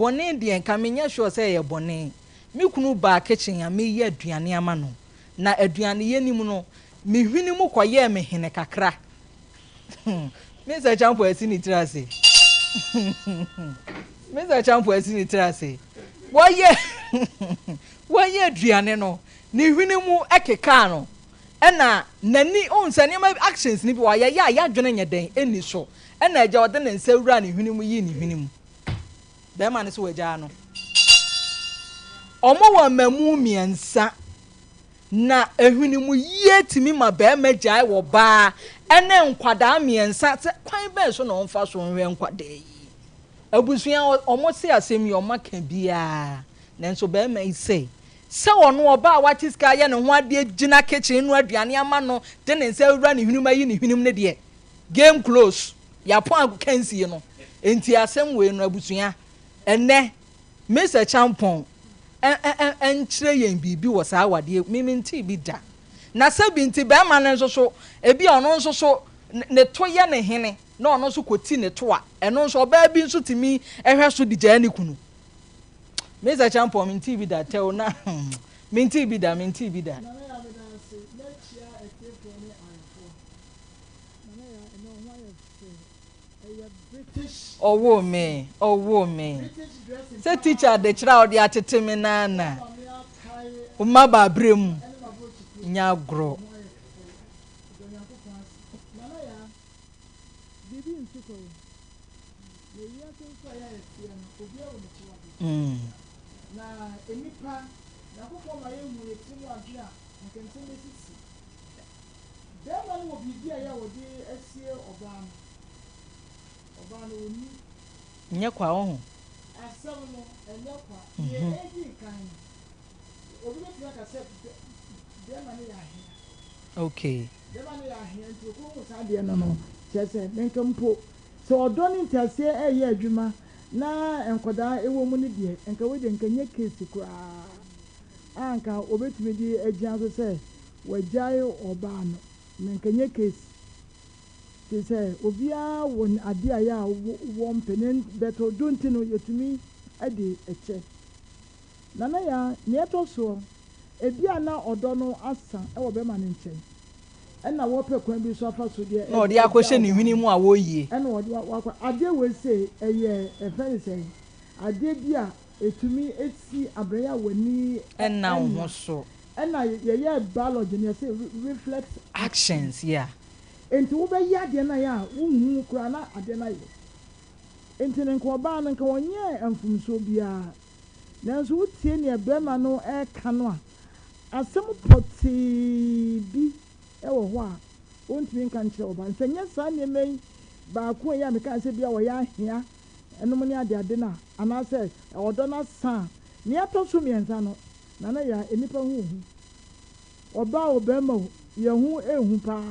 bone de enka menya sure say ye bone me kunu ba kitchen a me ye aduane ama no na aduane ye nim no me hwini mu koye me hene kakra me say champo esi ni trase me say champo esi ni trase woye woye aduane no ni hwini mu ekeka no ena nani onsane ma actions ni bi wa ya dwene nya den eni so ena agya ode ne nsawura ni hwini mu yi ni hwini mu be ma ne so wagya no omo wa mamu miensa na ehwini mu yie timi ma be ma gyae wo ba ene nkwada miensa kwan be so na onfa so nwe nkwada yi abusuan omo se asem yi omo ka bia nanso be ma ise se wono oba wati ska ye ne ho ade gina kitchen no aduane ama no de ne nsa wura ne hwinum ayi ne hwinum ne de game close ya po akansi no enti asem we no abusuan ene Mr. Champon enchire yen bibi wo sa awade miminti bi da na sabi nti be ma ne so ebi ono so ne to ye ne hene na ono so koti ne to a eno so oba bi nso timi ehwe so di gya ne kunu Mr. Champon minti bi da tell na minti bi da owo me say teacher de chira odi atete me na uma ba brem nya gro na enipa na kokko ma ye mu etimu adua nkente mesisi dema no bibi aya wodi asie oba no oni nye kwa ho asem no enye kwa ye edi kan obi be ka se dema no ya he okay dema no ya he nti ko mu sa de no chese nenkampo so odoni ntase eye adwuma na enkoda ewo mu ne de enka we de nkanye case kura anka obetumi di agyan so se wagyae oba no nkanye case ti se obia won ade aya wo mpenen beto donti no yetumi ade eche nana ya nieto so ebia na odo no asa ewo be ma ne nchen ena wo pe kwan bi so afa so de no de akohye ne hwini mu a wo yie ena wo de wakwa ade we se eye efani se ade bia etumi esi abraya wani ena ho so ena ye biology ne say reflex actions yeah enti wo be ya ade na ya wo hu kura na ade na ye enti ne nko ba na nka wonye amfumso bia nanso wo tie ne brema no e ka no a asem poti bi ewo ho a ontumi nka nkyere oba nsanya sa ne mai ba ko ya meka se bia wo ya ahia enom ne ade na ana se odo na sa ne atoso mienza no na na ya enipa hu oba obema ye hu ehu pa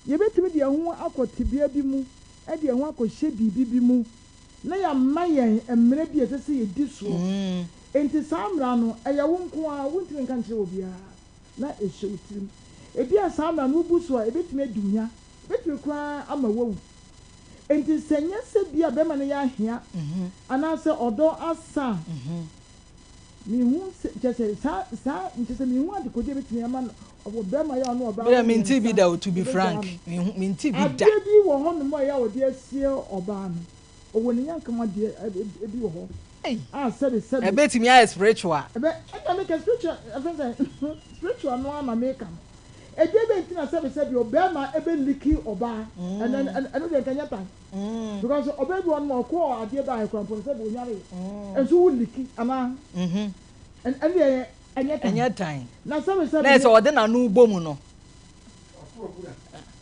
ye betimi de hu akotibia bi mu e de hu akohye bibi mu na ya mayen emre bi esese ye di so enti samra no eye wo nko a wontimi nka nkyere obia na ehye utim ebi asama no buso a ebetime adunya betime kwa ama wawu enti senya se bia be ma ne ya ahia ana se odo asa mi hu se sa ntse mi hu ade ko de betime ama obo be ma ya no oba be minti bi da to be frank minti bi da ade bi wo ho no mo ya wo de asie oba no owo ne yanka ma de ebi wo ho said ebetime ya spiritual ebe make spiritual no ama make am ejebe ntina said obema ebe liki oba and then kanya tan because oba bi one more ko ade ba e kwanpo said onyare enso wo liki ama and anya tan na said na so ode na no ugbo mu no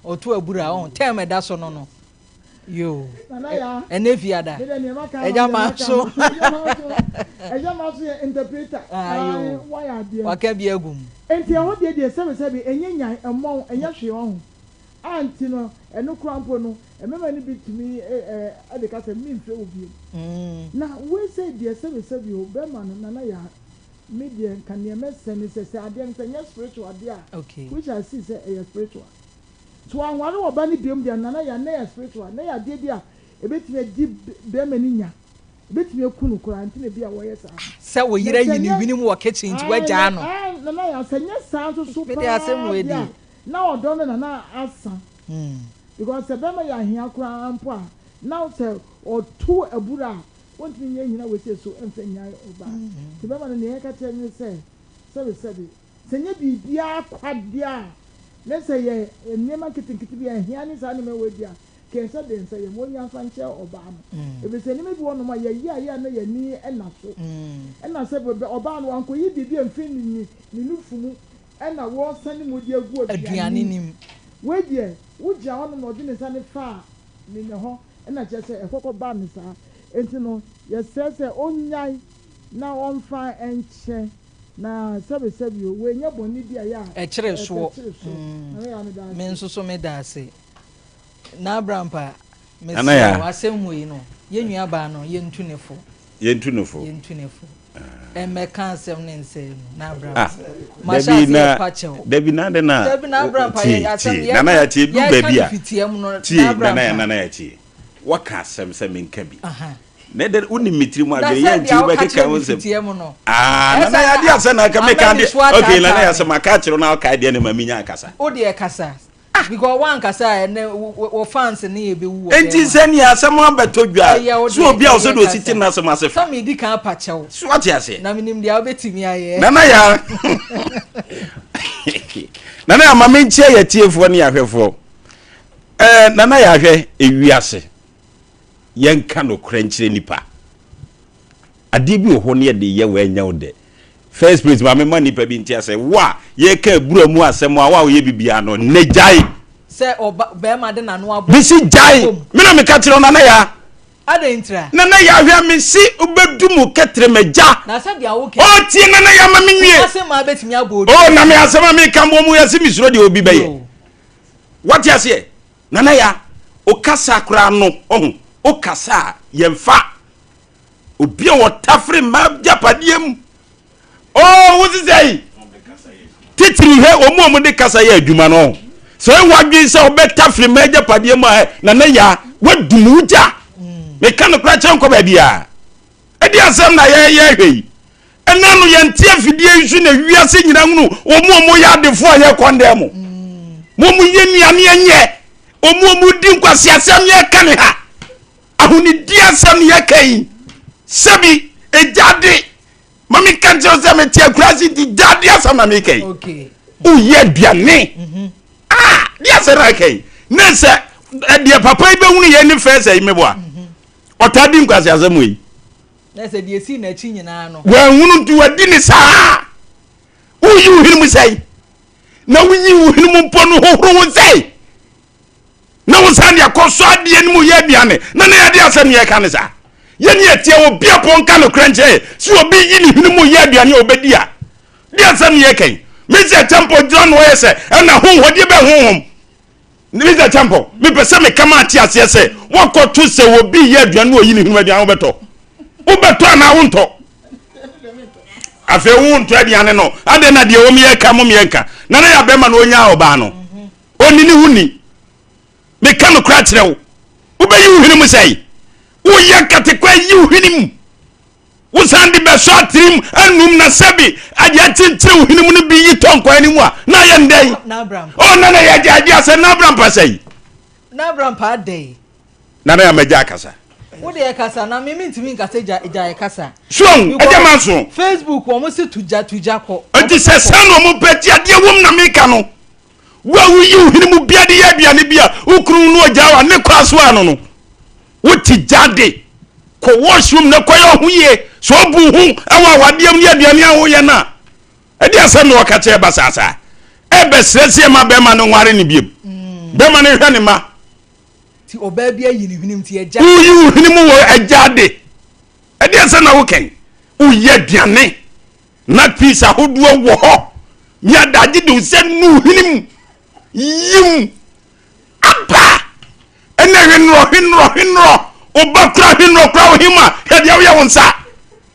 otu abura on tem da so no yo enefiada eja maso interpreter why are there wakabi agum enti ho de said enyenyan emon enya hwe ho anti no eno krampo no emema ni bitumi ade ka se mi mfe obi na we say de said o be man na ya media can you message say ade nya spiritual ade a okay which I see say spiritual so anware oba ni biom dia na ya na ya spiritual na ya de dia ebetime di be mani nya bit me a kunu quarantine be a way. So we hear you more kitchen to where Jano. I said, yes, sounds so super. Now, don't know answer. Because the Bama ya here crown poor. Now, sir, or two a Buddha. One thing you know, we say so and say, over. The Bama and the Eka say, so we said it. Send you be quite dear. Let's say, a never getting to be a Hianis animal with ya. Can say, then say, one young Fancher Obama. If it's any one of my yeah, no, your knee and not so. And I said, Obama, Uncle, you did and feeling me, you look for me, and I was sending with your good him. Wait, yeah, would you on the modern sun far? In the hall, and I just say a cocoa banner, and you know, yes, says a own night now on fire and chair. Now, service you when you're born, dear, a church walk. Men so me that say. Na Brampa, Miss same way, no. Yen Yabano, yen tuneful. Yen tuneful. Yen tuneful. And me can't say, na Brampa. Debbie Nana, Debbie Nana, tea, baby. What can some cabby? Neither only meet you, my dear, you make a cousin. Ah, I can make okay, Lana, some catcher on our Kadian and Mamina Casa. Oh, dear Casa. Because one Casa and or fans and near be. And is any someone but told you, so be also sitting as a master. Some me dick up patch. What you say? Naminim the Albeti me. Nana, Nana, my main chair, a tear for 1 year for. Nana, I hear a wiase. Young cano crench nipa. A debut honey the year when you're there. First place, my money per being say, wa, ye care bro moi, some wow, ye be biano, ne jai. Say, or bear madden and one. This is jai. Me catch on Nana. I didn't try. Nana, ya hear me see, ubedumu ketre me ja. Now, said you okay. Oh, Tina, ya mammy. I say my bet me about. Oh, Namia, some me come home, we are seeing ready will be bay. What you say? Nana ya, o casa crano, oh. O kasa yemfa obi o tafre ma japadiem oh what is say titiri he omo de kasa ye adwuma no so e wadwen se obetafre ma japadiem na ya wadumuja me kan kra chan ko ba bia e di asem na ye hwei ena no ye ntia fidie nsu na wiase nyina hunu omo ya defo ye kondem mo ye niane enye omo di nkwase asem ye kan ha ahuni dia sam yakai sabi ejade mami kanje o me tia krasi di jade asam na mekai okay o ye duane dia se rakai ne se dia papa ibe hunu ye ni first me boa otadi nkwasi asam yi na se die si na chi nyina no wa hunu tu wadi ni saa o yi hinu sai na wunyi hinu mpo no hohoro sai na wosani akoso ade animu ye biane na na yade asem ye kanisa ye ne etie obi aponka no kranche si obi yini hinimu ye biane obedi a de asem ye kan Mr. Temple John we say na honhodi be honhom Mr. Temple me pese me kama ati ase se wokoto se obi ye biane oyini hinimu biane obeto na wonto afi wonto biane no ade na de omi ye ka mo me nka na na ya be ma no onya oba no onini huni me kanu kra kirewo ubeyi uhinimu sei uye katekwa yi uhinimu usandi be so atrim anum na sabi aja tintre uhinimu no bi yi tonko animu a na ye ndai na bram oh na ye jaji ase na bram pa sei na bram pa dai na ya meja kasa wo de kasa na me ntimi nkasa ja kasa so eja manso Facebook wo mo se tuja ko enti se sanu mo peti ade wom na me ka no wa wuyi uhinimu bia de ya bia ne bia ukuru no ojawa ne kwaso ano no wuti jade ko washroom ne koyo huye so bu hu awa wadiem ne aduane awo ye na ade asem no wakache basasa e besrese ma be ma no nware ne biem be ma ne hwa ne ma ti oba bia yini hwinim ti eja wuyi uhinimu wo ejade ade asem na wo ken uye aduane na pisa hodo wo ho nya daje de usem nu uhinimu yim apa ene hinro obakra hinro kwa hima hede ya wonsa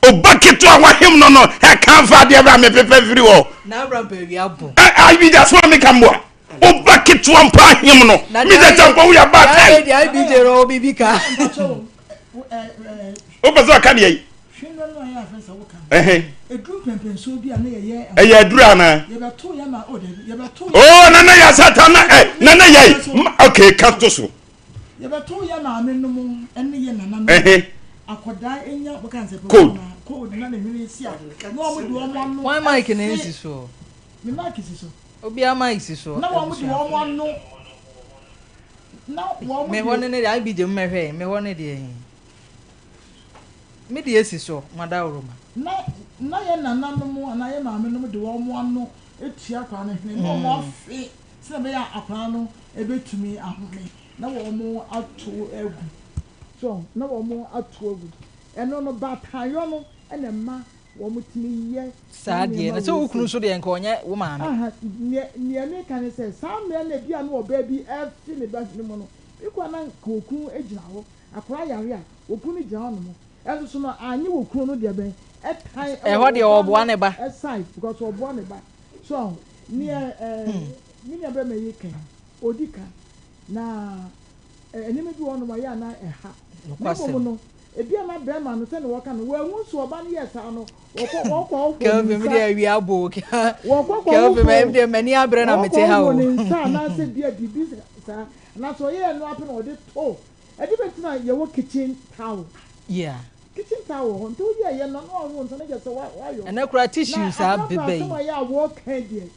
obaketo wa him no he kan fa de bra me pepe firi wo na bra pe wi abo I be just want me kambo obaketo ampa him no me just ampa we ya ba time I be ro bibika o pese ka de hwendo no ya afensa wo kan edru pempenso bi ana ye eye edru ana ye beto ya ma o de ye beto oh nana ya satana nana ye okay kasto so ye beto ya ma amenum ene ye nana no akoda enya boka nse code na hwene si a no mo de omo no why mike na esi so me mike si so obi a mike si so na wo mo de omo no na wo mo me ho ne ai bi je mmehwe me ho ne de me de esi so madawroma na ye nana no mo na ye ma amenum de omo no etua kwa na hwene no mo afi se be ya akwa no ebetumi ahome na wo mo ato egu so na wo mo ato egu eno no batayo no ene ma wo mo timi ye saade na so ukunu so de enka onye wo ma me ne me kan se sam me na bia no oba bi afi ne ba ni mo no ikwa na kokun ejina ho akora yare a okunu gina ho no mo eso so no anyi okunu no de ben etan ho de oboa ne ba aside because oboa ne ba so ni ni be me yikan odika na enime bi wono ma ya na eha no ebi ama brema no se ne woka no wa so oba ne yesa no wokọ ke be me dey wi abo ke be me dey mani abre na mete ha o sa na se bia bibi sa na so ye no ape no de to edi betina ye wo kitchen towel kitchen towel ho nto ye no no nso na je se wa yo and akura tissue sa bebe na ya wo kan die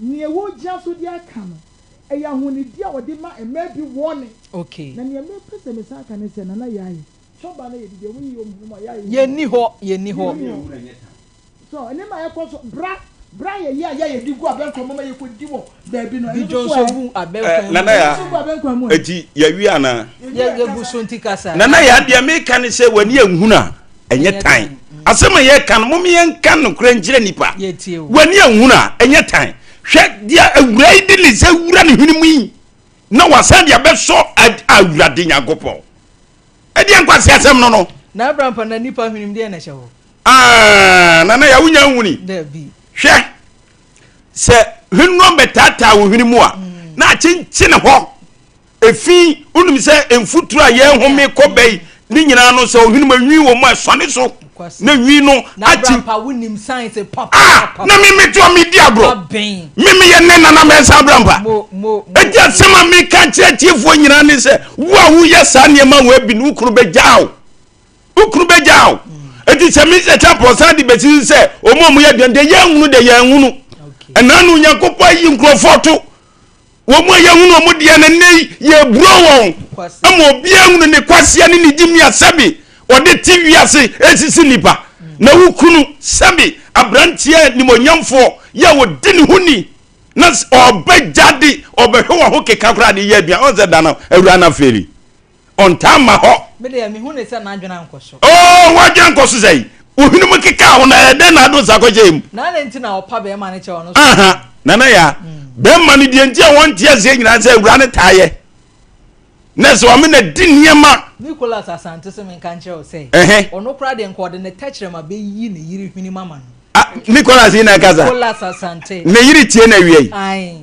ni e wo gia so dia ka no eya huni dia wo de ma maybe warning okay na ni me pese me sa ka ne se na ya yi choba na ye de wo yi o mu ya yi ye ni ho so ene ma ye ko so bra ye di gu abenko mama ye ko di wo baby no bi jonso bu abenko nana ya eti ya wi ana ye bu so ntikasa nana ya de me kan se wani ehuna enye tan asema ye kan mo me ye kan no kura ngire nipa wani ehuna enye tan hwe dia awura idi ni se wura ne hwini mu na wasan dia be so awura de nyagopo e dia nkwase asem no na abrampa na nipa hwini de na hyewo nana ya wunya huni da bi hwe se hwinno betata wo hwini mu a na chinchine ho efi unum se emfuturu a ye home kobei ni nyina no se hwini ma nwi wo mu asone so na nwi no ati abrampa wunim science papa na mimi to mi di agro mimi ye nena na mensa abrampa eja sema mi kan chiefo nyina ni se wo a wo ye sa ne ma wo abi no ukuru bejao eti se mi se chapo sa di beti se omo ye de ye hunu enanu nyakopo yi nkrofoto wo mo ye hunu omo de na nei ye buro won amo obi hunu ne kwase ne jimi asabi ode tv ase esisi nipa na wukunu sabi abrantie ni monyamfo ya wo dini huni na obejade obehwe wo keka kra de ye bia on ze dana awura na feri on tama ho me de me hunu se na adwena nkoso wadwan nkoso sei ohunu mu keka ho na ede na do sakojem na nti na opa be ma ne che ono so nana ya be ma ne die ntia won tie se nyina se awura ne taye na so amena dinniema Nicholas Asante se men kan che say ono kra de nkode ne tachere ma be yi ne yiri hwini mama no Nicholas ina kaza Nicholas Asante ne yiri tie na wiei ai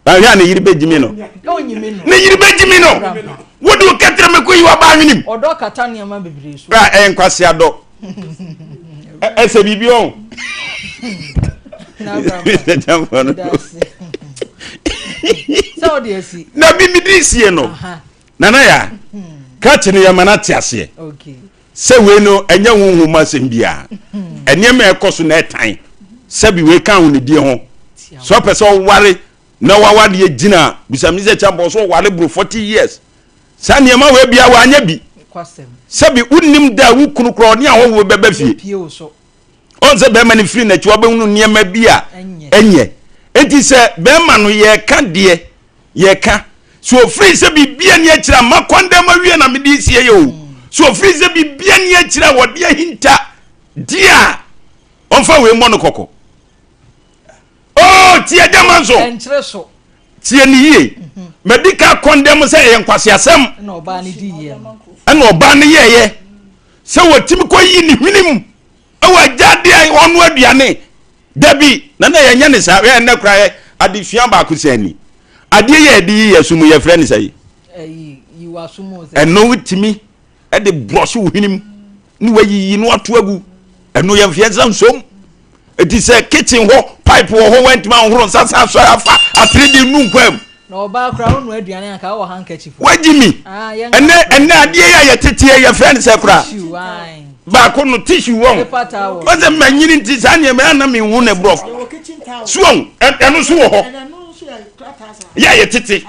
ahia ne yiri bejimi no onyimi no ne yiri bejimi no wodu ketre me ko yi wa ba hwenim odo kata ne ma bebre so enkwase ado ese bibi on na bra so de si na bibi disie no nana ya katini ya manati ase okay se we no enya honhu masem bia ene me ekoso na etan se bi we kan hu ne die ho so person ware na wawade ye gina bisami se chambo so ware bro 40 years sa ne ma we bia wa anya bi kwasem se bi unnim da wu kunu kro ne aho wo beba fie pie so on se be mani free na chi oba hunu ne ma bia enye enti se be ma no ye ka de ye ka so free se bibia ne akira makonda ma wie na me di sie ye o so free se bibia ne akira wo de hinta dia onfa we mo no kokko tie demanso enchire so tie ni ye medical condemn se ye nkwase asem na oba ne di ye na oba ne ye se wotimi ko yi ni hwinim awa jade ai onu aduane dabi na ye nya ne sa we na kra adifia ba ko sani ade ye di ye sumu ye friend say yi wa sumu say eno witimi e de brush hwinim ni wayi no ato agu eno ye mfiansa nsom eti se kitchen ho pipe ho went ma horo sasa so afa atredi nu nkwam na oba kra onu aduane aka wo handkerchief wajimi enne adie ya tete ya friend se kra ba ko no tissue won o ze manyini nti sa ne me na me hu ne bro suon eno so ho ya tete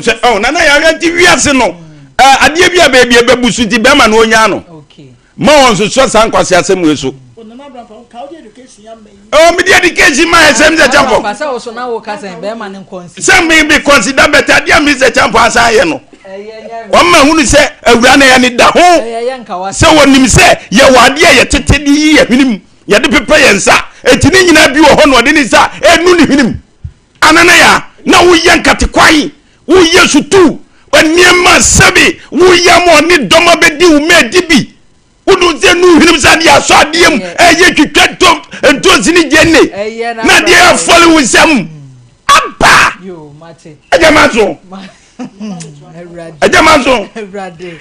se oh na ya yanti wiase no adie bia ba bia bebusu ti be ma no onya no ma won so san kwase asem we so oh me dedication my same the champo pasa wo so na wo ka sen be ma ne consider some be consider better dia me the champo asaye no o ma hunu se awura na ya ni da ho se wonim se ye wade ye tete di ye hwinim ye de pepe ye nsa etini nyina bi wo ho no de ni sa enu ni hwinim anana ya na wo ye nkate kwai wo ye sutu oniema sabi wo ya mo ni doma be di wo me di bi udu ze nu hwinim sa dia so adiem eye twitwato entozi ni genne na dia fole wusam aba yo mate ajamazo ajamazo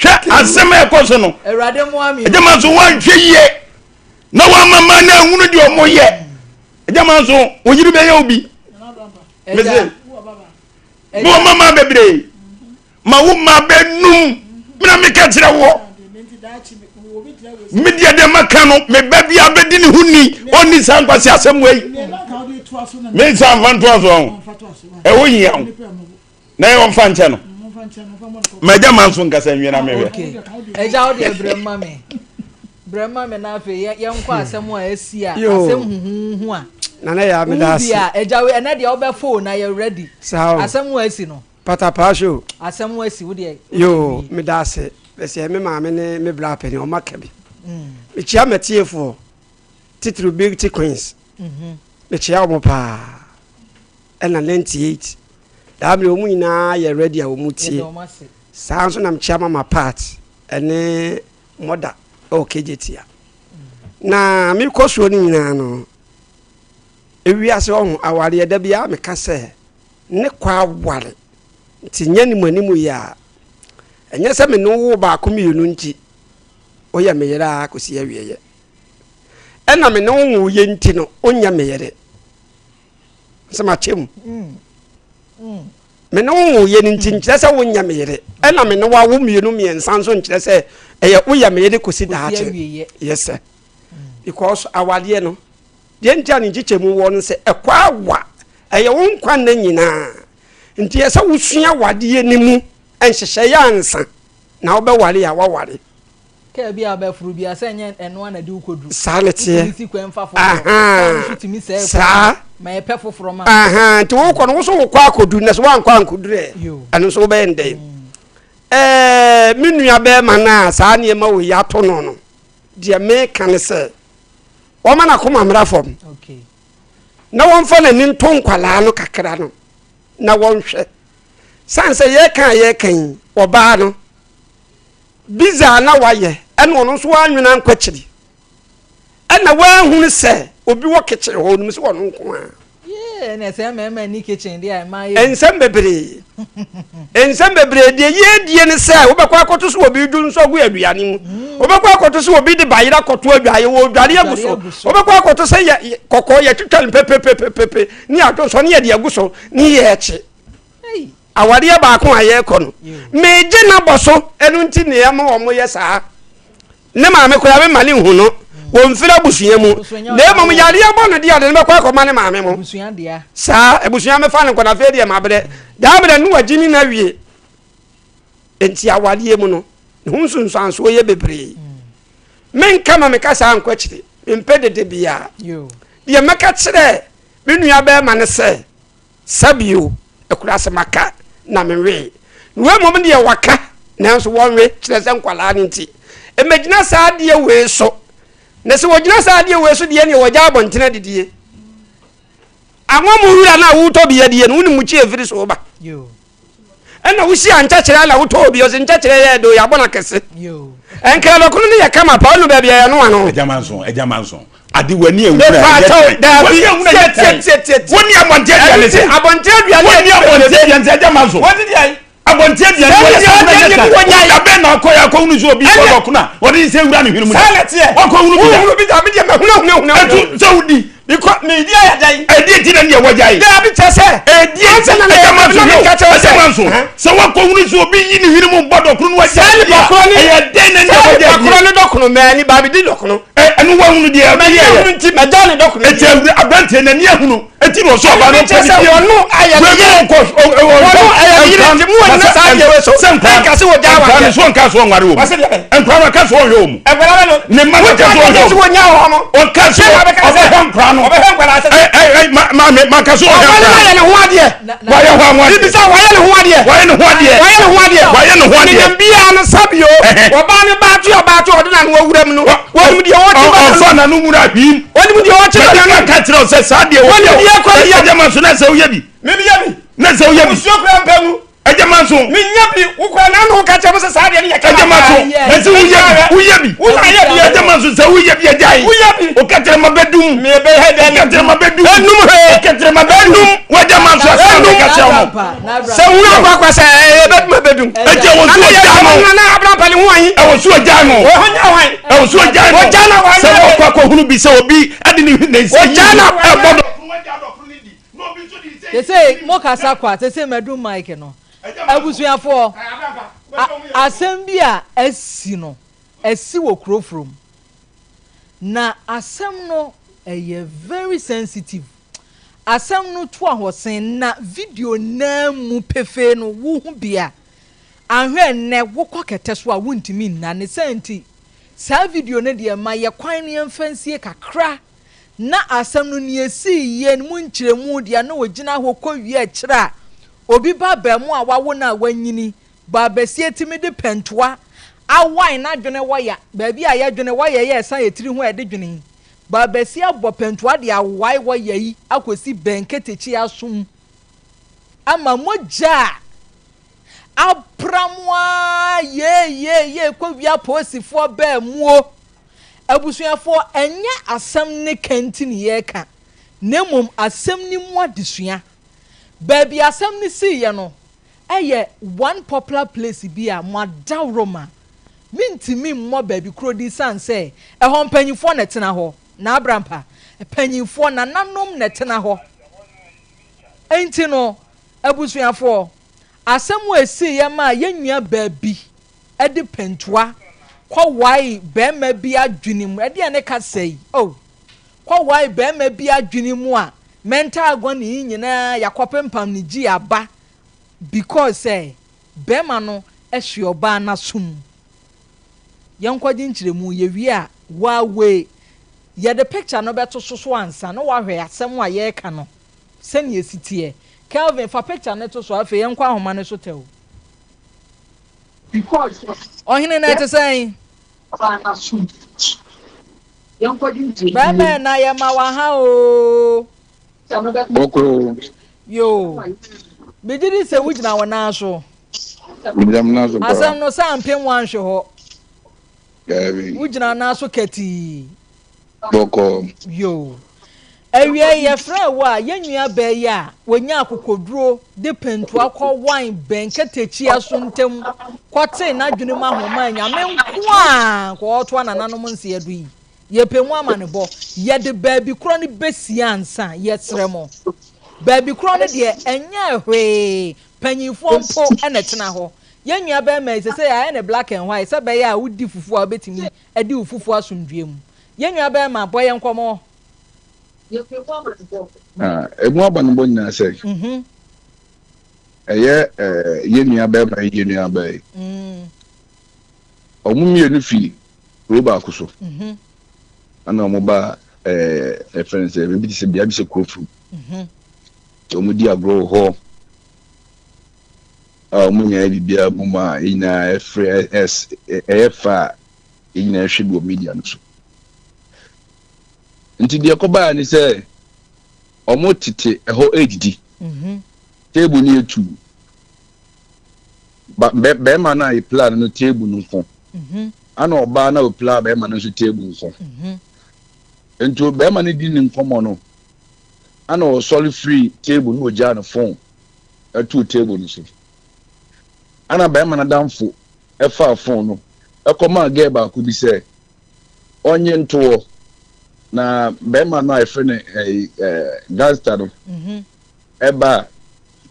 hwa asema ekoso no erade mo ami ajamazo wan hwe ye na wa mama na hunu di omo ye ajamazo oyiri be ye obi meze mo mama bebre ma wo ma benum mina meka tira wo media de makano me baby abedi ni huni oni san kwasi asem wei me san van toaso e wo yin yawo na e won fa nche no ma ja manso nkasa nwena me we eja wo de brema me na afi ye nkwa asem a asi a asem huhu a na ya me das eja we na de obe phone na you ready asem asi no pata pasho asem asi wo de yo me das bese me ma me ne me bla peni o makabi me chia metiefo titru big t queens me chia o pa ena 98 da me o mu nyina ye ready a o mu tie sanso na me chia mama part ene moda o kejetia na me koso ni nyina no ewi ase ohun aware da bia me ka se ne kwa aware tinye ni manimu ya enye se me no wo ba ko mi yunu nti oya me yere akosi awieye ena me no wo ye nti no onya me yere se ma chem me no wo ye nti nkyere se wonya me yere ena me no wa wo mi yunu mi ensanso nkyere se eye oya me yere kosi da ache yes sir because awade no de ntia ni gichemu wo no se ekwa awa eye wo nkwa na nyina nti ese wo sua wade ni mu enhyehyɛ yansa na wo be ware ya wo ware ka bia ba furu bia se nye eno na de ukodu salete ti kwemfa foforo timi se sa ma e pe foforo ma nti wo kɔ no wo so wo kwa akodu na so wan kwa ankudure anu so be ndɛ minua be ma na sa ne ma wo ya to no no de me kan se wo ma na koma mra fom okay na won fa na ni to nkwala no kakra no na won hwɛ sanse ye kan oba no biza na waye ene ono so anwena nkwachiri ena wa hunu se obi wo kechiri ho no so ono nko a na se mema ni kitchen dia ma ye ensem bebre de ye die ne se wo bekwa akoto so obi du nso gu aduane mu wo bekwa akoto so obi de bayira koto aduaye wo aduane aguso wo bekwa akoto se ye kokko ye twetwal pepepepepe ni ato so ne ye de aguso ni ye echi awade ba ko aye ko no meje na boso enu nti ne ya ma wo mo ye saa ne ma me kura me mali hu no wo mfira busua mu ne mo yare abo no dia de me kwa ko ma ne ma me mo busua dia saa ebusua me fa ne ko na fe dia ma bere da bere nu wagini na wie enti awade mu no hu sunsanso ye bebre men kama me ka saa nkwa kire mpede de bia yo dia meka kire me nua be ma ne se sabio ekura se maka na menwe nuwe mom de waka nanso wonwe kire se nkwala ne nti emegina saa de we so na se wogina saa de we so de ne wogya abontena didie anwo mu wura na wo to biye de ne woni mu chi efiri so ba yo ena wo si ancha kire la wo to bi o se ncha kire ye do ya bona kese yo enka lo kunu ne ya kama pa onu ba bia ya no ano ejamanso adi wani ewura wani abonte aduane se abonte aduane wani abonte aduane se ejamanso wani dia abontie dia ya ben na akoya ko hunu so bi ko lokuna wodi se wura ne hwenu mu wa ko hunu bi da me dia hunu saudi because me dia ya dai edi ti na ne wajai da bi chese edi ti na ne so wa ko hunu so bi yi ne hwenu mu bodo kunu wajai ya den na ne wajai bakro ne dokunu me ni ba bi di dokunu enu wa hunu dia me ya hunu ti me da ne dokunu eti abante na ne hunu eti no so ba no chese onu ayɛ ko onu ayɛ ti mu na sa ye we so ka se wo ja wa ka so nka so nware wo nkra ka so yo mu ne ma ka so wo nya ho mo o ka so o be nkra no o be nkra se ma ka so o ya ne ho ade wa ye ho anwa bi sa wa ye ne ho ade ne bia no sabio wo ba ne ba tu o de na no wura mu no wo mu de o ti ba so na no mu ra hwim oni mu de o ti ba na ka tire o se sa de wo ye jama so na se wo ye bi me bi ye bi na se wo ye bi so kra mpamu ejama so me nya bi wo kwa na no ka che mo se sa de ne ya ka ejama so na se wo ye bi ejama so se wo ye bi ajai o ka tere ma bedum me be he de ka tere ma bedum enum he ka tere ma bedum wo jama so sa me ka che mo se wo kwa se bedum eje wo so jama na abran pali ho an e wo so jama wo nya wan e wo so jama wo jana wan se wo kwa ko hunu bi se obi ade ni ne se jana e bodo they say mokasa kwa they say medu mic no abusuafo asem bia asi no asi wo krofrom na asem no very sensitive asem no to ahosen na video na mu pefe no wo hu bia ahwe ne wo kokete so a wontimi na ne senti sa video ne de ma ye kwan ne mfansie kakra na asem no ne esi ye mu nkyeremu dia na wogina ho kowie akira obi ba ba mu a wawo na wanyini ba besie timi de pentoa awan na dwene waya ba bi a ye dwene waya ye san etiri ho e de dwene ba besie abo pentoa de awai waya yi akosi benketechi asum ama moja apramwa ye kwia posifo ba muo abusuafo enya asem ne kantini ye ka nemom asem ni mu adesua baby asem ni si ye no eye one popular place bi a madawroma mintimi mo baby kro di sanse ho mpanyifo na tena ho na abrampa panyifo na nanom na tena ho enti no abusuafo asem we si ye ma yenua baby edi pentoa kwa wai bema bi adwenimu ede ne ka sei oh kwa wai bema bi adwenimu a mental agoni nyina yakopempam ne gi aba because bema no ehwe oba na sum yankwaji nkyiremu ye wi a wa we ye the picture no beto so ansa no wa hwe asem a ye ka no sene esitie Kelvin fa picture ne to so afa yankwa ahoma ne so tew because ohine na te say Bama na ya mawaha o boko yo bidiri se wujina wona so bidam na so asam no sampem wanhwe ho gabi wujina na so kati boko yo ewie ye fra wa yenua ba ya wonya akokoduro de pentu akọ wine benketechi aso ntem kwate na dwene ma homa nyame nko a ko to anananom nse edu yi ye pemu amanebo ye de baabi kro ne besi ansa ye tremo baabi kro ne de enya hwe panyifo mpo ene tena ho yenua ba ma ise se ya ne black and white se ba ya wudi fufu a betimi edi ufufu asomdwem yenua ba ma boye nkomo emu abanbo nyina se eye yenua ba ma yenua ba omumienu fi roba akuso ana omoba friends be bi se bia bi se kofu omudi agro ho omunya bibia buma ina FS efa ina hwedo media no so nti de koba ni se omo tete ho ejidi table ni etu be ma na e plan no table no fon ana oba na o plan be ma no so table no fon ento be ma ni di ni nkomo no ana o solid free table no oja no fon atu table no so ana bɛrima na damfo ɛfa phone no ɛkɔma girl baako bi sɛ ɔnye ntoɔ na bɛrima no a ɛfrɛ no gangster no ɛba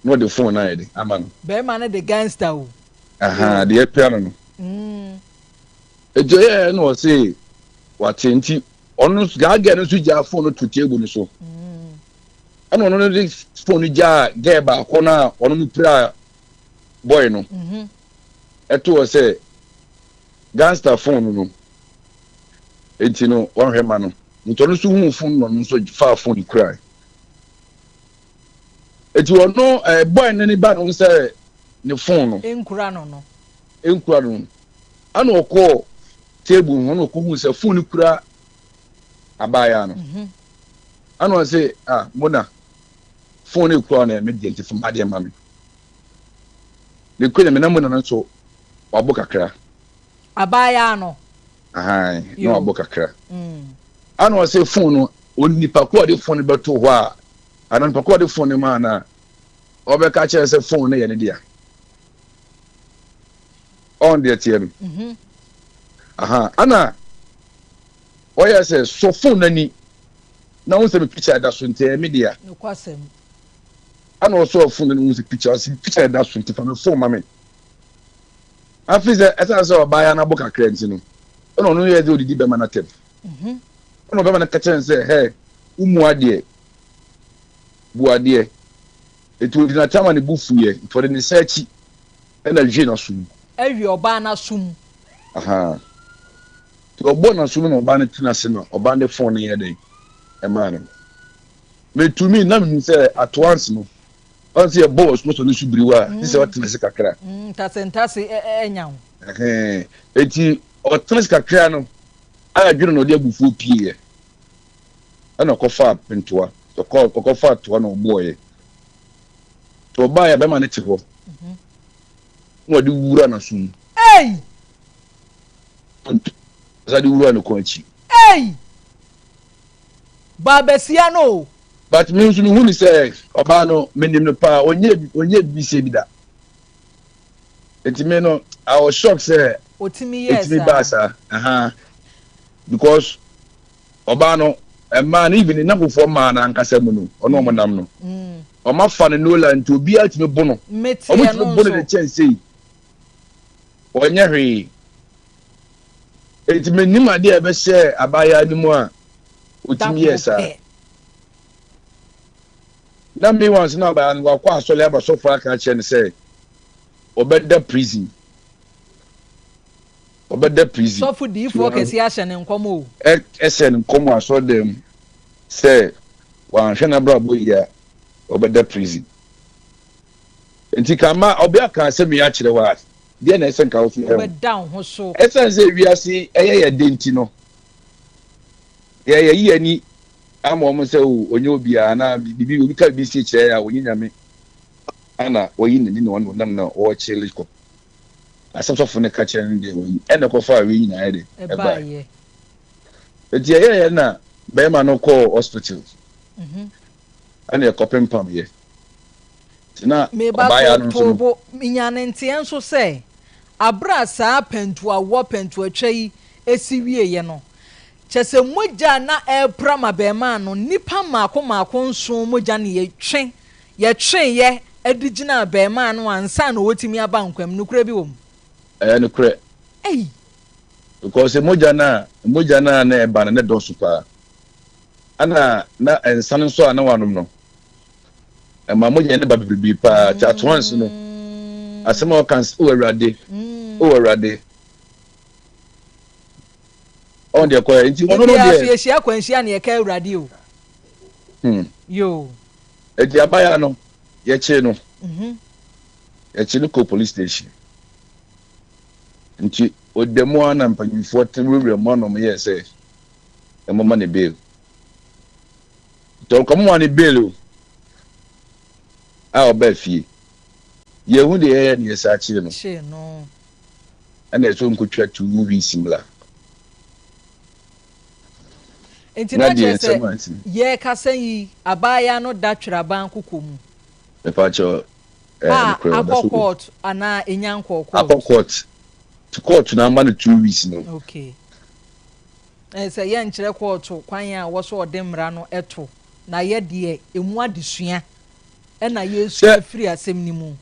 no de phone na yɛde ama no bɛrima no de gangster o de ɛpia no ɛgye yɛ no ɔse wate nti ɔno girl no nso gyaa phone no to table no so ɛna ɔno no de phone no gyaa girl baako no a ɔno no pira boy no ɛto wɔ sɛ gangster phone no enti no wɔnhwɛ ma no nti ɔno nso hu phone no nso fa phone kura enti ɔno boy no ne ba no sɛ ne phone no enkura no ana ɔkɔ table ho na ɔkɔ hu sɛ phone no kura abaya no ana ɔsɛ mona phone no kura na me de nti fam ade ma me ne kura me na mona no so wabo kakra abaya no na wabo kakra ana ɔsɛ phone no onipa ko de phone beto hɔ a ana nipa ko de phone ma na ɔbɛka kyerɛ sɛ phone no yɛ ne dia on the TM ana ɔyɛ sɛ so phone nani na wo sɛ me picture da so nte media no kwasɛm ana ɔso phone no wo sɛ picture da so nte fa me phone ma me afi sɛ ɛsa sɛ ɔbaa na boka kra nti no ɔno no yɛ de odidi bɛma na tem ɔno bɛma na ka kyerɛ sɛ he umu adeɛ bu adeɛ etu odi na tama ne bufu yɛ for the search ɛna gye na so awi ɔbaa na sum to ɔbɔ na so no ɔbaa ne tena se no ɔbaa ne phone yɛ den ɛma no metumi na me sɛ at once no ɔsɛ yɛbɔ wɔ so no subiriwa sɛ ɔtena se kakra ntase ɛnya ho eti ɔtena se kakra no adwene no ɔde abufuo pie ɛna ɔkɔfa pentoa ɔkɔfa toa na ɔbɔɔyɛ to ɔbaa yɛ bɛma ne te hɔ na ɔde wura na so mu ɔsɛ de wura ne kɔn akyi baabasia no but me nso mehu ni sɛ ɔbaa no menim no paa onye bi sɛ bi da eti me no I was shocked sɛ otimi yes etimi baasa because ɔbaa no ɛmaa no even na kofo maa na ankasa mu no ɔno ɔmo nam no ɔma fa ne nola nti obi atimi bo no ɔmo timi bo no de kyɛnse ɔnyɛ hwee eti me nim ade a ɛbɛhyɛ abaya no mu a otimi yes na me once na ba no wakɔ asɔle aba so far ka kyerɛ ne sɛ ɔbɛda prison sɔfo diifo kɛse ahyɛ ne nkɔmɔ o ɛhyɛ ne nkɔmɔ asɔ dɛm sɛ wanhwɛ na brabo yi a ɔbɛda prison nti kama ɔbɛa ka sɛ me akyerɛ wa deɛ na ɛsɛ nka wo fi ɔbɛda ho so ɛsɛ sɛ wiase ɛyɛ yɛ denti no yɛ yi ani ama ɔmo sɛ onye obi a na bibi obi ka bi si kyerɛ a onye nyame ana oyi ne ni no nam na ɔkyele kɔ asɛmsɔfo ne ka kyerɛ no deɛ oyi ɛna kɔfa awi nyinaa yɛ de ɛbaayɛ eti ɛyɛ na bɛrima no kɔɔ hospital ɛna ɛkɔpem pam yɛ tina ɔbaaya no nso no nyane nteɛ nso sɛ abra saa pentuawɔ pentuatwa yi esi wie yɛ no kyɛsɛ mogya na ɛpra ma bɛrima no nipa maako nso mogya ne yɛtwe adi gyina bɛrima no ansa na wɔtumi aba nkwam no kura bi wɔ mu no kura because mogya na ɛba na ne dɔso paa ana na nsa no nso a na wanom no ɛma mogya ne ba bebrebe paa ti at once no asɛm a ɔka o awurade on the call nti ono no dey yɛhyia kwanhyia na yɛka awurade o yo eti abaya no yɛkye no yɛkye no ko police station nti odemu ana mpanyinfo temwewere mo no yɛ sɛ ɛmoma ne bail to komo ne bail o a ɔba fie yehu de yɛ ne yɛsa kye no ana ɛso nkotwa 2 weeks mla enti na kyerɛ yɛ kasa yi abaya no da twera ban kokɔ mu mepacho akọ court ana enyanko court akọ court to court na ma no 2 weeks no okay say ye nkyere court kwan a wo so odemra no eto na ye de emu adesua na ye su afiri asem ni mu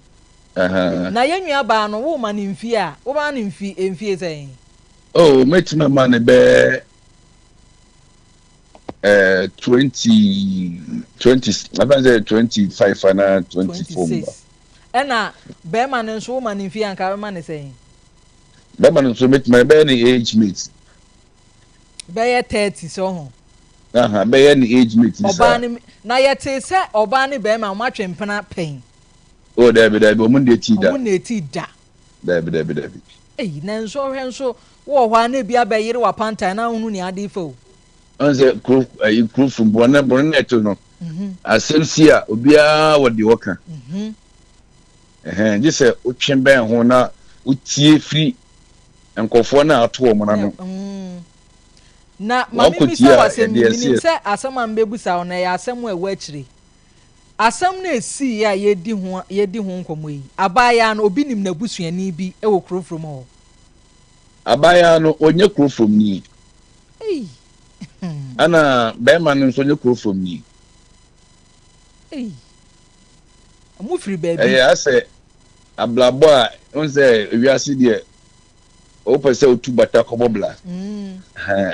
na ye nua ba no wo ma ne mfi a wo ba ne mfi say oh metima ma ne be 20 I say 25 and 24 na be ma ne so wo ma ne mfi anka be ma ne say be ma ne so metima be ne age mate be ye 30 so ho be ye ne age mate oba ne na ye te se oba ne be ma ma twempena pen oh there be omun de ti da omun de ti da there be na nso hwe nso wo hwa na bia be yire wa pantai na hunu ni ade fo onse kru from bona neto no asem a obia wo de woka je se otwen ben ho na utie free enkofo na ato wo na no na mami mi se wasem ni se asem ambebusa na ya asem a wachire asem na esi ya yedi ho nkomo yi abaya na obi nim na busuani bi e wo krofrom ho abaya no onye krofrom ni ana bema no so onye krofrom ni amu free baby ase ablabo a onse wiase de o pese otu bata kobobla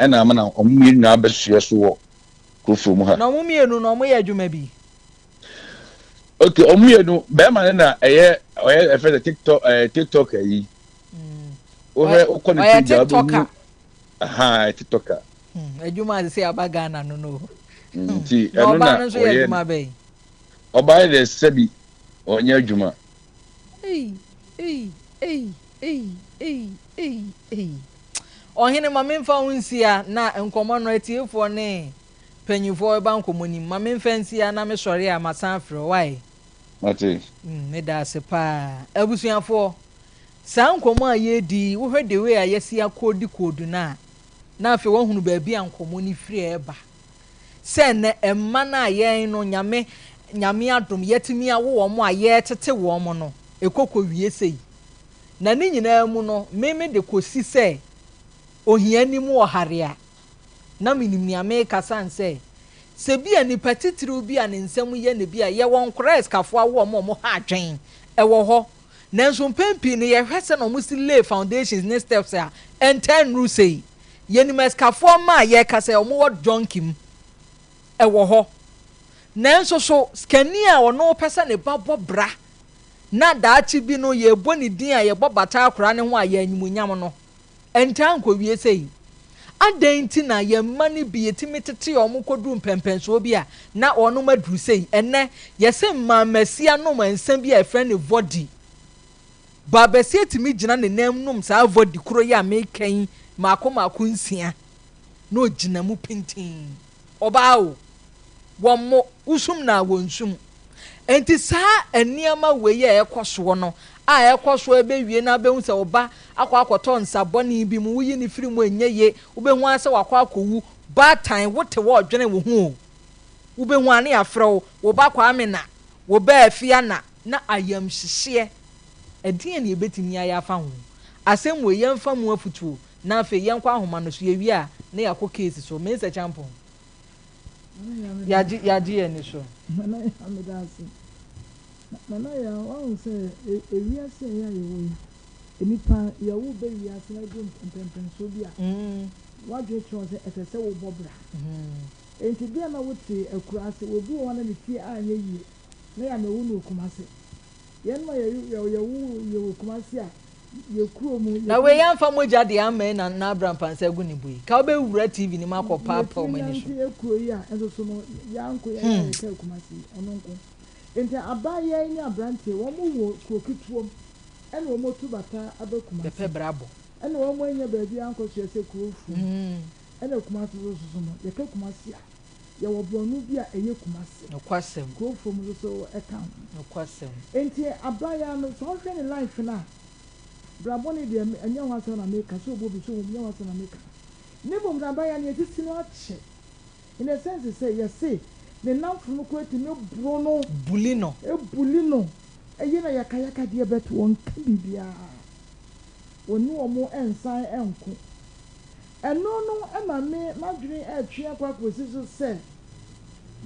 ana ama na omumi na abesue so wo krofrom ha na omumi enu na omo ye adwuma bi okay omuye no be ma na oye efe TikTok yi ohe okoni TikTok TikTok adwuma se abaga na no ti enu na oye adwuma be oba de sebi onye adwuma ohene mamemfa hunsia na nkomo no atiefo ne panyifo ba nkomoni mamemfa nsia na me sori a masan afro why mate me da se pa abusuafo san nkomo a ye di wo hwede we a yesi akodi kodu na afi wo hunu ba bi ankomo ni firi eba se ne emma na ye no nyame adom yetimi awo wo mo a ye tete wo mo no ekokọ wie sei na ni nyina mu no me de kosi se ohiani mu oharea na minim ni America sanse se bia ni patitiri bi a ne nsam ye ne bia ye won kres kafo awo mo ha adwen e wo ho nanso pempi ne ye hwese no musi lay foundations ne steps a enten ru sei ye ni meskafo ma ye kase o mo wo jonkim e wo ho nanso so skani a ono pesa ne babo bra na daachi bi no ye boni din a ye bobata akora ne ho a ye anyumunyam no enten ko wie sei adenti na ye mani bi yetimi tete omo kodu mpempenso bi a na ono maduru sei enne ye se mamasia no mansan bi a friend body babesi etimi gina ne nam num sa body kuro ya mekan mako nsia na ogina mu pintin obaawo wommo usum na wonsum enti saa eniama we ye ekoso no a ekoso ebewie na behu se oba akwakoto nsaboni bi mu wuyi ni firi mu enyeye ubehu ase wakwakowu batan wote wo odwene wo hu ubehu ane afrew wo ba kwa amena wo ba afia na ayam hyehye edin ne ebetimi aya fa ho asem we yemfa mu afutuo na afa yenkwa ahoma no so yewi a na yakọ case so me nsa champion yaji eni so mana amedasi mana ya wan se ewiase ya yewo enipa ya wo be wiase na do mpempenso bi a wadwe cho se etese wo bobra enti bia na wote akurase wo bi wona ne tie anye yie na ya na wo no kumase yen ma ya wo kumase a ye kuro mu na we yan fa moja de amen na Abraham pansa gu ni bui ka obe wura TV ni makọ papa o mani so ye kuro ya enso so no yanko ya ka kumase ononko enti abaye ni abrante wo mu wo kuro kituom ene wo motu bata abakumase pepe brabo ene wo mo nya baabi anko so se kuro fu ene kumase so no ye ka kumase a ye wo bronu bi a eye kumase no kwasem kuro fu mu so e kan no kwasem enti abaye no so hwe ni life na braboni de anya wasa na make so obo bi so anya wasa na make ne bom na ba ya ne tisi no ache in a sense say yes say the now from ko eti me bro no bulino eyi na yaka de bet won ka bibia wonu omo ensan enko eno no ema me madwene atwe akwa kosi so se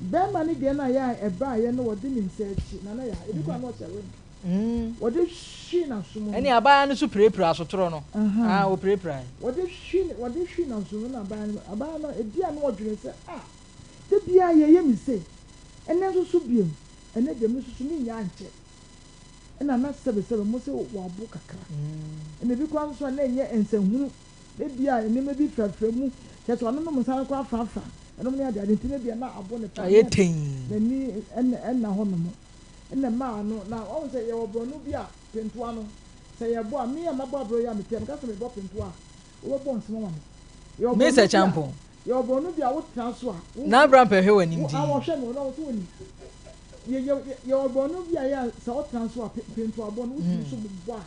be ma ne de na ya eba ye no wode ni nsa achi na ya ebi kwa no chere wode hwi na sumo eni aba no so prepra asotoro no o prepra wode hwi na sumo na aba no edi a no wodwene se de bia ye mi se ene so biem ene de mi so mi nya anche ena na sebe mo se wo abu kakra ene bi kwa so na enye ensanhunu de bia ene me bi frafra mu ke so no mo san kwa frafa ene mo ne ade ntine bia na abo ne pa aye ten na ni enna ho no mo ene ma no na o se ye obo no bia pentua no se ye bo a me ya mabo abro ya me tem ka se me bo pentua wo bo nsemo wa me me se champion ye obo no bia wo transfer na Abraham pe hwe wanim di a wo hwe no no so woni ye obo no bia ya se wo transfer pentua bo no wo so bo a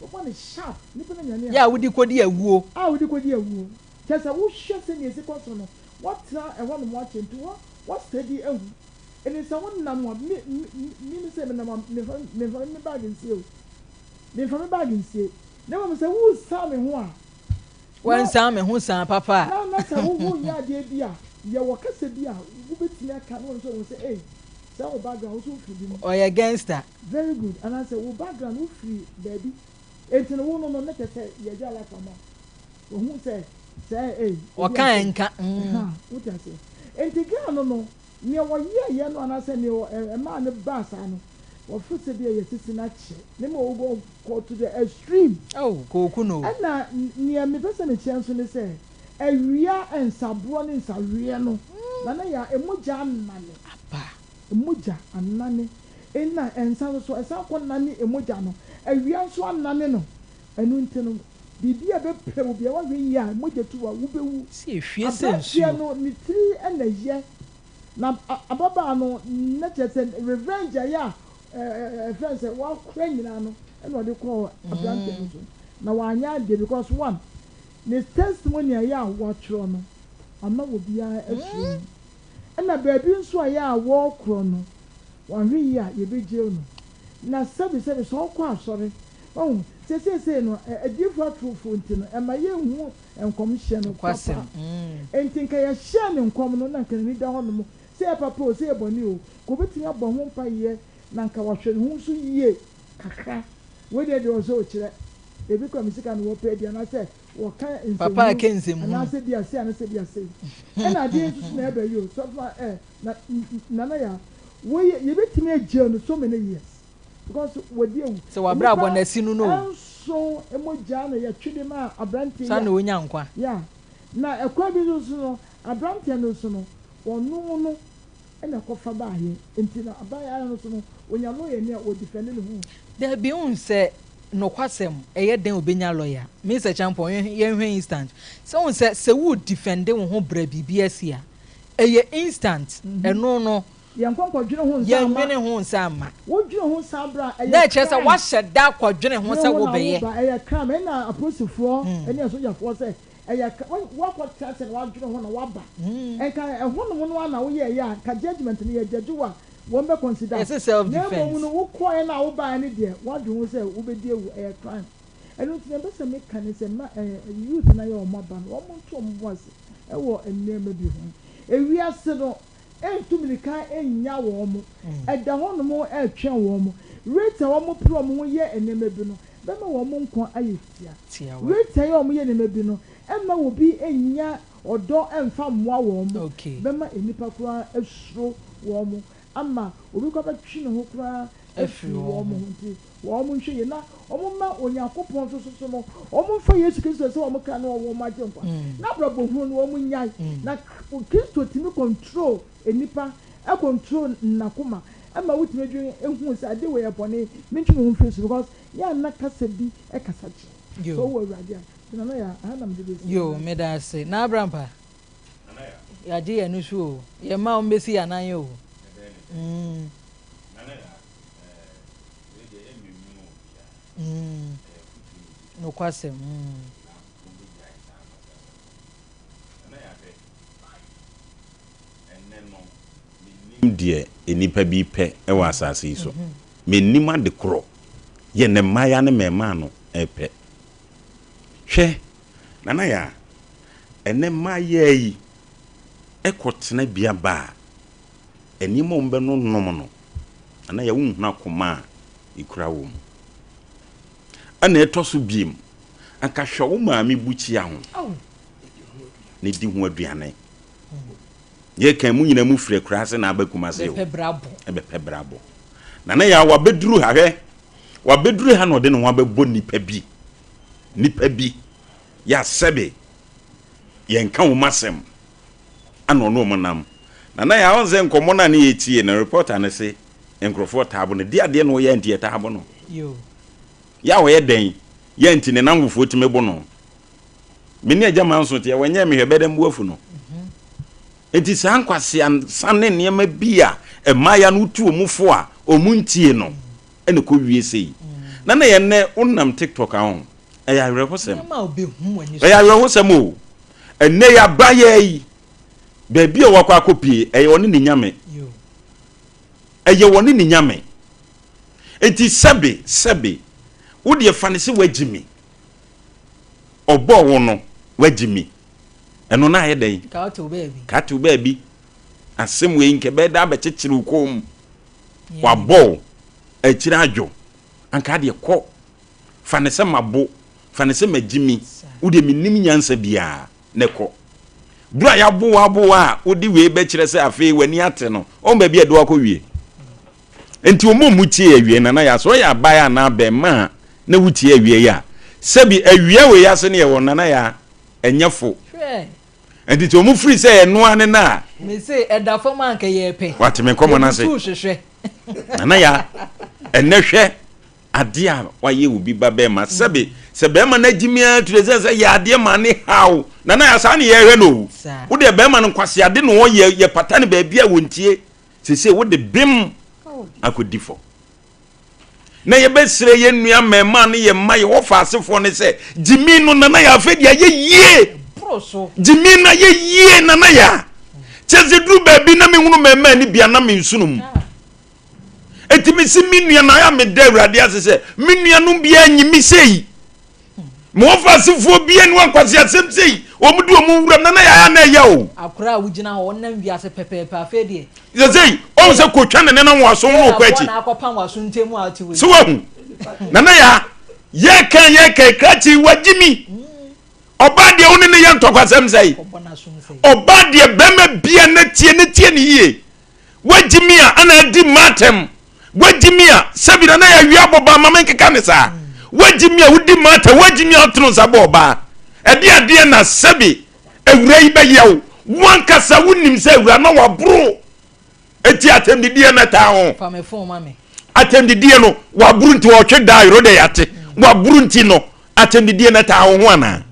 wo bo ne sharp ni pe na nyane ya wudi kodi awuo wudi kodi awuo kesa wo hwe se ne esi kwaso no what e wo no mo achentu what steady ewu ene sa won na mo mi se me na me bag nsie o me fa me bag nsie na mo se wo sa me ho a wan sa me ho sa papa na sa wo ya de bia ye wo kasa bia wo betimi aka no so wo se say wo background so free bi o ye gangster very good and I say wo background wo free baby enti no wo no na ke say ye ja like am wo hu say o kan nka wo ta say enti ga no ne wo ye no ana say ne ma ne ba sa no wo fu se bia ye sisi na che ne mo go to the extreme ko no na ne me pese ne chen so ne say awia ensabro ne nsawie no na ya emoja annane apa emoja annane ena ensa so esa ko nane emoja no awia so annane no enu ntino bibia be pe obi wa hwe yi a emoja tu wa wo bewu si ehwie sensu no ni tri ena ye na ababa no na chese revenge ya friends wa kwa nyina no ena ode ko abrante no so na wa anya de because one the testimony ya watchro no ama wo bia afi na baby nso ya wo kro no wa hwe ya ye beje no na sabi so kwa asore se no adifo trufo ntino ema ye hu enkom hye no kwasem entinka ya hye ne nkom no na nka ni da ho no se papa o se eboni o ko betia bo ho mpa ye na nka wa hwe hu so yie kakra we de o so kire ebi kwa misika no wo pe dia na se wo kan nsem papa kenze mu na se bia se na se bia se na de su na ebe yo so fa na ya wo ye betimi agye no so many years because wo de ewu se wa bra na sinu no so emoja na ya twede ma abrante sa na onya nkwa ya na ekwa bi so no abrante no so no onu no ena kofa ba ye enti na abaya no so no onya no ye ne o defend no hu there be un say no kwasem eye den obenya lawyer Mr. Champion ye hwe instant so un say se wo defend wo ho bra bibia sia eye instant eno no ye nkonkodwene ho nsa ye nwene ho nsa ma wo dwene ho nsa bra eye na che say wa hyeda kodwene ho sa wo beye eye crime na aposifo ene asojafo say eye wa kwata say wa dwene ho na wa ba enka ho no no na wo ye ya ka judgment ne ye judge wa won be consider it's self defense na wo koe na wo ba ne de wa dwene ho say wo be die wu eye crime eno tine be say make kan say ma youth na ye o ma ba no mo nto mo boase e wo enema bi ho ewiase no entumilika enya wo mo eda ho no mo etwe wo mo rate wo mo pro mo ye enema bi no be ma wo mo nko ayetia rate ye wo mo ye enema bi no emma wo bi enya odo emfa moa wo mo be ma enipa kura asuro wo mo ama obi ko ba twi ne ho kura afiri wo mo nti wo mo nhwe ye na wo mo ma Onyankopon so no wo mo fa Yesu Kristo se wo mo ka na wo mo agye nkwa na brabo hu no wo mo nyai na Kristo timi control enipa e control nakoma ama wutime dwen ehu se ade we yebone mentwe ho face because ya na kasa bi e kasa chi so wo awurade a na ya ana me de yo me da se na Abraham ya je ya no so ye ma o mbesi ya nan yo no kwasem die enipa bi pe e wa asase so menima de kro ye ne maya ne mema no epe hwe nana ya ene maya yi ekotena bia ba enimo mbe no nom no ana ya wunhuna koma ikura wo mu ana etoso biem anka hwe wo maami buchi aho ne di ho aduane ye kan mu nyina mu fire kura se na abakuma se yo ebe brabo nana ya wabeduru ha hwe wabeduru ha no de no wabebo nipa bi ya sebe ye nka wo masem ana no mo nam nana ya onze nkomo na ne yetie na reporter na se enkrofo taabo ne dia de no ye ntie taabo no yo ya wo ye den ye nti ne namfo timebo no meni agama nso tie wanye me hwebedem buafu no enti san kwase anane ne ma bia emaya no tu omufo a omuntie no ene ko wie sei nana ye ne unam TikTok ahon eya rehosem eya rehosem o ene ya baye yi bebi o wakwa kopie eye woni ni nyame eye woni ni nyame enti sebe wo de fa ne se wagimi obo wo no wagimi eno na ye den ka to baby asem we nke be da be chichiri ukom wabo achira adwo anka de ko fa ne se mabo fa ne se magimi wo de minim nyansa bia ne ko bra ya bo a odi we be kire se afi wani ate no o ba bia do akɔwie enti o mu tie awie na ya so ya baya na be ma na wutie awie ya sebi awie we ya se ne ye wona na ya enyefo enti to mu free se eno ane na me say edafo man ka ye pe what me komo na se na ya enehwe ade a waye obi ba be ma sebi se be ma na jimia tureze se ya ade ma ne hawo na ya sa ne ye hwe no wo de be ma no kwase ade no wo ye patane ba bia wontie se wo de bim akodifo na ye besire ye nua mema ne ye ma ye wo fa asefo ne se jimi no na ya fe dia ye yie proso jimi na ye yie na ya cheze dru ba bi na me hunu mema ni bia na me nsunum etimi si minua na ya me da urade asese minua no bia nyimi sei mo fa asefo bia no akwase asem sei omudu omuwura na ya na ya o akura wugina ho onam wi ase pepepe afa die zei o se ko twa ne na waso no ko achi na akopan waso ntemu ati we so wahu na ya ye kan krachi wagimi oba de oni ne ye ntokwasem sei oba de bema bia na tie ne yie wagimi a ana di matem wagimi a sabira na ya wi aboba mama nkeka ne sa wagimi a wudi matem wagimi a tunu sa boba ade na sabi ewura yi be yew wankasa wunim se ewura na wabro eti atemdidie na ta ho fa me phone mame atemdidie no wabro nti wo twe da iro de yate wabro nti no atemdidie na ta ho ana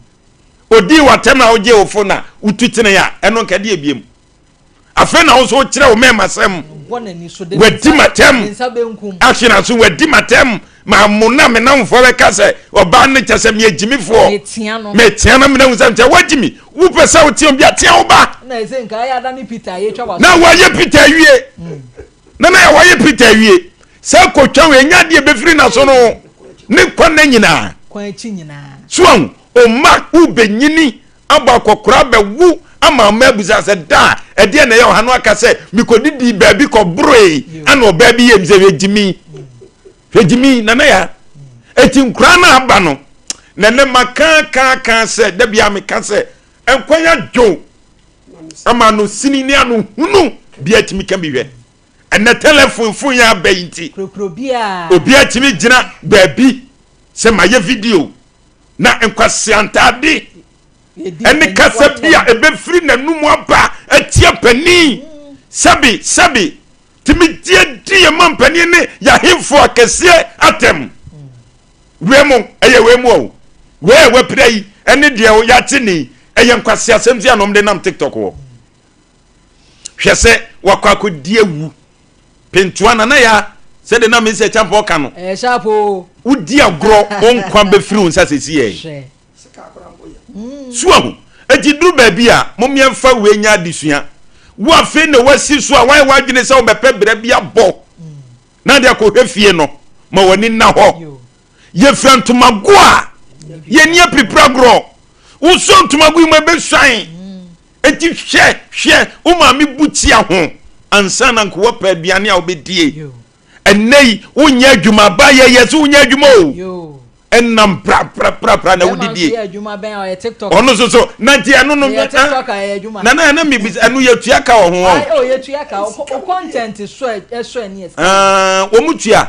odi watem na oje wo phone na ututine ya eno nkade ebiem afa na wo so kire wo mema sem wadi matem action aso wadi matem ma mona me na mfo be kase oba ne kyese me agimifo me tiana me na wusam che wagimi wo pesa wo tiom bia tia wo ba na ese nka ya da ni Peter ye twa na wa ye Peter wie na ya wa ye Peter wie se ko twa we nya de be firi na so no ne kwana nyina kwan chi nyina so o ma u benyini aba kokora be wu ama mabuza se da ede na ye o hanu aka se mikodidi baabi ko broe ana o baabi ye mze Fejimi na ya eti nkura na aba no na ne maka se da bia me ka se enkwanya dwo ama no sini ni anu hunu bia timi ka biwe ene telephone fun ya bayinti krokro bia obi atimi gina baabi se maye video na enkwase antade ene kasa bia ebe free na numu aba atia pani sabi timi die mampani ne ya himfo akese atem wemu eye wemu o we pray ene de o yatini eye nkwase asemzi anom de nam TikTok wo hwese wakwako die wu pentuana na ya se de na me se champo ka no shapo udi agro onkwa be free unsa sesi ye sika akora mboya suahu ejidru ba bia momyemfa we nya adisua wo afi ne wasi so a wan wadwene se wo bepe bra bia bo na dia ko hwefie no ma woni na ho ye frantomago a ye nie pipragro wo so ntomago ma be swan enti hwe wo ma me butia ho ansa na nko wo pa aduane a obedie enei wo nya adwuma ba ye so wo nya adwuma o enam pra na wudidie adwuma ben o TikTok ono so na ntia no TikTok adwuma na me bi anu ye tuaka wo ho o ye tuaka o content so ani wo mutua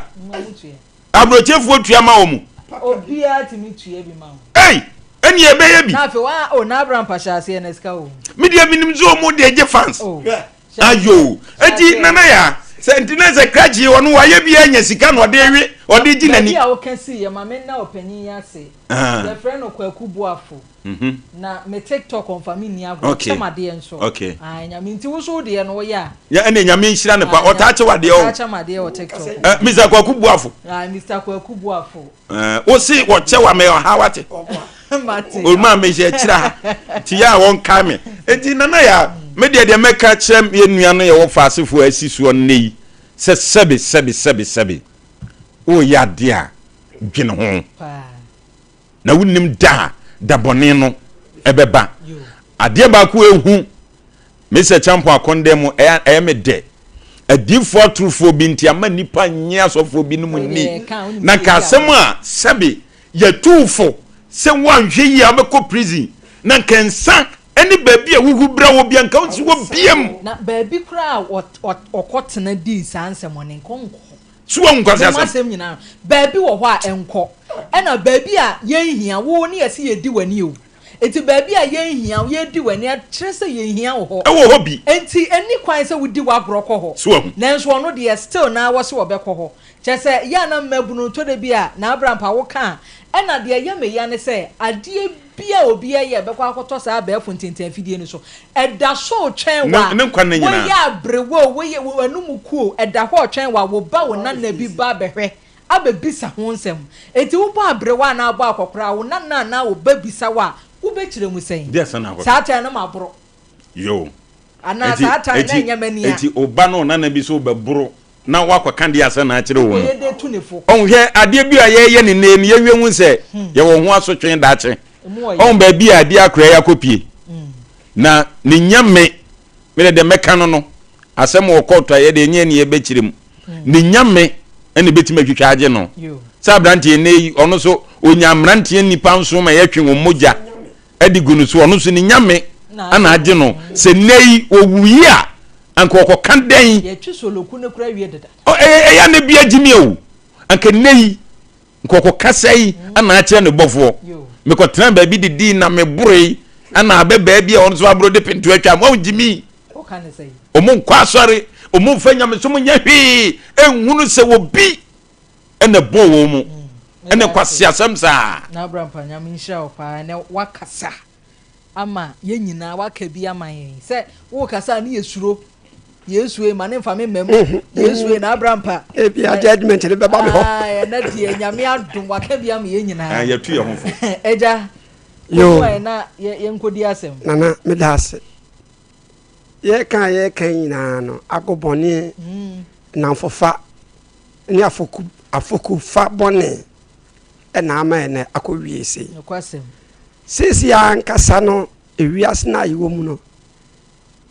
abrochefo tua ma wo mu obia timi tua bi ma hey eni ebe ye bi na fe wa o na Abraham Pashase na ska o media minim zo mo de je fans ayo eti nana ya sentineze kraji wonu waye bi anya sika no de gi nani ya o kan si ye ma me na opanyin ya se the friend Kwaku Buafo na me TikTok on family agro chamade enso anya me nti wo so de no ya ene nyame nhira ne pa otaache wade o chamade o TikTok Mr. Kwaku Buafo Mr. Kwaku Buafo o si wo che wa me ha wate mate o ma me je chira ti ya won ka me enti nana ya me de meka chrem ye nua no ye wo faasefo asisuo nei se sebe o ya de a dwene ho na wunim da bone no ebeba ade ba ko ehu Mr. Champo akonde mu me de adifo trufo bi ntiama nipa nye asofo bi no mu ni na ka asem a sebe ya tufo se wanhwe yi abeko prison na kensa eni baabi a wuhu bra wo bia nka wo wo biam na baabi kura okotena di sansem ne nkonko suwa nkwase asem nyina baabi wo ho a enko ena baabi a yenhia wo ne yesi yedi wani o enti baabi a yenhia yedi wani a kyerese yenhia wo ho ewo ho bi enti eni kwan se wudi wabroko ho nanso ono de still na wo se wo beko ho kyerese ya na mabunu to de bi a na Abraham pa wo kan ena de ya me ya ne se ade bia obi ye beko akoto sa ba fontintin fidie ni so eda so twen wa wo ya brewo wo ye anum kuo eda ho twen wa wo ba wo na bi ba behwe abebisa ho nsem enti wo ba brewa na aba akokora wo na wo ba bisa wa wo be kire mu sen sa ta na mabro yo ana sa ta na nyamania enti oba no na bi so be bro na wakwa kandi asa na akire wo ye de tunefo onhwe ade bi a ye ne ne ye hu se ye wo ho asotwen da ache on ba bi ade akra ya kopie na ne nyame me de meka no asem wo koto ye de nye ne ye be kirem ne nyame ene betima twitwa age no sa brante ne ono so onyamrante nipa nso ma ye twen wo moja adiguनु so ono so ne nyame ana age no se nei owuyi a anka okokan den ye twisoloku ne kura wie deda ya ne bia gimi o anka nei nka okokasai ana ache ne bofo me ko tran ba bi didi na me burei ana abeba bia ono so abro de pintu atwa mo gimi o kan sei o mon kwa sori o mon fanya me so mo nya hwi enhunu se wo bi ene bo wo mu ene kwase asem sa na Abraham panya me nhira opa ne wakasa ama ye nyina waka bi ama yen se wo kasa ne yesuro Yesu e mane mfa me mem Yesu e na Abraham pa e bi advertisement le beba me ho na die nyame adom waka bi ama ye nyina ya tu ye ho fo eja yo na ye nkodi asem nana me das ye kan nyina no agobone na fofa ni afoku fa bone e na ama ene akowie sei kwasem sisi ya nkasa no ewiase na yiwo mu no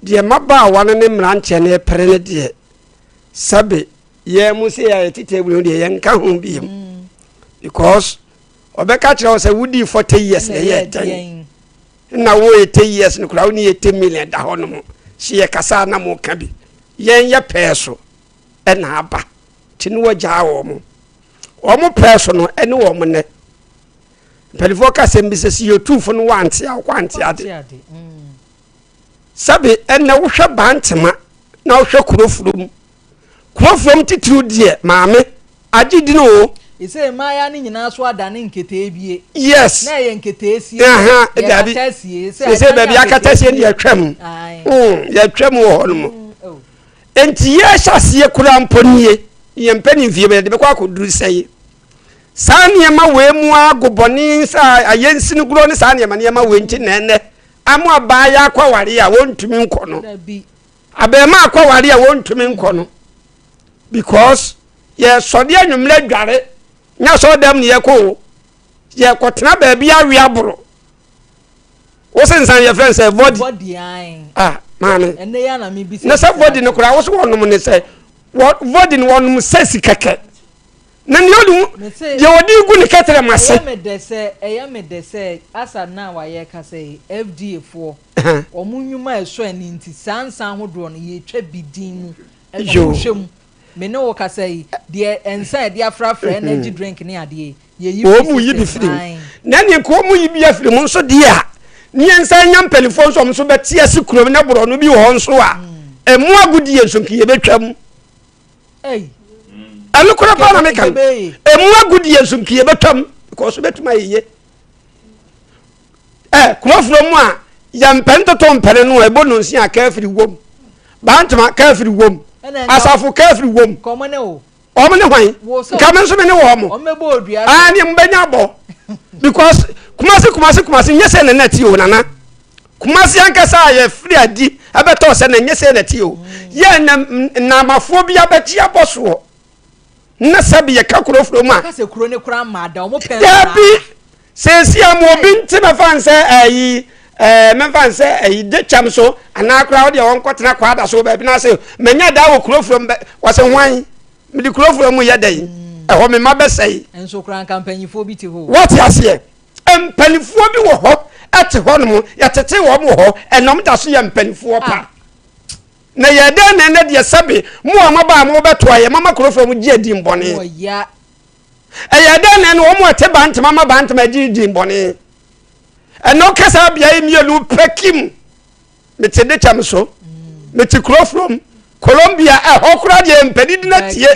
de maba wane ne mranche ne pere ne de sabe ye mu se ya titebulu de ye nka ho bi because obeka kire se wudi 40 years na ye tan na wo 80 years ne kura woni 80 million da ho no mo si ye kasa na mo ka bi ye peso e na aba tinu wagya wo mo peso no ene wo mo ne pelifo ka sembise si yo tufo no wante a kwante ade sabe ene wo hwe bantema na wo hwe kurofrom titru die maame agidi no ise maya ni nyina so adane nkete ebie yes na ye nkete esie ise baby akatasie ndi atwam ya twam wo no enti ye hyasie kura mponie ye mpani mfie be de be kwa akoduru sei sane ma we mu agoboni sa ayensi ne guro ne sane ma ne ma we nti nene amu abaya akwa ware a wontumi nko no abema akwa ware a wontumi nko no because ye so de anwumle dware nya so dem ne ye ko ye kotena ba bia wi aboro wo sensan ye friend say body man ene ya na me bi na say body ne kura wo so wonum ne say body ne wonum sesi keke na ne odu ye odi gu ne ketere mase eya me de say asa na wa ye ka say FDA for omunwuma eso ani nti sansan hodo no ye twa bidin mu ehwehwem me ne wo ka say de ensa de afrafra energy drink ne ade ye yi o mu yi bi firi na ne ko mu yi bi afiri mu nso de a ne ensa nya mpelifo nso mo so beti asikurom na boro no bi ho nso a emu agudi ye nso kiye betwam anu kura pa na me kan emu agudi ye nso kiye betwam because betuma ye kurofuro mu a ya mpentoto mpere no ebo no nsi aka afiri wom bantama ka afiri wom asafu ka afiri wom komone o omne hwan ka men so me ne wo mo omebo odua ni mbenya bo because kumasi nyese ne neti o nana kumasi ankasa ye free adi abeto se ne nyese neti o ye na mafo bia beti aboso na sabi ye ka kurofuro mu a ka se kuro ne kura ma da omo pen ya bi se am obi ntima fan se ayi men say e de cham so ana kura wo de won kotena kwa da so ba bi na say menya da wo kurofuro wo se hwan me di kurofuro mu ye dai ho me ma be say enso kura kampanyifo bi ti ho what ase empanifo bi wo ho ate ho no ya tete wo mo ho enom da so ye empanifo pa na ye de na de sabe mu amaba mo beto aye mama kurofuro mu gi adi mbone o ya ye de na wo mo te ba ntema mama ba ntema gi adi mbone eno kasa bia emielu pekim mete de cham so mete kurofrom Colombia hokura de empedi na tie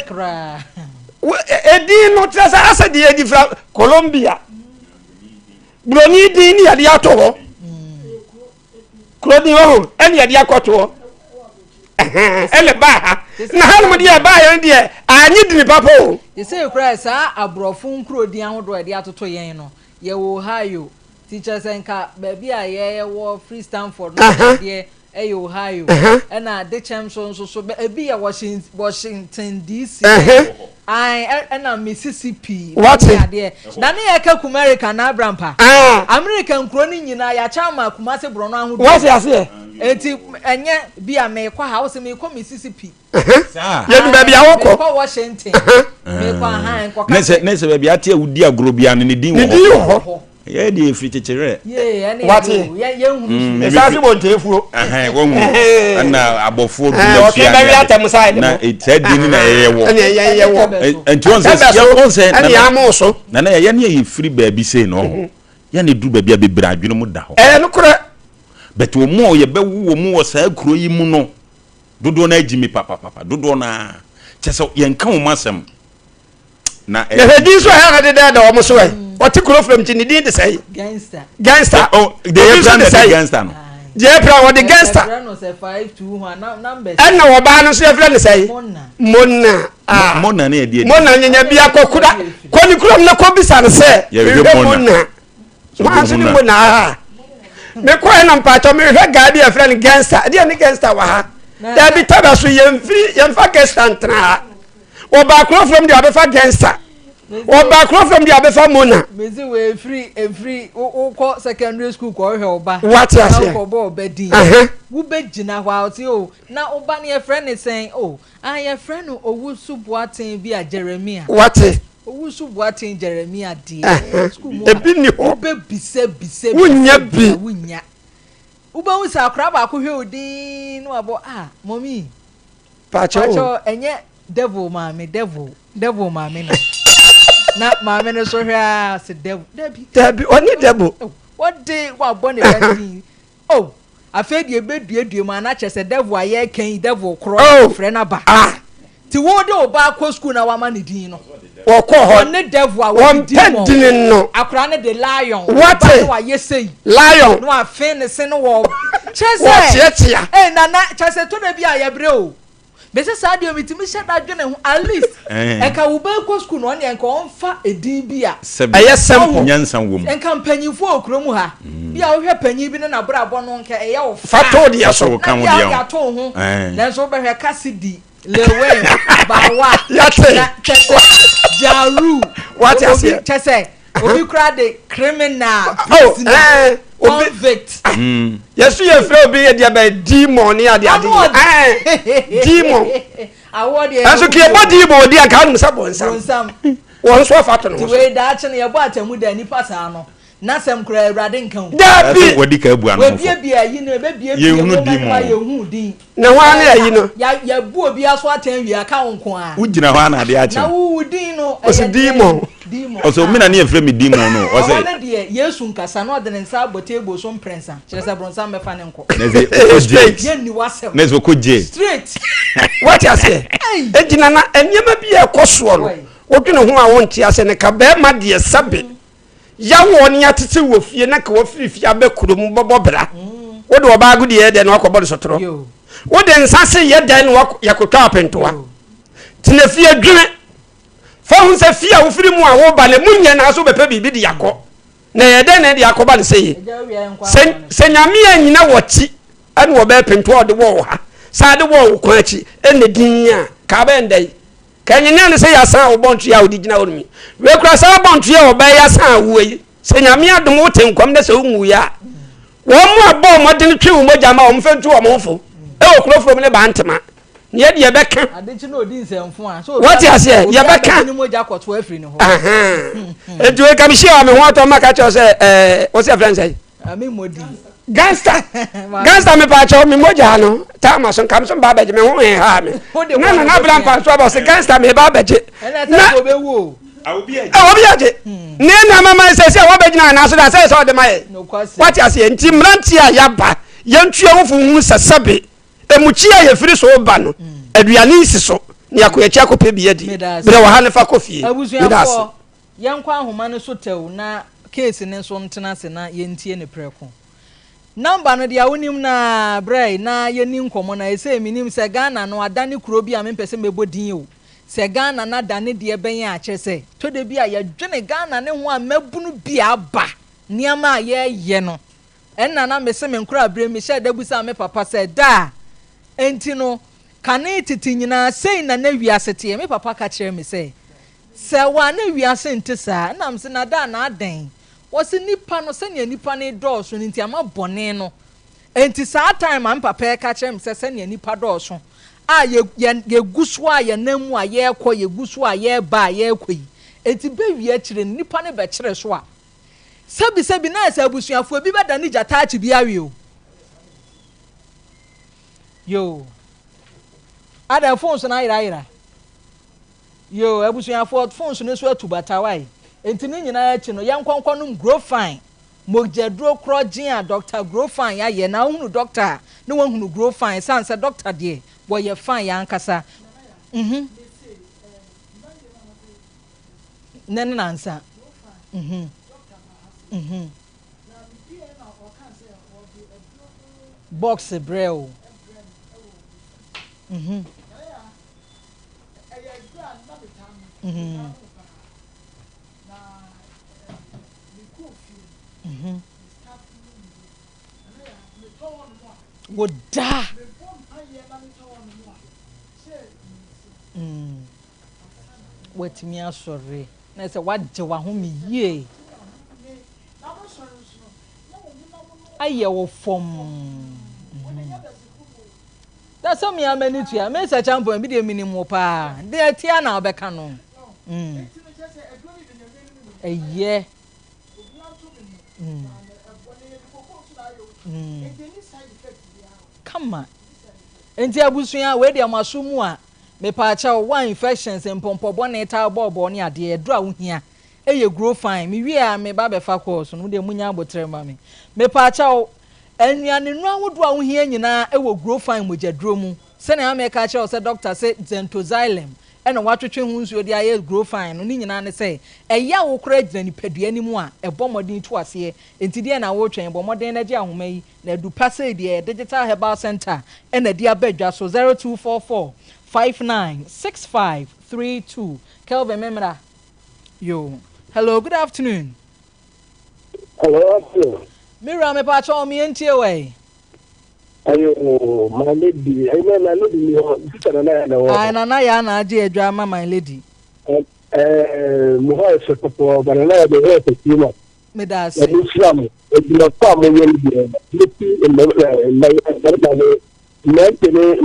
edi no trasa asa de edi fra Colombia broni di ni ade ato ho kroni ho eni ade akoto ele ba ha na hanu de ba ya de anyi di ni papa o yese kura sa abrofo nkrodi ahodo ade atoto yen no ye wo hayo teacher senka baby a ye wo free Stanford no de Ohio na de chem so be ya Washington DC na Mississippi what de na ne ya ka America na Abrampa American kro ni nyina ya chama kumase bro no ahudo what ya say enti enye bia me kwa house me ko Mississippi ye du baby a wo ko Washington me kwa han kwa ne se baby atia udi agrobia ne din wo ye di efri chechere what ye hunu esase bontefuo wo mu na abofo du na fia na etedi ni na ye wo ye wo enti on se na ya mo so na ye ne ye free baby say no ye ne du baby abebra adwene mu da ho no kura but wo mu ye be wo mu wo sa kuro yi mu no dodo na agimi papa dodo na chese ye nka wo masem na ye di so ha na de da wo mo so what kurofrom ti ni din de say gangster oh they brand the gangster no je pra what the gangster no say 521 numbers na wo ba no so ye friend say monna monna na ye die monna nyanya bia kokura ko ni kurom na ko bisa ne say monna wa so ni monna me ko na mpacho me hwe gadi ye friend gangster de ni gangster wa ha da bi tada so ye mfa gangster ntra wo ba kurofrom de abefa gangster o ba cross from the abefa mona mezi we free ko secondary school ko hwe oba what you say ko bo obedi wo be gina hwa oti o na oba ne friend is saying oh your friend owusu boaten bi a Jeremiah what owusu boaten Jeremiah die school mo ebi ni ho be bise wunya bi wunya uba usa akra ba ko hwe odin no abo mommy pacho enye devil mami na mami no so hwa se devil oni devil what day wa born e oh afedi ebedue ma na chese devil aye kan devil kro frɛ na ba ti wo de oba ko school na wa ma ne din no wo ko ho ne devil a wo din no akra ne de lion what wa yesei lion no afin ne se no wo chese na chese to na bi a ye bre o bese saa de omitimi hye da dwene ho at least eka wo ba ko school no ne enka onfa edin bia eye simple nyansa wom enka mpanyimfo okromu ha bia wo hwe panyi bi na brabo no nka eye wo fato de yaso kan wo de ya to ho nanso wo behwe kasidi lewe bawa yate jaru what you say chese obi kra de criminal convict yesu ye frɛ obi ye dia ba demon ni ade demon award ye aso ke bo demon dia ka no sabo nsam won so fato no we da ache ne ye bo atamu da nipa saa no na sem kra awrade nkan da bi wodi ka abu anu we bia yi no be bia ye hu din na wa na yi no ya bu obi aso atan wi aka wonko a ugina ho na ade ache na wu din no o se demon oso mi na ne efre mi demon no o se na de yesu nkasa no de nsa abotebo so mprensa kyerese bronsa mefa ne nko straight ye ni wasem nezo ko je straight what you say ejina na enyema bi ekoso no wodwene ho a wonte ase ne ka ba ma de sabe ya wo ne atete wo fie na ka wo firifia be kurom bobobra wo de oba agudi ye de no akobɔ de sotoro wo de nsase ye de no yakotwa apentoa tene fie dwene fa hu se fie wo firi mu a wo ba ne munye na so bepe bibi de yakɔ na ye de na de yakɔba ne seye se nyame anyina wɔchi ane wo be pentoa de wo ha sa de wo ko achi ene din a ka ba ndai kanyenya ne se yasan wo bontu ya odi gina wonmi we kura sa bontu ya wo ba yasan wo yi se nyame adom wo tenkwam de se wo nwu ya wo mu abo modin twi wo moja ma wo mfentu wo mfo e wo kuro from ne ba ntema ne de ye beka adechi na odi nsemfo a so what you say ye beka ni moja kwato afri ne ho edu we kam share me ho to maka cho se wo se friend say ami modi gangster me pa cho me moja no ta ma so kam so ba beje me ho ha me na bla pa so ba se gangster me ba beje na obewu obi aje ne na mama se wo begina na so da se so de mai what you say nti mranti a ya ba yantue ho fu hu sasabe emuchi a ye firi so ba no aduane isi so ne yakoyachi akopɛ bi adi bere wa ha ne fa kofie abusuafo yankwa ahoma no so tew na case ne so ntena se na yentie ne preko number no dia wonim na brai na yeni nkomo na ese minim se Ghana no adane kuro bi a mempese mebodin o se Ghana na dane de ben ya kyese to de bi a ye dwene Ghana ne ho a mabunu bi aba niama a ye no enna na mese me nkura abre me hye dabusa me papa se da enti no kane titi nyina sei na wiase te me papa ka kire me se wa na wiase nte saa na mse na da na aden wose nipa no se nipa ne dɔɔso nti ama bɔne no enti saa time am papa ka kire me se nipa dɔɔso a ye guso a ye namu a ye kɔ ye guso a ye ba ye kɔ yi enti be wi akire nipa ne be kire so a sabi na esa abusuafo bi beda ni jata achi bi awe o yo ada phones na ira yo abusuafo phones ne so atubata wai enti ni nyina achi no yankonkon no grow fine mogjedro krogin a doctor grow fine ya ye na hunu doctor ne wahunu grow fine sanse doctor de boy ye fine ya nkasa nene nansa box breo woda watimi asore na se waje wa ho mi yie aye wo fom that's so me amani to ya me say champion bi de minimum pa de atia na obeka no eye come on enti abusuya we de amasumu a me pa cha one infections empompo bone ta bobo ne ade edo a wohia eye grow fine me wi a me ba be fa course no de munya abotre ma me pa cha anuane no awodo a wohia nyina e wo grow fine mojadro mu se na me ka cha o se doctor se zentoxylem ena watwetwe hu nsuo de aye grow fine no ni nyina ne se eya wo kora gina ni padua ni mu a ebomodin to ase enti de na wo twen bomodin na je ahoma yi na du pase de digital herbal center ena de abadwa so 0244 0596532. Kelvin Memra. Yo. Hello, good afternoon. Hello. Mira me pacho mi entie we. Ayo, my lady. I mean, I know the sister and I know. Ai na ya na age adwa ma my lady. Muha se popo, but I know the rest of you. Me da The say. Islam, the farm will be in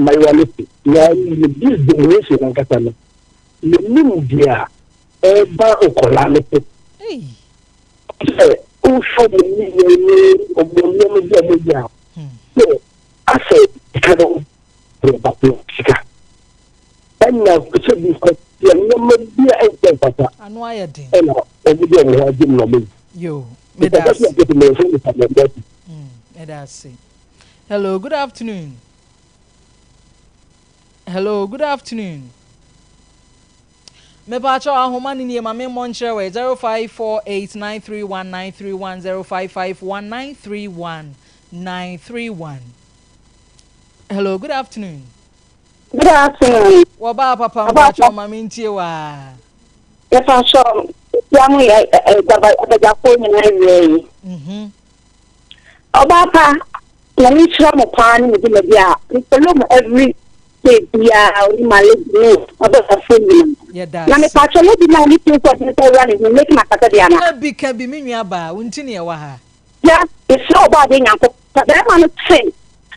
my wallet. Now, this generation and Katana. The new dear, Eba Okolamete. Hey. Who showed me of the name of so, I said, "Hello, Bapuka." And now, so because you never be a papa. Anu ayedin. And now, every day we have been nominated. Yo. Me da say. Me da say. Hello, good afternoon. Hello, good afternoon. Me pacho ahoma ni ma me monchre we 0548931931 0551931931. Hello, good afternoon. Good afternoon. Waba papa pacho ma me ntie wa. Yes, I'm sure. Young lady, the phone Obapa, let me try my pan with the Bia. It's a room every day. Bia, my little about a phone. Yeah, Now, my that's. patron will be my little for the running and make my Catadiana. Can be me aba untini ya wa. Yeah, it's so bad in Uncle. But that man say,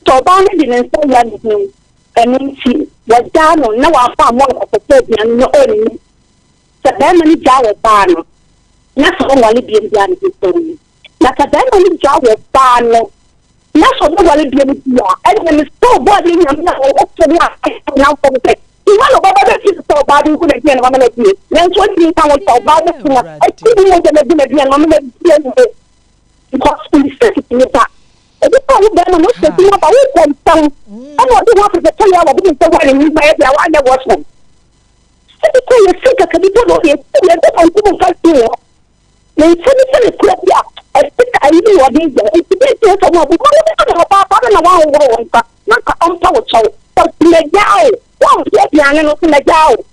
so bad didn't say anything. And then she was down on no one found one of the baby and no only. So then many jar of barn. Not so only being done with story. Like a then only jar of barn. Not so only being with you. And when it's so bad in your now for the day. You want to go back to so bad you couldn't get one of you. Then 20 pounds so bad. I couldn't want to be a woman because in the city in that. Every time you get a look at you about who comes down. I want to walk to tell you about being so well in my area. I never watch them. Every time you think I can be told, you don't you. They tell me to put up. I think I knew what they did. It's a bit someone because I don't know about not on power show. But the guy, wow, yes, young and looking like y'all.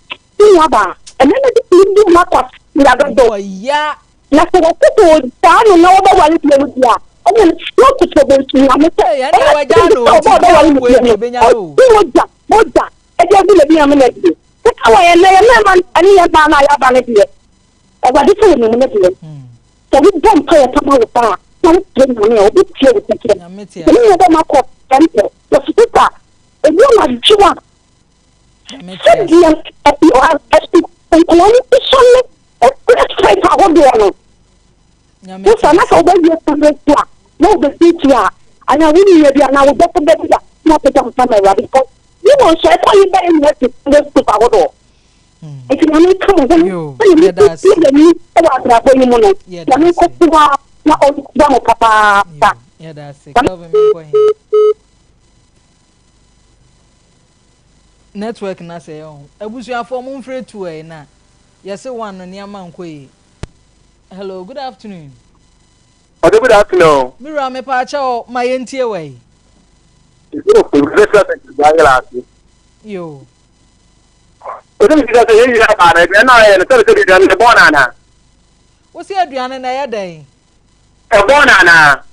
And then you do not what you are going to do. Yeah. Nothing I could down and know about what you would do. I will not to trouble to you. I'm saying, I know I don't know. I don't be a minute. That's how I am. I need a man. I have an idea. I was different in a minute. So we don't pay a couple of bar. Don't get money or be clear with the kid. You know, my court center. The speaker. And you are Jua. Send you at your SPP. And only the son. Let's try to hold you. Yes, I'm not over here to make you. No, the teacher. And I really be an hour better than that. Not the dumb summer because you won't say, oh, you better not to the power door. If you want to come over, you that's network na say oh abusuafo mo mfre tu e na yes one no niam nkoyi. Hello, good afternoon. Good afternoon. Mira me pa cha o ma yentie we. Yo. What's your Adriana na ya den? A born ana.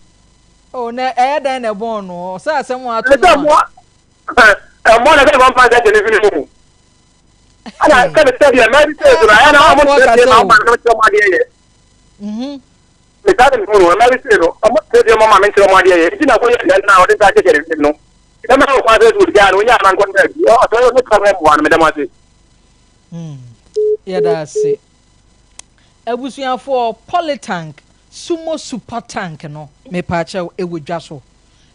Oh, na ya den na born no. Say asem wa to. A born na one pass that television. Ana ka be tell you maybe say I na almost say na man no tell my dey. Me ta dem no maybe say no. Almost say your mama me tell my dey. It na go na o dey ta take no. Na me ko pass do dia no nya man kon dey. Oh, so no ka me one me dem ase. Yeah, that's it. Abusuafo polytank sumo super tank no me pacha ewodwa so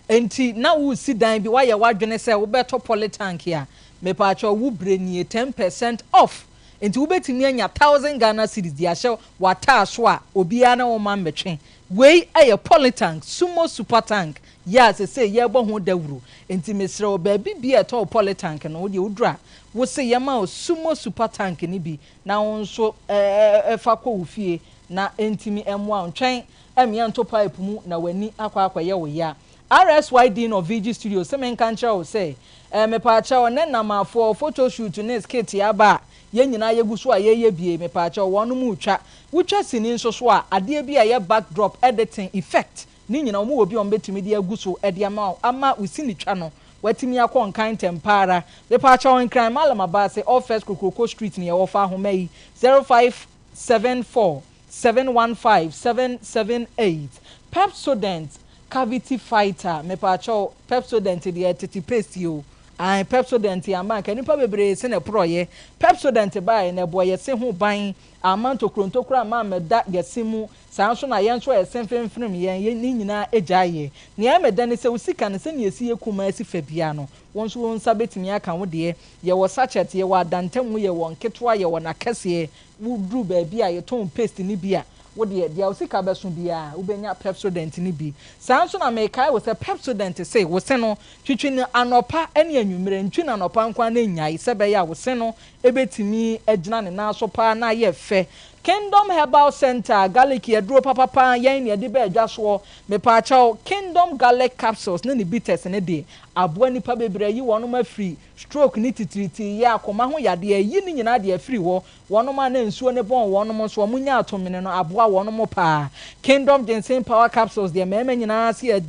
enti na wo si dan bi wa ye wadwene se wo beto polytank ya me pacha wo brenie 10% off enti wo betimi anya 1000 Ghana cedis dia hye wata so a obia na wo ma metwe wei aye polytank sumo super tank ya se ye bo ho dawuru enti mesre wo ba bi bi eto polytank no wo de wodura wo se ye ma sumo super tank ni bi na won so fa ko wufie na entimi emu antwen emia nto pipe mu na wani akwa ye wo ya RSYD no VG Studio se men kan kire o say me pa kire o ne na for photo shoot ne skit ya ba ye nyina ye gu so a ye bie me pa kire wonu mu twa wutwa sini nso so a ade bi a ye backdrop editing effect ni nyina omo obi on betimi de agu so e de ama usini twa no watimi akọ nkan tempara me pa kire on kran malama ba say office Kokoko Street ne ye wo fa ho mai 0574 715 778 Pepsodent cavity fighter me pa cho Pepsodent de titi paste yo ai Pepsodent ama ka nipa bebre se na proye Pepsodent ba na boye se ho ban amanto krontokura ma meda yesimu sanso na yenso esen femfem yen ni nyina ejaye ne ya meda ne se usika ne se ne esi ekuma esi fabia no wonso won sabetimi aka wo de ye wo sachet ye wo adantam ye wo nketwa ye wo nakase wudru ba bia ye ton paste ni bia wo de dia usika beso bia ubenya Pepsodent ni bi sanso na me kai wo se Pepsodent se wo se no twitwi ni anopa ene anwumere ntwi na anopa nkwa na nyai se be ya wo se no ebetimi agina ne na so pa na ye fe Kingdom Herbal Center garlic ye dro papa yen ye de be adwaso me pa chaw Kingdom garlic capsules ne bitters ne de aboa nipa bebre yi wono ma free stroke ni titiriti ye akoma ho yade yi ni nyina de free wo wono ma na nsuo ne bon wono mo so munya atomene no aboa wono mo pa Kingdom ginseng power capsules de mema nyina se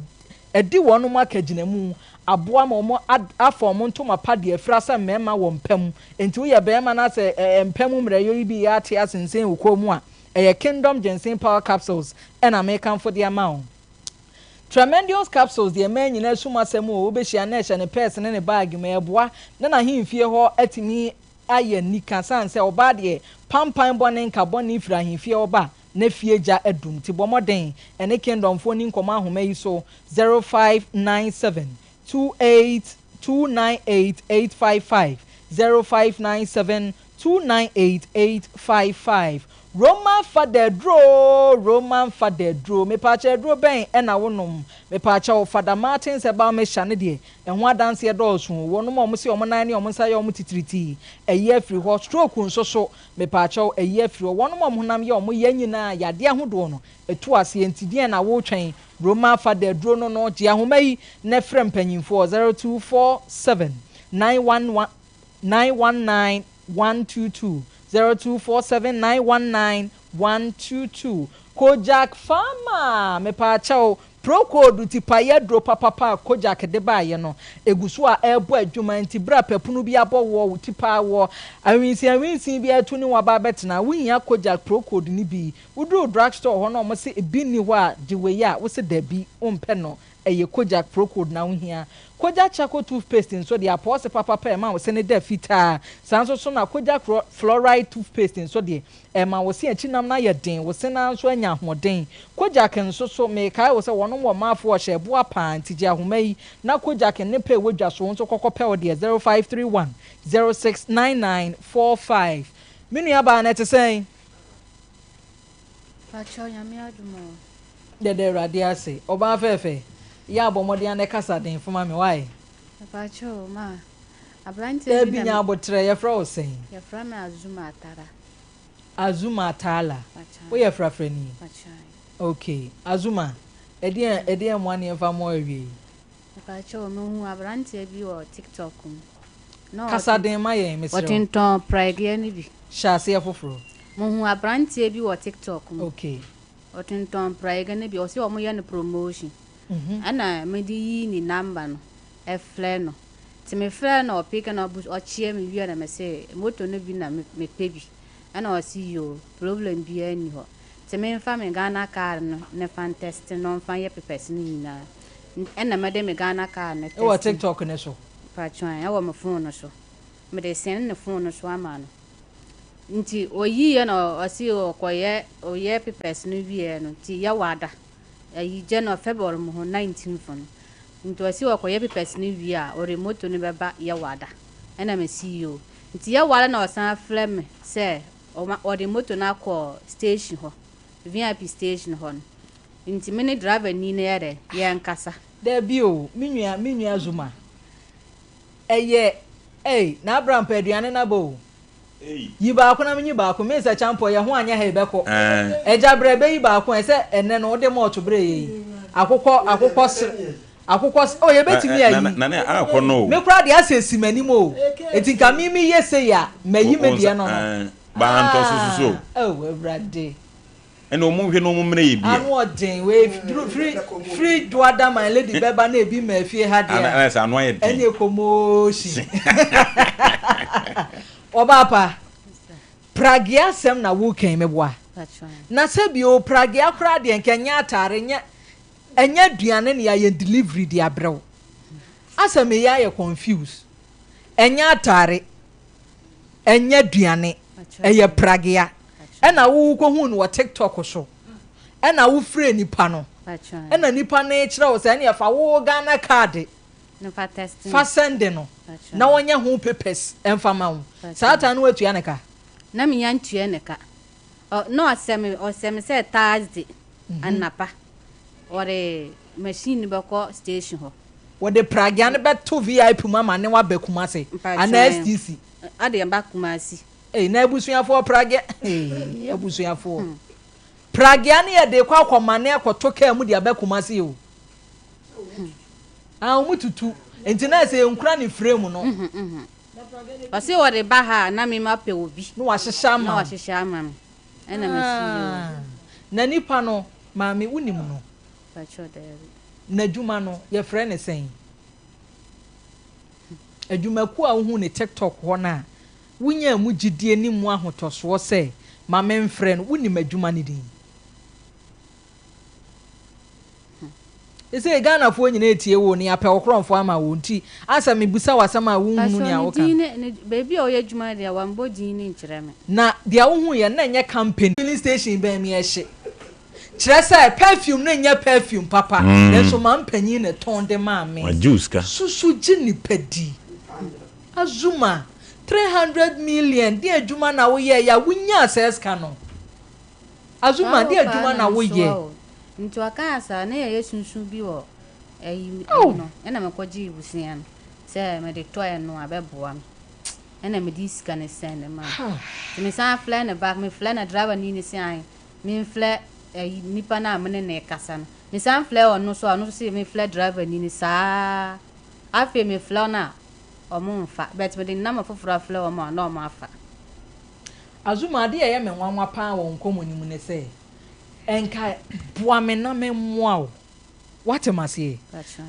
edi wono mo akagina mu aboa mo afọ mo ntoma pa de afira sa mema wo mpam enti wo ye bema na se mpam mrayo bi ya ate asensen ukomu a Kingdom ginseng power capsules and American for the amount Tremendous capsules the men nyina suma semu wo be hia na ehye ne purse ne bag me eboa na na himfie ho atimi aye nika sanse oba de pampan bone nka bone fira himfie oba na fie ja adum ti bomoden ene Kingdom fo ni nkoma ahoma yi so 0597 29885 0597 29885 Roman Father Dro me pacha dro ben ena wonom me pacha Father Martin se ba me hya ne de enho adanse dọọso wonom omo se omo nan ne omo nsa ye omo titiriti eye afiri ho stroke nso so me pacha eye afiri wonom omo nam ye omo ye nyina yade ahodo no etu ase entidie na wo twen Roman Father Dro no je ahomai na frem panyimfo 0247 919 122 0247919122 Kojak Farmer me pa chao pro code tipaye dro papa Kojak de baye no eguso a ebo adwuma nti bra pepunu bi abowo tipa wo awinsi bi atuni wa ba betna winya Kojak pro code ni bi udu drugstore ho no mo se ebi ni ho a diwe ya wo se dabi ompe no eye Kojak pro code na wohia Kojak Charcoal toothpaste nso de apose papa ma wo se ne da fita sanso so na Kojak fluoride toothpaste nso de ma wo se achinam na ye den wo se na nso anya hoden Kojak nso so me kai wo se wono wo mafo wo hye bo apa ntije ahomai na Kojak ne pe wodwa so nso kokope wo de 0531 069945 minu aba na te sen pacho nyame adumo de radia se oba fefe ya bomodi ane kasa den fuma me why pacho ma ablante e bi nya abotre ye fra o sen ye fra me Azuma Tala wo ye fra frani pacho okay Azuma edi mo ane fa mo awie pacho me hu ablante bi o TikTok no kasa den ma ye me sero Washington Prague ni bi shase ye foforo mo hu ablante bi o TikTok okay Washington Prague ni bi o se o mo ye no promotion ana me di ni number no e fle no ti me fle no pick na o chie me wi na me se moto no bi na me pebi ana o si yo problem bi ani ho ti me fa me Ghana car no ne fan test no fan ye pepes ni na ena me de me Ghana car ne test o TikTok ne so pa chwan e wo me phone no so me de sen ne phone no so ama no nti oyi ye no o si o koye o ye pepes no wi no ti ya wada ayi January February mo 19 fon nto asi wakoye pepes ni wi a o remote ni beba ya wada ena me CEO nti ya wala na osan flame se o remote na call station ho VIP station ho nti me ni driver ni na yere ye nkasa da bio minua Zuma eye na Abraham peduane na bo yi ba ko na menyi ba ko me se champo ye ho anya he beko eja brebe yi ba ko se enne no de mo to bre yi akokọ akokɔ o ye betimi ayi na akɔ no me kura de asesi manim o etinka mimi yese ya mayi me de no ba anto so oh ebrade ene omu hwe no omu mre ye bia anu odin we free duada my lady beba na ebi ma afie ha de ana sa anu aye ene komoshi obapa pragia sem na wo kan meboa na sebio pragia kura de nkenya atare nya enya duane ne ya delivery de abrew asame ya ye confused enya atare enya duane eye pragia ena wo ko hu no TikTok so ena wo free nipa no ena nipa na e kire wo se ena fa wo Ghana card no fa testing fa send no na wonya hu papers emfa ma wo saata no atua ne ka na me yan tua ne ka no asem say Thursday anapa ore machine be ko station ho wo de pragia ne beto VIP mama ne wa bakuma se ana STC ade ba kumasi na ebusuafo pragia ebusuafo pragia ne ye de kwa akomane akoto ka mu de abakuma se o umututu enti na se nkura ne frame no ose wo de ba ha na me ma pe obi no wa hyehya ma na wa hyehya ma ena mesi na nipa no maami unim no na djuma no ye frɛ ne sɛn adwumaku a wo hu ne TikTok ho na wunya mu gidie ni mu ahotoso sɛ ma men frɛ no unim adwuma ne din ese Ghana fo nyina etie wo ni apɛ okronfo ama wo nti asa me busa wasama a wo hu ni a wo ka baby o ye adwuma dia wa mbo din ni nkyerɛ me na dia wo hu ye na nye campaign filling station ba mi ehye kyerɛ sɛ perfume no nya perfume papa nso man panyin ne ton de ma me juice ka susu gini pedi azuma 300 million di adwuma na wo ye ya wunya access ka no azuma di adwuma na wo ye nti aka asa na ye sunsun bi wo ayi no ena mekoji ibusia no se me de toy no abeboa me ena me di sika ne send ma me san fly na back me fly na driver ni se an me fly nipa na amene na kasa no me san fly ono so se me fly driver ni sa afi me fly na omo mfa bet me de na mafofura fly omo na omo afa azuma de ye me nwanwa pa wo nkomo ni mu ne se enka boame na me moa what am I say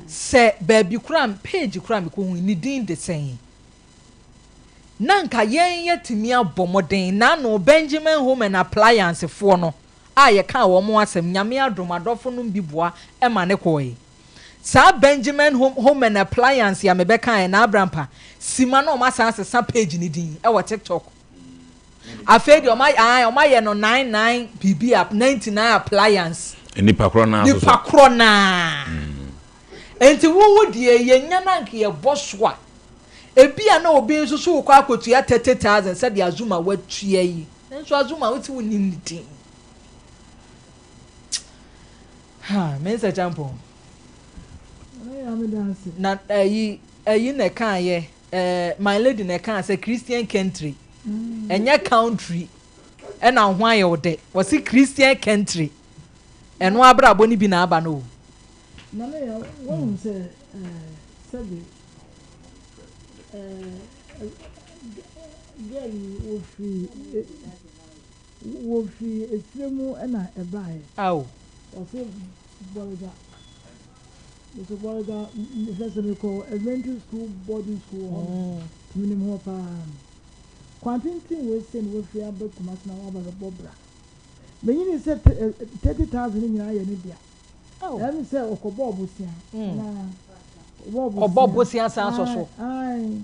se baby kura page kura me ko hu ni din de sen nanka yen yetimi abomoden na no Benjamin Home and Appliance fo no a ye ka wo mo asem nyame adomadofo no bi boa e ma ne koyi sa Benjamin Home and Appliance ya me be kan na abrampa sima no ma san sesa page ni din e wo TikTok afedi o ma ye no 99 bb app 99 appliance nipa kro na enti wo die ye nya na nke ye boswa ebia na obi nso so kwa akotu ya 30,000 said the azuma watua yi nso azuma woti woni ndin ha mensa champo na ayi na kan ye my lady na kan say Christian country enya country ena ho aye ode wasi Christian country eno abrabo ni bi na aba no na le ya won say sabi girl wofi esremu ena ebae aw ose bolga so bolga first me call elementary school boarding school minimum ho pa quantintin we send we fi abekuma na wa ba bobra me yin say 30,000 ni nyina ye ne dia let me say okobo obusia na obo bosia san so ai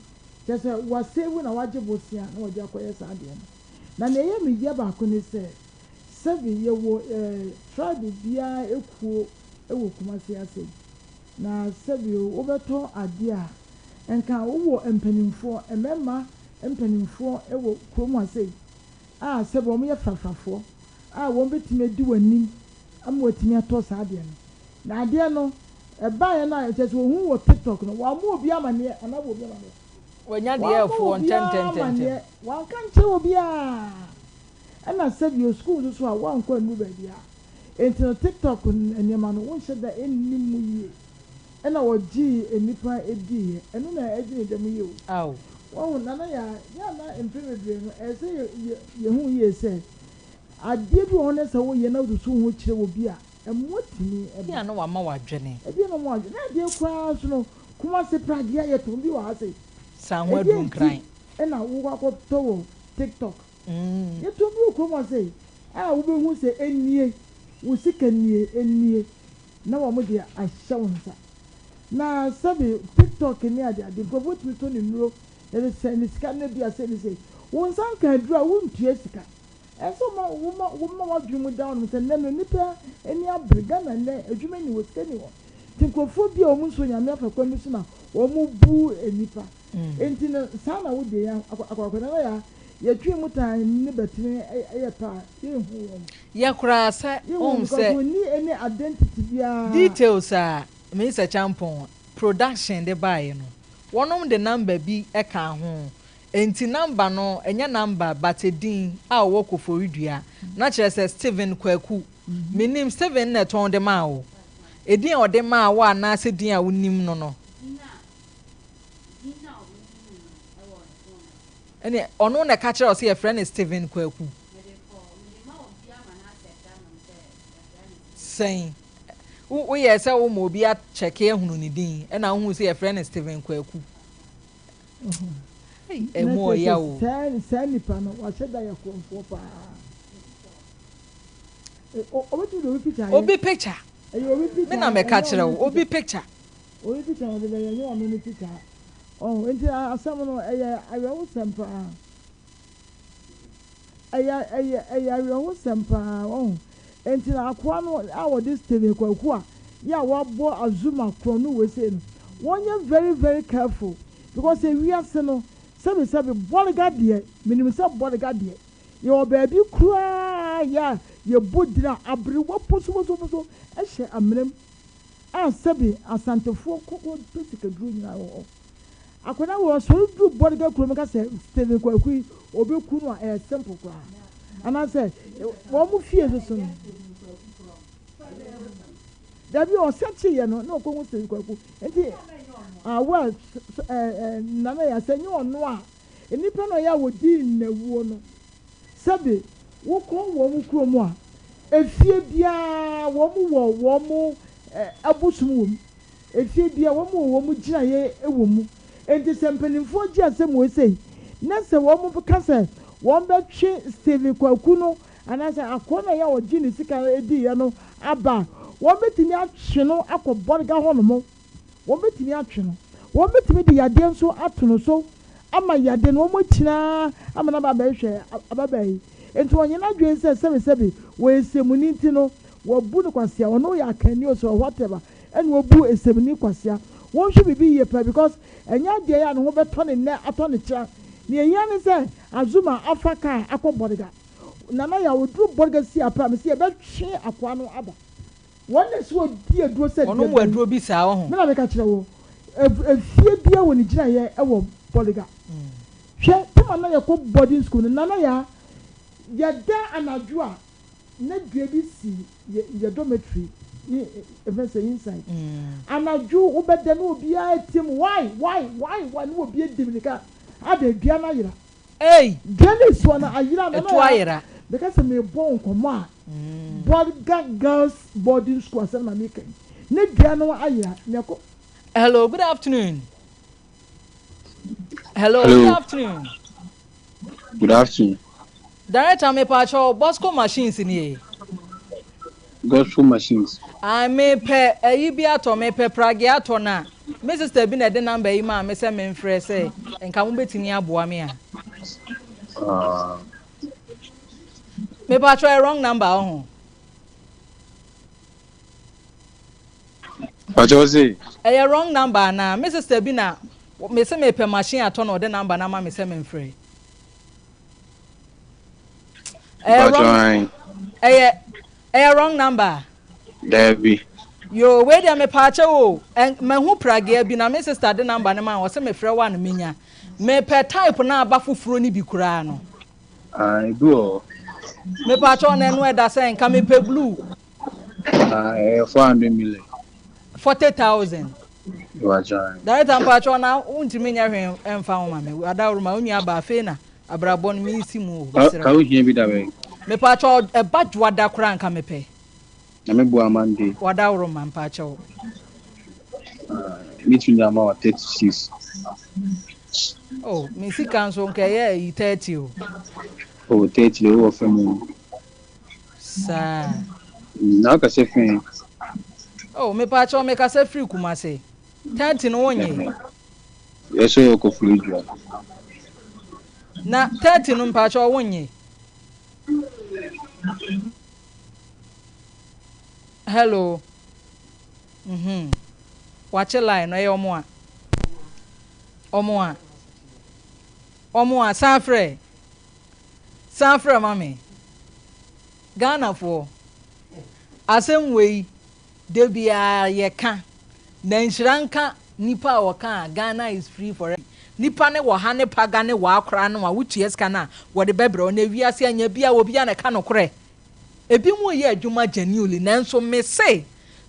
just was save na waje bosia na waje akoye sa de na na ye me dia ba ko ni say seven ye wo tribe bia ekuo ewo kumasi ase na sebi wo beto ade a enka wo empanimfo emema empanimfo ewo kurom ase a sebi wo ye fafafo a wo betime di wanim am watimi ato sa ade na ade no eba ye na just wo hu wo TikTok no wa mu obi amane ana wo obi amane wonya de fo ntententente wa kan che obi a ana sebi school so a wa nkwa nu ba bia enti TikTok enema no wo hye da enni mu yie ɛna wɔgye nipa edi yɛ ɛno na ɛdi ne dɛm yie o. awo. wɔn nana yɛ na mpere no ɛsɛ yɛ hu yie sɛ adeɛ bi wɔn sɛ wɔyɛ na wɔde so ho kyerɛ wɔ bi a ɛmo tini ɛbi. bi a no wama wadwene. ebi na wɔn adwene na adeɛ koraa so no kuma se pradeɛ yɛ tɔn bi wɔ ha se. sanwó adum kran. ɛna wɔkɔ akɔtɔ wɔ tiktok. yɛ tɔn bi wɔ kurom ase a wɔbɛhu sɛ enie wɔ sika nie na wɔn de ahyɛ wɔn nsa. Na sabi tiktok ni ade nkurɔfoɔ tumi to ne nnuro yɛde sɛ ne sika ne bi asɛ ne sɛ wɔn nsa nka aduru a wɔntua sika ɛsɛ wɔma wadwene mu da wɔn sɛ nnɛ nipa ani abere Ghana nnɛ adwuma ni wɔ sika ni wɔ nti nkurɔfoɔ bi a wɔn nso nyame afɛkɔ mi so na wɔn bu nipa nti no saa na wɔde yɛ akɔkɔrɔ na yɛtwi mu taa ne bɛtene ɛyɛ paa yɛhu wɔn. yɛkora sɛ ɔn sɛ wɔn ni any identity biara. details a Mr. Champon production de buy no wonom de number bi eka ho enti number no enye number but edin a wo kofori dua na kire se Steven Kwaku minim Steven na ton de ma wo edin o de ma wo ana se din a wonim no ene ono na ka kire o se your friend is Steven Kwaku saying we yes say wo mo bi a check ehunu ni din e na hu say your friend is Steven Kwaku e mo ya o say nipa no wa che da ya konfo pa obi picture me na me ka kire wo obi picture no de ya nyo ameni picture oh enti asam no ayewo sempa ayewo sempa oh enti na akwa no a wo this Steven Kwaku a ya wabo azuma kro no we say no wonye very very careful because we are se no sabi bodyguard de minimum say bodyguard de your baby kura ya ye bodira abrewo poso e hye amrem a sabi asantefo kokko pesika duru nyina wo akona wo so du bodyguard kro me ka say Steven Kwaku obi ku no e simple kura ana say wo mu fie so no dabi o search ye no na okonwu Steven Kwaku enti well nana ya say nyo no a enipa no ya wodi nnawuo no sabe wo kon wo mu kuro mu a efie bia wo mu abusum wo mu efie bia wo mu gina ye ewo mu enti sempanimfo gi asem wo sei na se wo mu ka se wo betwe Steven Kwaku no anasa akona ya wo gi ni sika edi ye no aba wo betimi atwe no akoboriga hono mo wo betimi atwe no wo betimi de yade nso atono so ama yade no mo kina ama na ba hwe ababai enti wonye na dwen sebe wo esemuni nti no wo bu no kwasia wo no ya akani o so whatever and wo bu esemuni kwasia won hwe bibi ye pa because enya de ya no ho beto ne na ato ne kira ne eya ne se azuma afaka akoboriga nana ya wo dru boriga si apa me se e betwe akwa no aba wọ́n so di eduro sẹ ọ̀nà mu eduro bi sa ọ̀hún. mi na mi ka kyerɛ wo efie bia wɔ ne gyina yɛ ɛwɔ bɔliga hwɛ tuma na yɛ kɔ boarding school nana yɛ da anadwo a na dua bi si yɛ dormitory efe sɛ inside anadwo wobɛda na obiara etim why na obiara edim nika ada dua na ayira dua na esuo na ayira na etu ayira because me bɔ nkɔmɔ a boarding girls boarding school asɛm na meka ne dua no ayira nyako. Hello, good afternoon. Hello, good afternoon. Good afternoon. Director me pacho Bosco machines ni. Gospel machines. I me pe eyi ato me pe prage ato na. Me sister bi na de number yi ma me se me mfrɛ se enka mo betini aboa me a. Me pacho a wrong number ho. Pacho say A wrong number na me sister bi na me se me pe machine ato na de number na ma me se me mfrɛ. A wrong number. Debbie. Yo, wait a me pacha o. And me hu prage bi na me sister de number na ma wo se me frɛ wa no menya. Me pe type na aba fufuro ni bi kura no. I do. Me pacha na no e da se nka me pe blue. 400 million. 40,000. Wacha. Director mpacho na untimi nya hwen emfa wo mame. Adawroma onua ba afi na abrabɔ no mi si mu Ka mesrɛ. wo hia bi da we. Me pacho eba dwada kora nka mepe. Na me bua Monday. Wadawroma mpacho. Me tun ya ma 36. Oh, me sika nso nka ye 30 o. Oh, 30 le wo fa mu. Sa. Na ka se fin. Oh, me pacho me ka se free kumase. 30 no wonye. Yeso ko fuli jua. Na 30 no mpacho wonye. Hello. Watch a line no ye omo a sanfre mami Ghana for asem wei de bia ye ka na nshranka nipa woka Ghana is free for nipa ne wo ha ne paga ne wa akra no a wutu eska na wo de bebre na wiase anya bia wo bia na ka no kore ebi mu ye adwuma genuinely nanso me say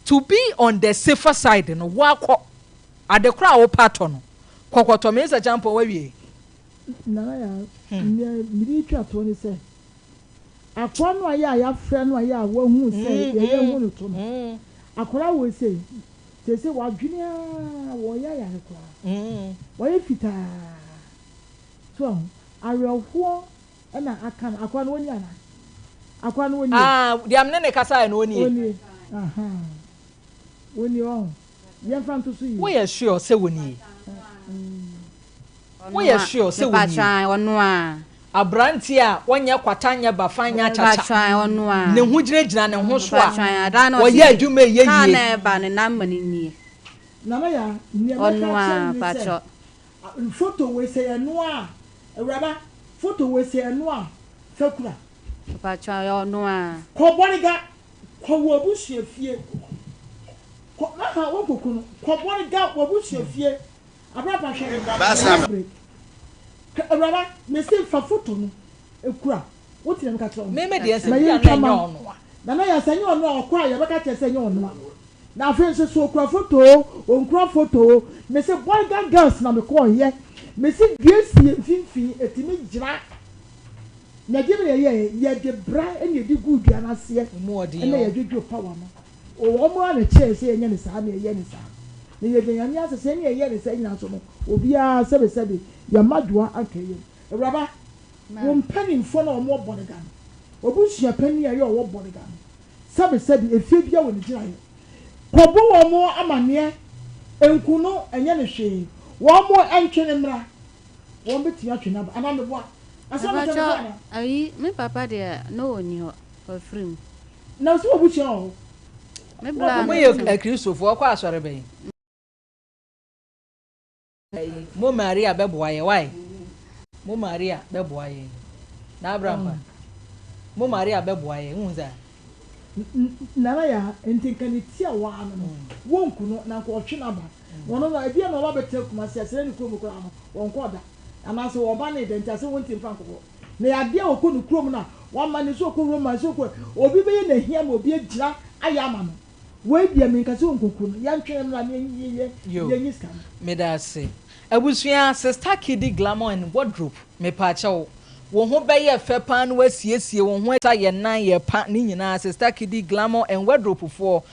to be on the safer side no wakọ adekora wo pato no kokoto me se champo wawie na ya miri twa to ni se akwa no ya frɛ no ya wa hu se ye hu no to no akora wo se wadwene a wo ya akora wo ye fita so awerɛhoɔ na aka no akwa no woni ana akwa no woni diam ne kasa na woni woni o ye fa nto so yi wo ye sure se woni wo ye sure se woni Patran ono a abranti a wonye kwatanya bafanya chacha Patran ono a ne hu gyina ne ho so Patran ada no wo ye adwuma ye ka yie na ba ne na mani nie na ya ne ono a patro photo we say eno a awuraba photo we say eno a fakura Patran ono a ko boniga ko wo buhie fie ko na ha wo kokunu ko boniga wo buhie fie abraba hwe basa awuraba me se fa photo no ekura wo tire me ka tro me de se bia na nya ono na ya sanyo ono okwa ya beka che sanyo ono na afi so okura photo onkura photo me se boy gang girls na me ko ye me se diesie finfin etimi gira na gebe ye de bra ene di good ya na se ene ye dwedwo power no o wo mo na che se ye ne sa na ye ne sa na ye de nyame asese ne ye ne sa nyina so no obi a sebe ya madwa akaye ewraba wo mpanin fo na o mo boniga obuhia pani ya wo boniga sebe efie bia wo ne gira ye kobo wo mo amane enku no enye ne hwe wo mo entwene mra wo beti atwena ba ana me bo Patran ayi me papa de no oni ho for free na so obuhia ho me bla mo ye kristofo akwa asore ben mo Maria beboa ye why mo Maria beboa ye na Abraham mo Maria beboa ye hunza na ya entinkani tia wa no wonku no na ko twena ba wono na ebia na oba bete kuma se asere ni kurom kura no wonko da ana so oba na identi ase wonti mfa nkoko na ya de okonu kurom na wa ma ni so okonu ma so ko obi be ye na hia ma obi agira aya ma no we bia me nka se wonkoku no ya ntwene mra na ye nyiska me da se abusua sister Kidi Glamour and wardrobe me pa chawo wo ho be ye fe pan no asiesie wo ho ta ye nan ye pa ni nyina sister Kidi Glamour and wardrobe for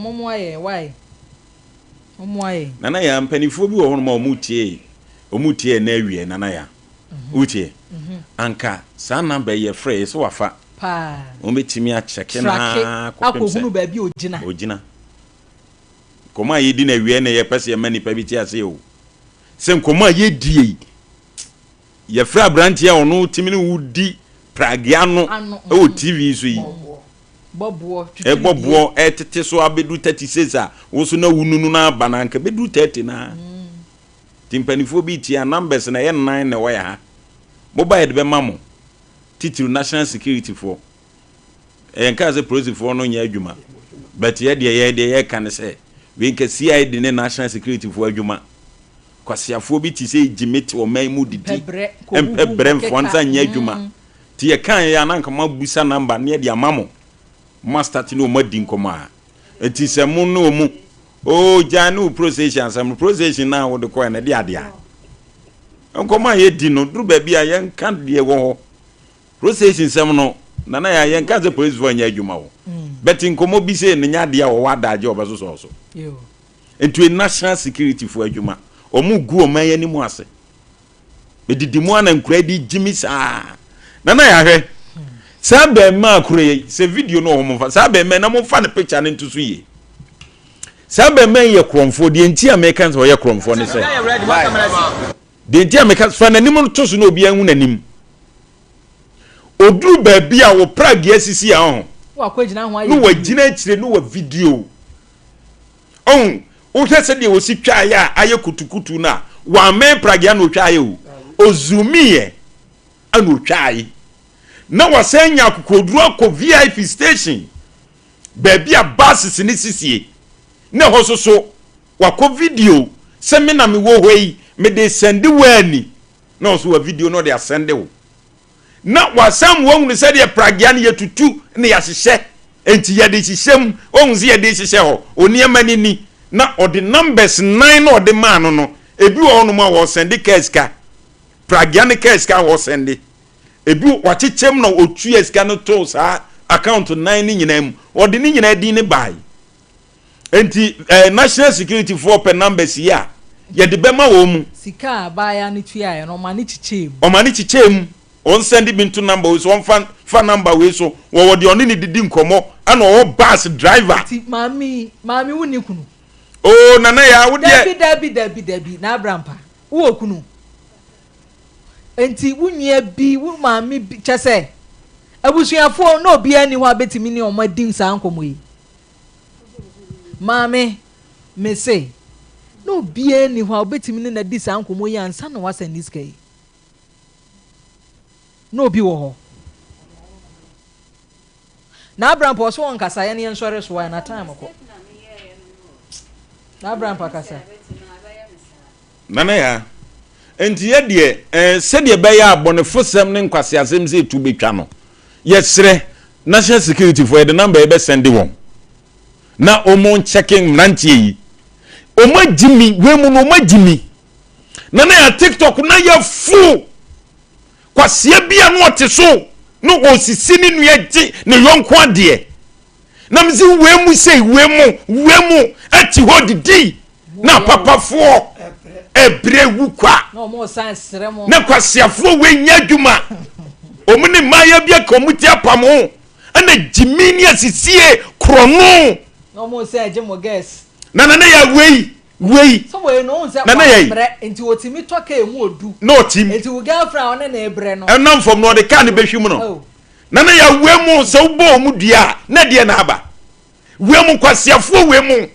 Momoaye why Momoaye nana ya mpanifo bi wo hono ma omutie na awie nana ya utie anka sa number ye free so wafa pa ometimi a check na akohunu ba bi ogina koma ye di na awie na ye pese ye mani pa bi ti ase o se koma ye die ye fra brantia ono timini wudi pragiano o TV so yi bobo etete so abedu 36 a wo so na wununu na bananka bedu 30 na timpanifo bi tia numbers na ye 9 na waya ha mobile de be mamo titiri national security for enka ze police for no nya adwuma but ye kan say we nka CID ne national security for adwuma kwasiafo bi ti say jimeti o man mu didi empebrem fo nsa nya adwuma ti ye kan ya na nka mabusa number ne de amamo master ti no madi nkoma enti se mu no mu o janu procession sam procession na wo de ko na de ade a nkoma ye di no duru ba bia ye nka de wo ho procession sam no nana ya ye nka ze police for nya adwuma wo bet nkomo bi se ne nya de a wo wadaje obeso so yo enti national security for adwuma omu gu o man yani mu ase bedidi mu ana nkura di jimi saa nana ya hwe sabe ma kure se video no homo fa sabe me na mo fa ne picture ne ntusu ye sabe me ye kromfo de enti Americans wo ye kromfo ne se de enti Americans fa nanim no tosu no obi anhu nanim oduru ba bia wo Prague asisi a ho wa kwagina ho aye no wa gina kire no wa video on o hwese de wo si twa ya aye kutukutu na wa me Prague na otwa aye o ozumiye ana otwa aye na wasenya kokoduru akọ VIP station baby a buses ni sisie na hososo wakọ video semina me wo hoi me de send wani na so wa video no de send wo na wasam wo hunu se de Prague na yetutu na ya hihye enti ye de hihye ohun se ye de hihye ho oniema ni na ode numbers 9 na ode man no ebi wo no ma wo send keska Prague na keska wo send ebi wachichem na otu esika no to sa account 9 ni nyinam odi ni nyina di ne bai enti national security for per numbers ya ye de bema wo mu sika baya ni tua ye no mani chichem on send bi into number we so on fan number we so wo de oni ni didi nkomo ana wo bus driver mami wuni kunu oh nana ya wo de debi na abrampa wo kunu enti wunyia bi wu maami chese abusuafo no obi ani ho abetimi ni omadin sa nkomo yi maami me say no obi ani ho abetimi ni na di sa nkomo yi ansa no wasa niska yi no obi wo ho na abrampa so won kasa ye ne nsore so na time ko na abrampa kasa nana ya enti ye de se de be ya abonefo sem ne nkwase asem se tu betwa no yesre national security for the number e be send won na omo checking nantie yi omo jimi we mu no omo jimi na ya TikTok na ya fu kwase bia no ote so no osisi ni nua ji ne yonko ade na mzi we mu sei we mu ati hodidi na papafo ebre wukwa no mo san sremo na kwasiafo we nya dwuma omuni maya bia komuti apamo ana jimini asisie krono no mo say jemo guess na ya wei so we no say na ya bre enti otimi toka emu odu no tim enti wo girlfriend one na ebre no enam from no de kan behwim no na ya we mu so bo mu dua na de na aba we mu kwasiafo we mu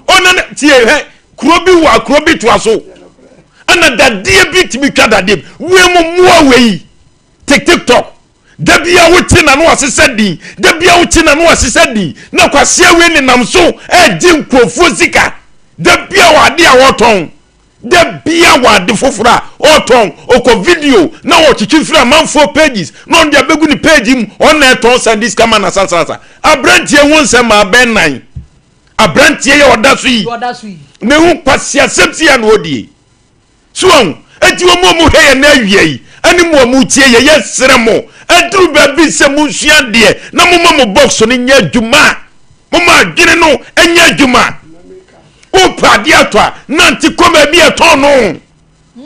ona tie he krobi to aso ana dadie bitimi twa dadie we mu wei TikTok dabia wuti na no asesedi dabia wuti na no asesedi na kwase we ni namso di nkrofo zika dabia wade a woton dabia wade fofora oton oko video na wo chichifira manfo pages no ndia begu ni page mu on na ton sandis kama na sasa abrantie wonse ma benan abrantie ye odaso yi ne hu kwase asepsi ya no odie so eti wo mo heye na awie yi ani mo tie ye yesremo adru ba bi se mu sua de na mo box no nya dwuma mama dwene no enya adwuma o pade atwa nanti koma bi eton no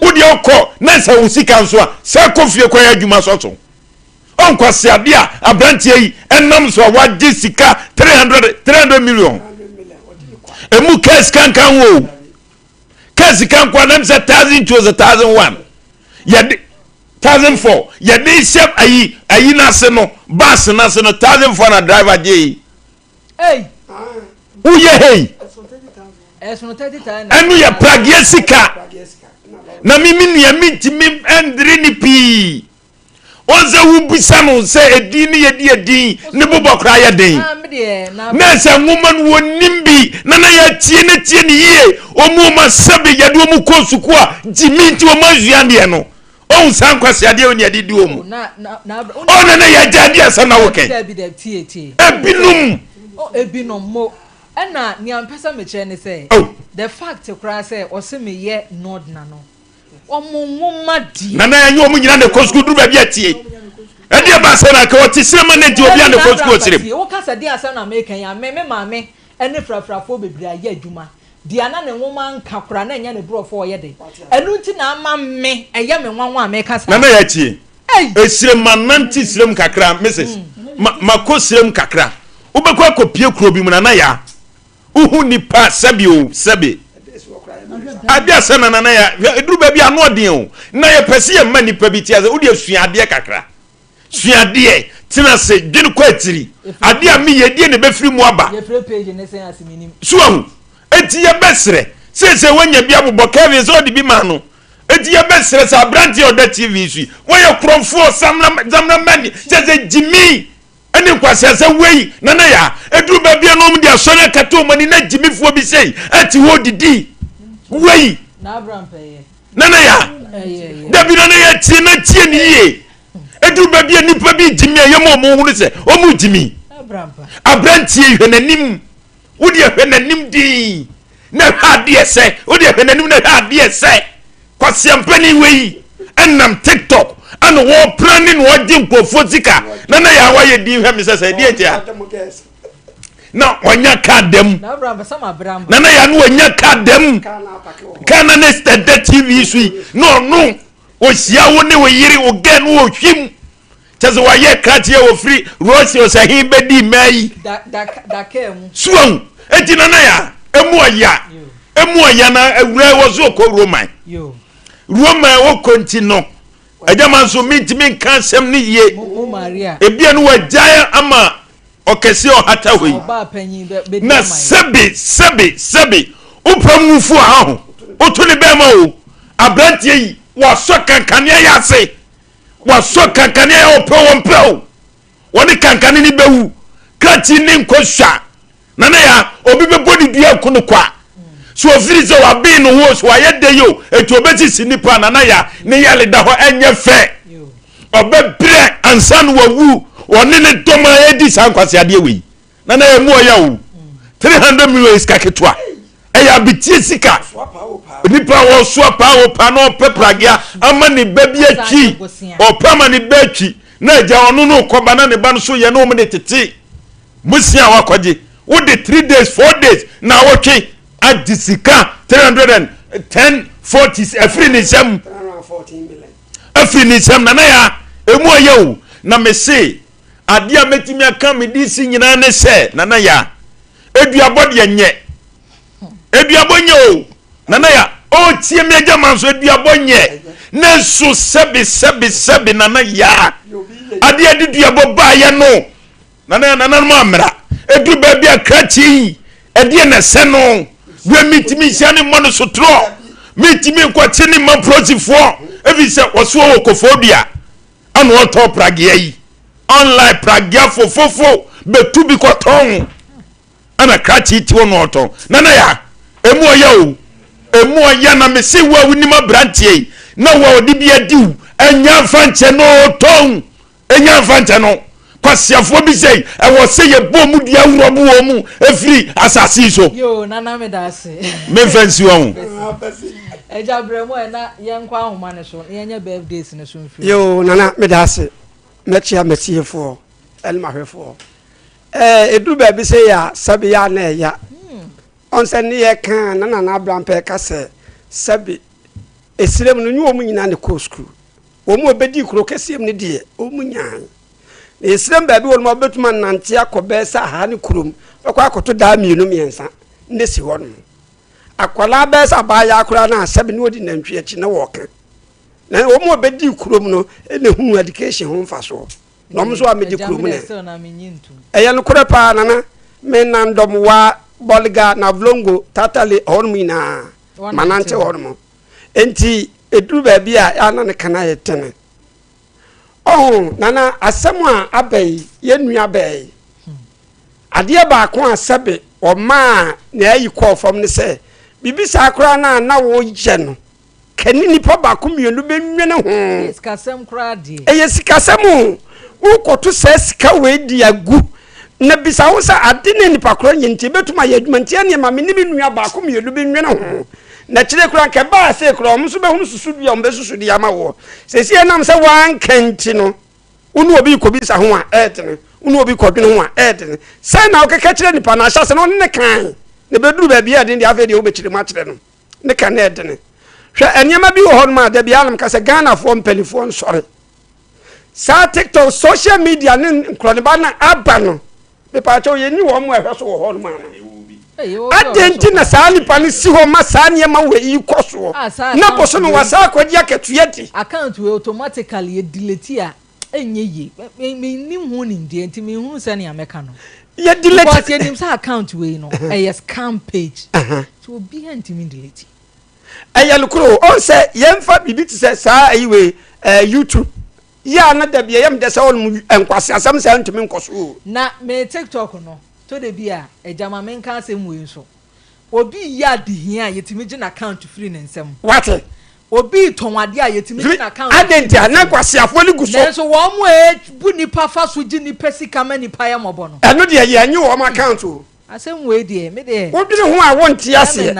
wo de okọ na sa wo sika nso a sa kofie kwa adwuma so on kwase ade a abrantie yi enam so waje sika 300 million emu case kan wo case kan kwa nam say 1000 to 1001 yede 1004 yede shep ayi na se no bus na se no 1004 na driver je uye hey eso 30,000 enu ya pragie sika na mimi ni amintimi endri ni pi onze wubisa no se edi ni yedi ne bobokra ya den na se woman wonimbi na ya tie ni ye omu ma sabe yade omu kosuku a jiminti o mazua de no on san kwase ade oni ade di omu ona na ya jade asa na woken ebinum mo na ni ampesa me kire ne say the fact kra say o se me ye nod na no omunwuma di na ya nyomu nyina ne kosuku duru ba bi atie ade ba se na ka o ti sema ne di obi an ne kosuku osirem wo kasa di asa na me kan ya me maame ene frafrafo bebira ya adwuma di ana ne nwoma nka kra na nya ne brofo ye de enu nti na ama me eye me nwanwa me kasa na ya tie esirem mananti sirem kakra mrs makosirem kakra ubekọ akopie kuro bi mu na ya uhu nipa sabi ade asana na ya eduru ba bi ano odin o na ya pese ya ma nipa bi tiaze wo de suade kakra suade tina se dwene ko atiri ade a me ye die ne befiri mu aba ye free page ne sen asiminim suahu eti ya besre se wanya bi abobọ Kevin so de bi ma no eti ya besre sa brand o da TV su wo ye kromfo zamna mani se Jimmy eni kwase se wei na ya eduru ba bia no mu dia sore kato mani na jimifuo bi sei ati wo didi wei na Abraham peye na ya dabi na ya tie na tie ni ye eduru ba bia nipa bi jimi ayemo mo hunu se o mu jimi abrantie hwenanim wo dia hwenanim di na hade ese wo dia hwenanim na hade ese kwase ampani wei enam TikTok ana wo planning wo jin kofo sika na ya waye di hwe mi sese di etia na wanya kadem na Abraham sama Abraham na ya no wanya kadem kana ne stade TV sui no o sia wo ne wo yiri o gen wo hwim teze waye kratie wo free rosi o sahi bedi mai da kemu suon eti na ya emu aya na awura wo zo ko Roma wo kontino ejama so mitimi kan sem ni ye Maria ebia no wajaya ama okese o hata hoi na sebe upamufu aho otuni bema o abrantie yi waso kankania ya se waso kankania ya ope wonpe woni kankani ni bewu krati ni nkosha na ya obi be body dua kunu kwa so ofiri so wa bi no wo so aye de yo etu obeti sinipa na ya ne yale da ho enye fe obebre ansan wawu woni ne doma edi sankwase ade we na emu oya wo 300 million iska ketwa eya bitie sika nipa wo so pa no pepragia ama ni babi achi opama ni bachi na eja onu no koba na ne ba no so ye no me tete musia wakoje wo de 3 days 4 days na wotwe adisika 310 40 afrinisem 314 million afrinisem na ya emu oya wo na me se ade a metimi aka me disi nyina ne se na ya eduabo de nye eduabo nye o na ya o tie me agama so eduabo nye na so sebe na ya ade ade duabo ba ye no na mo amra edu ba bia krachi ade na se no we mitimi siane mo no sotro mitimi kwati ni ma projifo evi se oso wo kofobia anu oto pragia yi online pragia fofofo betu bi koton ana krachi ti wono oto na ya emu oya na me se wa wunima brantie na wa odi bi adiu enya fanche no ton enya fanche no kwasiafo bi sei e wo se ye bomu dia wuro wo mu efiri asasi so yo nana me da se me fancy won eja bremo e na ye nkwa ahoma ne so ye nya birthdays ne so mfiri yo nana me da se me chia metiefo el mahwefo Edu baby say ya sabi ya na ya. On se ne ye kan na abrampe ka se sabi esirem no nyu omu nyina ne ko school. Omu obedi kuro kesiem ne de omu nyan. Esirem baby won mo betuma nante akobe sa ha ne kurom. Akwa akoto da mienu miensa ne si hon. Akwala be sa ba ya akura na sabi ne odi nantwe achi na wo kan. Na omu obedi kurom no ne hu education ho mfa so. No mso amedi kurom ne. Eya no kure pa nana me nandom wa bolga na vlongo tatale hormina manante hormo enti eduru ba bia ana ne kana yetene nana asemu a abai ye nua abai ade ba ko asabe o ma na ayi call from ne se bibi sa akra na wo je no kani nipa ba ko mienu be nwene ho sikasem kra de sikasem wo koto se sika we di agu na bisa wo sa ade ne nipa kro nyinti betuma ye adwumanti ane ma me ni nua ba ko mienu be nwene ho na kire kro anka ba se kro om so be hu susu bia om be susu di ama wo se sie nam se wan kanti no unu obi ko bi sa ho a etene unu obi ko dwene ho a etene sai na okeka kire nipa na ahya se no ne kan ne beduru ba bia de afa de wo be kire ma kire no ne kan na etene hwe anyama bi wo ho ma da bia nam ka se Ghana fo mpelifo nsore sa TikTok social media ne nkrone ba na aba no be pa cho ye ni wo mo ehwe so wo ho ma no adenti na saa nipa ne si ho ma saa ne ma we yi koso na boso no wasa akwaji akatuyeti account we automatically delete a enye ye me nim hu ni de enti me hu se ne ameka no ye delete because ye nim sa account we no a scam page so be enti me delete ayalukuro on se yemfa bibi ti se saa ayiwe YouTube ya na da bia yem de se on enkwase asam se ntumi nkoso na me TikTok no to de bia ejama men kan asem we nso obi ya de hia yetimi gi na account free nsem what obi tonwade a yetimi gi na account adenti na kwase afo ni guso so wo mo bu nipa fa so gi nipa sika ma nipa ya mobo no eno de ye anyi wo ma account o asem we de me de wodwene ho a wonte ase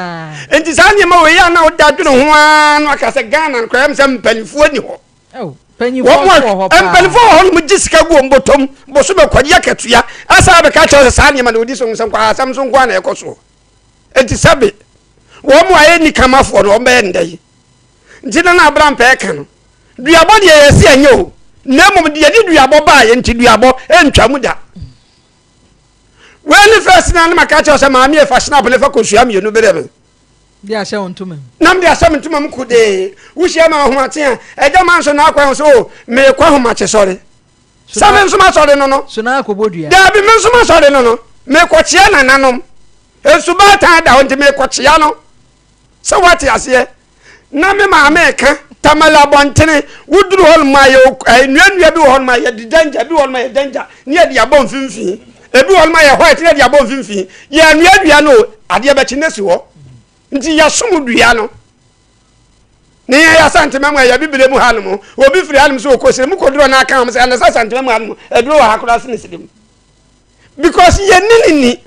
enti sa ne ma we ya na woda dwene ho a no aka se Ghana no kwam se mpanifo ani ho Pennyfo ho pa pennyfo ho mu gisika go mbotom boso be kwadi akatua asa be ka chawo sa nyama na odi so nsem kwa asam so nkwa na ekoso enti sabe wo mu aye ni kamafo no be ndai ntina na abram pe ka no duabo de yesi anyo na mom de yedi duabo ba ye nti duabo entwa mu da when first na ma ka chawo sa ma mi e fashionable fa ko suam ye no be dem dia sha ontumem nam dia sha ntumem kude wo hia ma ho ate a eja man so na akwa so me kwa ho ma che sore sabe so ma sore no so na akobodua da bi me so ma sore no me ko chia na nanom esu ba ta da ho nti me ko chia no so what ase na me ma ameka tamala bontene wuduru hol ma ye nuanua bi hol ma ye danger bi hol ma ye danger ne ye dia bon finfin ebi hol ma ye white ne dia bon finfin ye nuanua no ade be chi nesi ho nti ya sumu dua no ne ya santema mu ya bibire mu hanom obi firi hanom so okosire mu kodro na aka am se na santema mu hanom edro wa hakura se nesidem because ye nini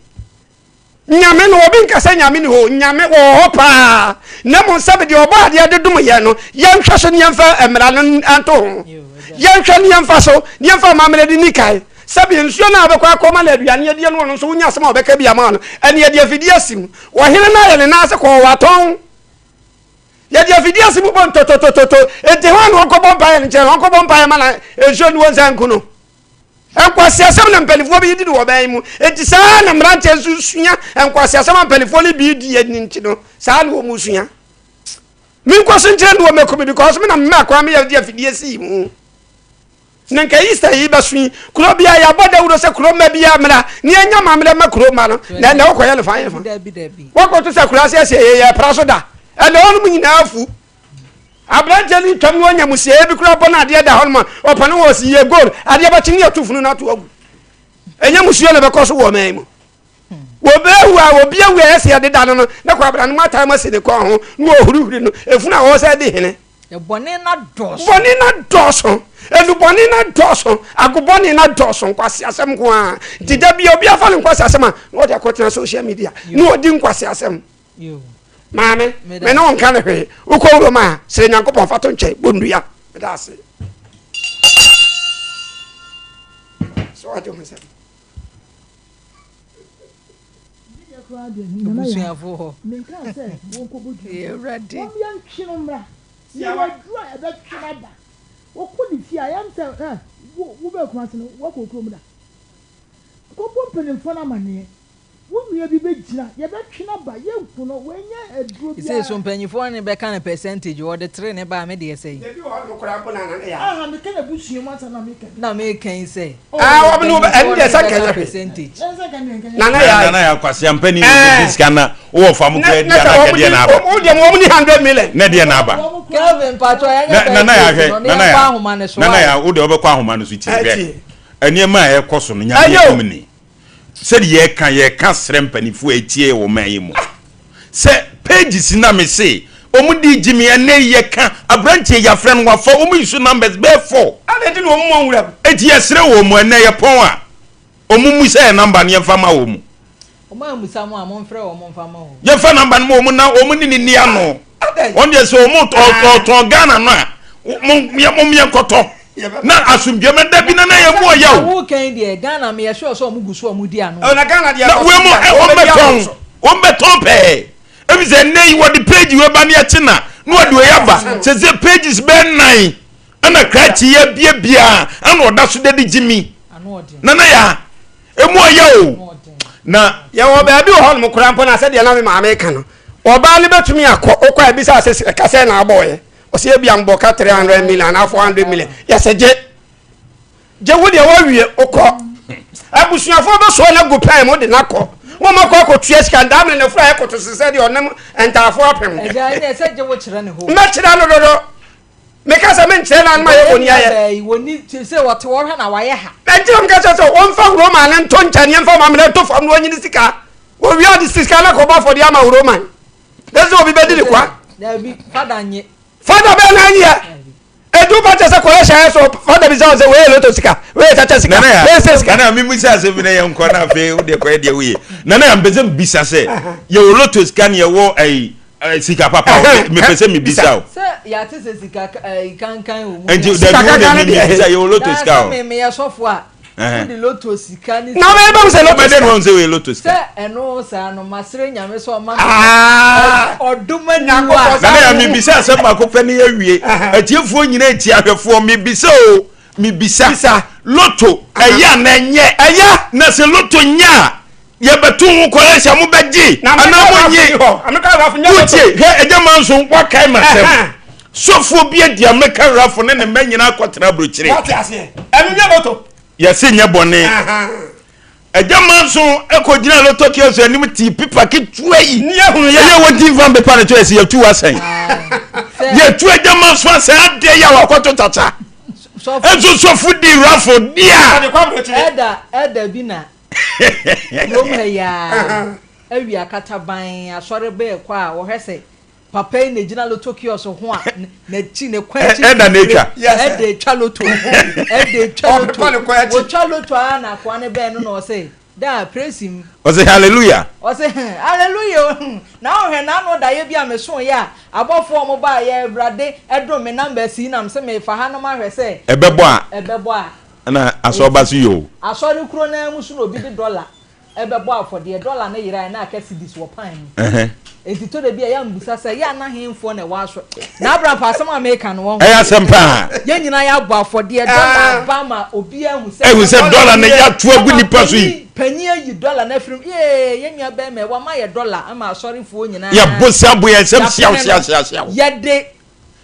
nyame no obi nkasa nyame ni ho nyame wo ho pa na mo sabe de oba de adedum ye no ye nhwa so ne yemfa emra no anto ho ye nhwa ne yemfa so ne yemfa mamre de nikai sabe nsuo na abekwa akoma na aduane de no so wonya asem obeka bia ma no ene ye de afidi asim wo hene na ye ne na ase ko waton ye de afidi asim bon to ente ho no ko bompa ye nche no ko bompa ye ma na nsuo ni wonza nkuno enkwase asem na mpelifo bi di wo ban mu enti saa na mrante susunya enkwase asem mpelifo ni bi di ye nti no saa no mu sunya min kwaso nche no me ko because me na me akwa me ye de afidi asim nanka Easter yi basui kuro bia ya boda wuro se kuro ma bia mra ne anya mamre ma kuro ma no na wo koye le fa ye fa wo ko to se kuro ase ase ye praso da e na onu nyina afu abrante ni twam wo nya musie bi kuro bona ade da hon ma opane wo si ye goal ade ba chini atufunu na to agu enya musie le be koso wo man mu wo be hu a wo bia wu ase ade da no na ko abran ma time ase de ko ho no ohuru no efuna wo se de hene boni na doso elu boni na doso aguboni na doso kwasi asem ko a dida bia obi afa kwasi asem a no dey akotena social media no odi kwasi asem mame me no nka ne hwe ukọ roma sire nyankopon fato nche bondua me da ase so ajo me se kura de nana ya busuafo menka say won ko bodu ready won yan twino mra ya wadura e be twina da wo ko di fi ayam say wo be kuma sino wo ko krom da ko pompen fo na mane wo nua bi be gira ye be twina ba ye nku no wenya aduro bi say so mpanyifo ne be kan percentage wo de 3 ne ba me de say debi wo no kura ko na ya me kana busu mu ata na me kan say wo be no en de sa percentage nana ya kwase ampani no diska na wo fa mu kra dia na kede na aba wo de mo ni 100 million na dia na aba Kelvin pato ya nana ya nana ya wo de obekwa ahoma no so ti be eniema e koso no nya ye komni said ye can srempanifo etie wo man mu se pages na me say omudi jimi ene ye kan abranche ya friend wa fo omu isu numbers be 4 ade no mo nwura eti yesre wo mu ene ye pon a omumu say number ne mfama wo mu omu musamu a mo mfre wo mo mfama wo ye fa number no omu na omu ni ni ano on dey so omu to Ghana no a mo koto na asumdwe meda bi na ye mu oya wo kan de Ghana me ye sure so mu guso mu di ano na Ghana de we mu on beton pe ebi ze nei wo the page we ba na ye china no de we yaba se ze pages be 9 ana krachi ye bia ana oda so de jimi na ya emu oya o na ya wo ba bi ho no kura mpo na se de na me ma America no oba ne betumi akọ okwa bi sa se ka se na aboye o se bia mbo ka 300 million na 400 million ya se je wo de wo wie okọ abusuafo be so na go pai mo de na kọ wo ma kọ tua sika ndam ne fra ekoto se se de onem entafo apem eja ne se je wo kire ne ho me kire no do me ka se me kire na ma ye woni aye woni se wo te wo hwa na wa ye ha na je mka se so won fa Roma ne nto nchane mfa ma me to fam no onyi sika wo wi adi sika na ko ba for dia ma Roma that's obi be di kwa na bi fada nye fada be na nye edu ba tese ko sha so fada bi za we loto sika we tata sika we se sika na mi musa se bi na ye nko na fe wo de ko de we na ya mbeze bisa se ye wo loto sika ne ye wo sika papa me pese mi bisa o se ya te se sika kan o mu enji da bi de bisa ye wo loto sika o me ye sofo a the loto sika ni na me ba se loto de no se we loto sika se eno sa no masre nyame so ma oduma ni wa na ya mi bisa se ma ko pe ne awie atiefuo nyina eti ahwefo mi bisa o mi bisa loto eya na nye eya na se loto nya ye betu hu ko ya mu beji ana mo nyi ameka rafo nya loto he eja manso wa kai masem sofo bi edi ameka rafo ne manyina akotena brochire what ase enu nya loto ya se nya bone eja manso ekogina loto kioso anim ti pipa kitwa yi ni ehunu ye wonti van be pa na choice ye tu asan ye tu eja manso asan ade ya wakoto tata ezo sofo di rafo dia eda bi na lom ya awi akata ban asore be kwa wo hwese papa ne gina loto kioso ho a na chi ne kwanchi eda na etwa eda etwa loto eda etwa loto wo twa loto a na kwa ne be no no say da praise him o say hallelujah hallelujah na o he na no da ye bia me so ya abofo mo ba ye brade edo me number si nam se me fa ha no ma hwese ebebo a na asoba su yo asori kro na mu su no bi de dollar ebebo afode dollar na yira na aka cedis wo pan etito de bia ya mbusa se ya na hemfo na waso na abra pa asem America no won eya sempa ye nyina ya bo afode dollar ba ma obi ahu se dollar na ya tu agu nipa so yi panyia yi dollar na frim ye nya ba me wa ma ye dollar ama asori fo nyina ya bosa bo ye sem sia ye de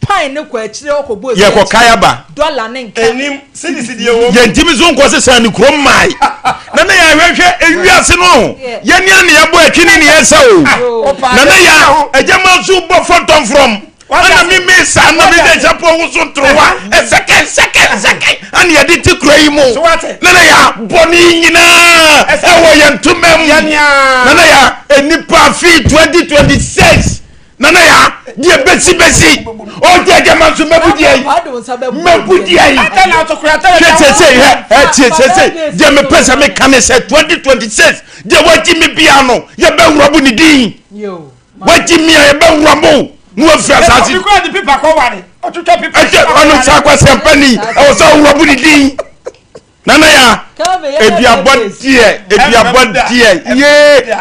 pan ne kwa akire okobo ye ko kayaba dollar ne nka enim sidi wo ye ntimi zo nko se san ni krom mai na ya hwehwe ewiase no ye nia ne ya bo atwini ne yesa o na ya ejama zo bo photon from ana mi me sa na mi de japo wo so trowa second ani ya di tikro yi mo na ya boni nyina ewo ye ntumem na ya enipa fi 2026 nana ya die besi o je jama so mabudi ai ata na to kura ta che je me pesa me kan se 2026 je waji mi bia no ye be wrobu ni din yo waji mi ye be wrobu no afia sasi bi ko di pipa ko ware o tuto pipa ono sa kwa sempani o so wrobu ni din nana ya Eduabɔ die ye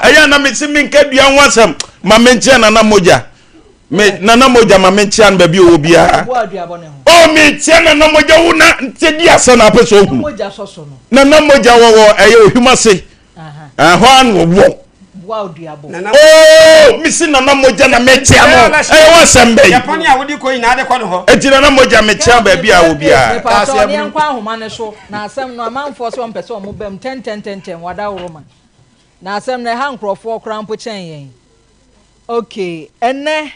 aya na me se me nka dua ho asem ma me ntia na moja me na moja ma me ntia na ba bi obia o me ntia na moja wo na ntia di asa na peso hu moja soso no na moja wo eye ohumase ho an wo wow duabo oh mi si na moja na me ntia no e wo sembe Japan a wodi ko ina de ko no ho eti na moja me ntia ba bi a obia ta se ne nkwa ahoma ne so na asem no amanfo so mpese o mo bam 10 wada woro na asem na ha nkrofo krampo chen yen okay ene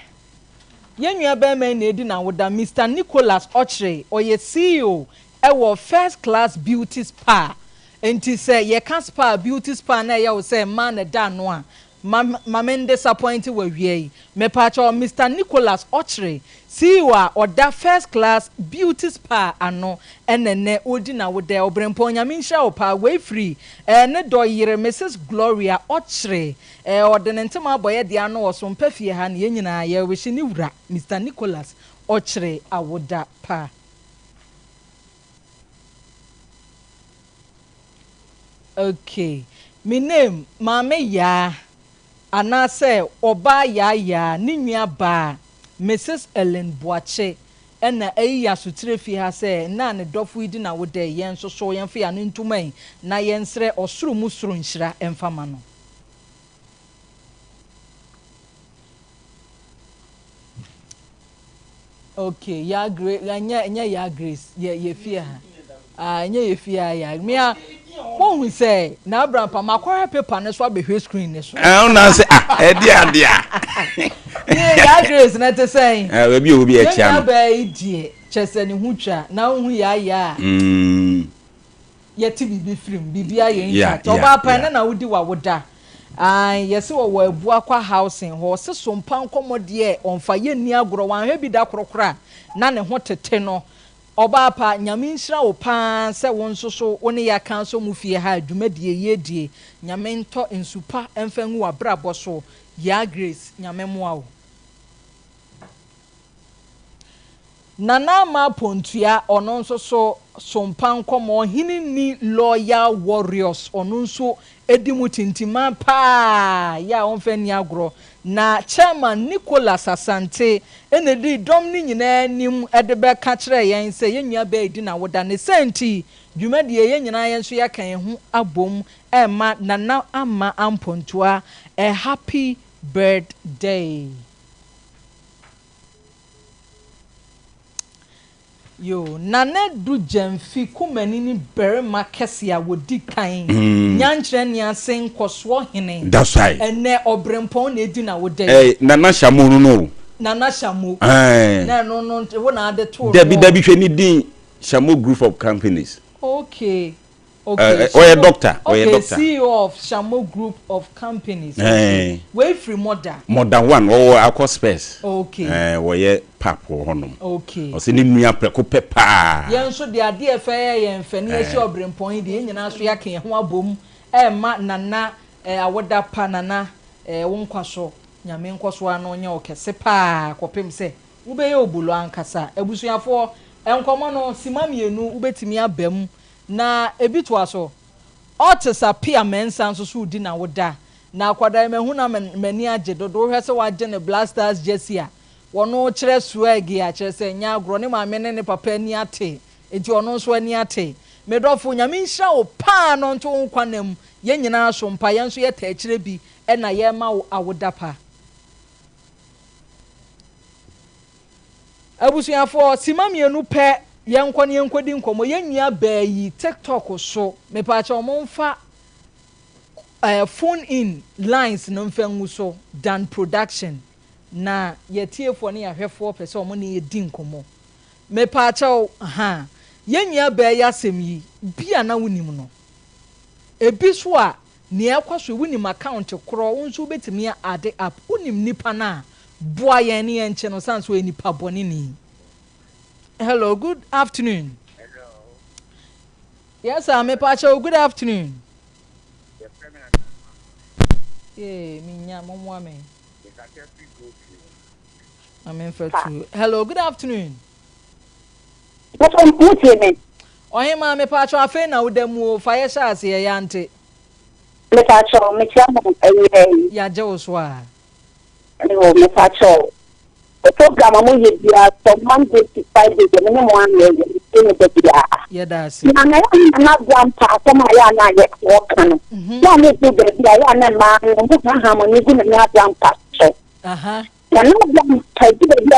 yenua ba man na edi na woda Mr Nicholas Ochre oye CEO ewo first class beauty spa enti say ye can spa beauty spa na ye wo say man na da no a mamen disappointed we wie me pa cho Mr Nicholas Ochre CEO a oda first class beauty spa ano enene odi na woda obrempo nyame nhia opa we free ne do yire Mrs Gloria Ochre ordinance ma boye dia no so mpafie ha ne nyina ye we hye ni wura Mr Nicholas Ochre awoda pa okay my name mama Yaa anase oba Yaa ni nua ba Mrs Ellen Boache ena eya sutire fi ha se na ne dofo idi na woda yen so so yen fi anu ntuman na yen sre osuru musuru nhira emfama no okay Yaa Grace anya Yaa Grace ye fi ha anya ye fi ha ya me won say na Abraham pa makwara paper ne so abehwe screen ne so na say e dia Yaa Grace na te say we bi obi e chia no ba idie chese ne hu twa na hu Yaa ye ti bibi film bibi aye ncha to ba pa na wudi wa woda yesi wo abu akwa housing ho se Sompa Nkomo de onfa ye ni agoro wan hwe bi da korokora na ne ho tete no oba pa nyame nhira wo pa se won soso woni ya kan so mu fie ha adwumadie ye die nyame nto nsupa emfangu wa brabo so Yaa Grace nyame moa wo nana ma pontua ono nso so Sompa Nkomo hini ni loyal warriors ono nso edimu tintima pa ya onfani agro na chairman Nicholas Asante enedi dom ni nyina nim edebe ka kire yen se yenua ba edi na woda ne senti dwumadie yen nyina yen so ya kan hu abom ema nana ama ampontua a happy birthday yo nane du jemfi kumani ni berema kese a wodi kan nyankyere ne asen koso hene that's right ene obrempon na edi na wode nana shamu no nana shamu na no wo na ade to Dabi hwe ni din Shamu Group of Companies okay doctor CEO of Shamu Group of Companies we free modern one akọ space okay we pap honum okay o se ni nua preko pepa yen so de ade efe yen fani esi obrempon de nyina so ya kan ho abom ma nana awoda pa nana wonkwaso nyame nkwaso ano nya okese pa kopem se wo be ye obulo ankasa abusuafo enkomo no simamienu ubetimi abam na ebitu aso otisa pia mensa nso so di na woda na akwada mehu na mani age dodo hwese waje ne Blasters jersey a wono kire swag ya kire se nya agro ne maame ne papa ni ate enti ono nso ani ate medofo nyame nhira wo pa no nto nkwanam ye nyina so mpa ye nso ye ta kire bi na ye ma wo awoda pa abusuafo simamienu pe yenkoni yenkodi nkomo yenua bayi TikTok so mepacha omonfa phone in lines no mfangu so dan production na yetiefo ne yahwefo pese omo ne yedi nkomo mepacha yenua bayi asem yi bia na wonim no ebi so a ne ekwaso wonim account kro wonso betimi ade app wonim nipa na boa yen ne enche no sanso enipa boni ni. Hello, good afternoon. Hello. Yes, sir, me pacho, good afternoon. Yes, sir. Yeah, minya momo me. Yes, I can speak good to you. I'm in for two. Hello, good afternoon. What's me? Ohe ma me pa cho afi na wodamu fa ye sha ase ye yante. Me pa cho me tia mo Ya je wo so a. Me pa cho. The program I'm going to from Monday to Friday, the minimum 1 year, Yeah, that's it. I'm not grandpa, some I am not walking. No, me do the I am a man, who can have money in a grandpa. Uh-huh. You're not grandpa, the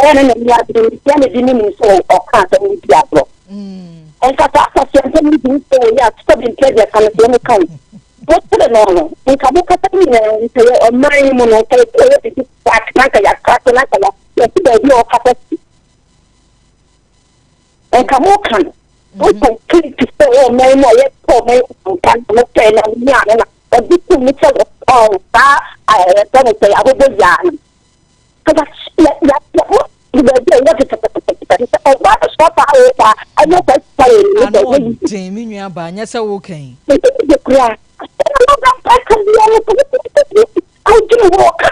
enemy so or can't only Diablo. And that's a something so, yeah, stop in pleasure and the account. What's the normal? In Kabuka, and say, a man, monopoly, back, like a cat, like a your capacity. And come on, we can keep to say, oh, my, yet for me, can look at Yana, but this is Mitchell of all that I don't say I would be young. So that's I know that's I Jamie, you are buying yes, okay. I do walk up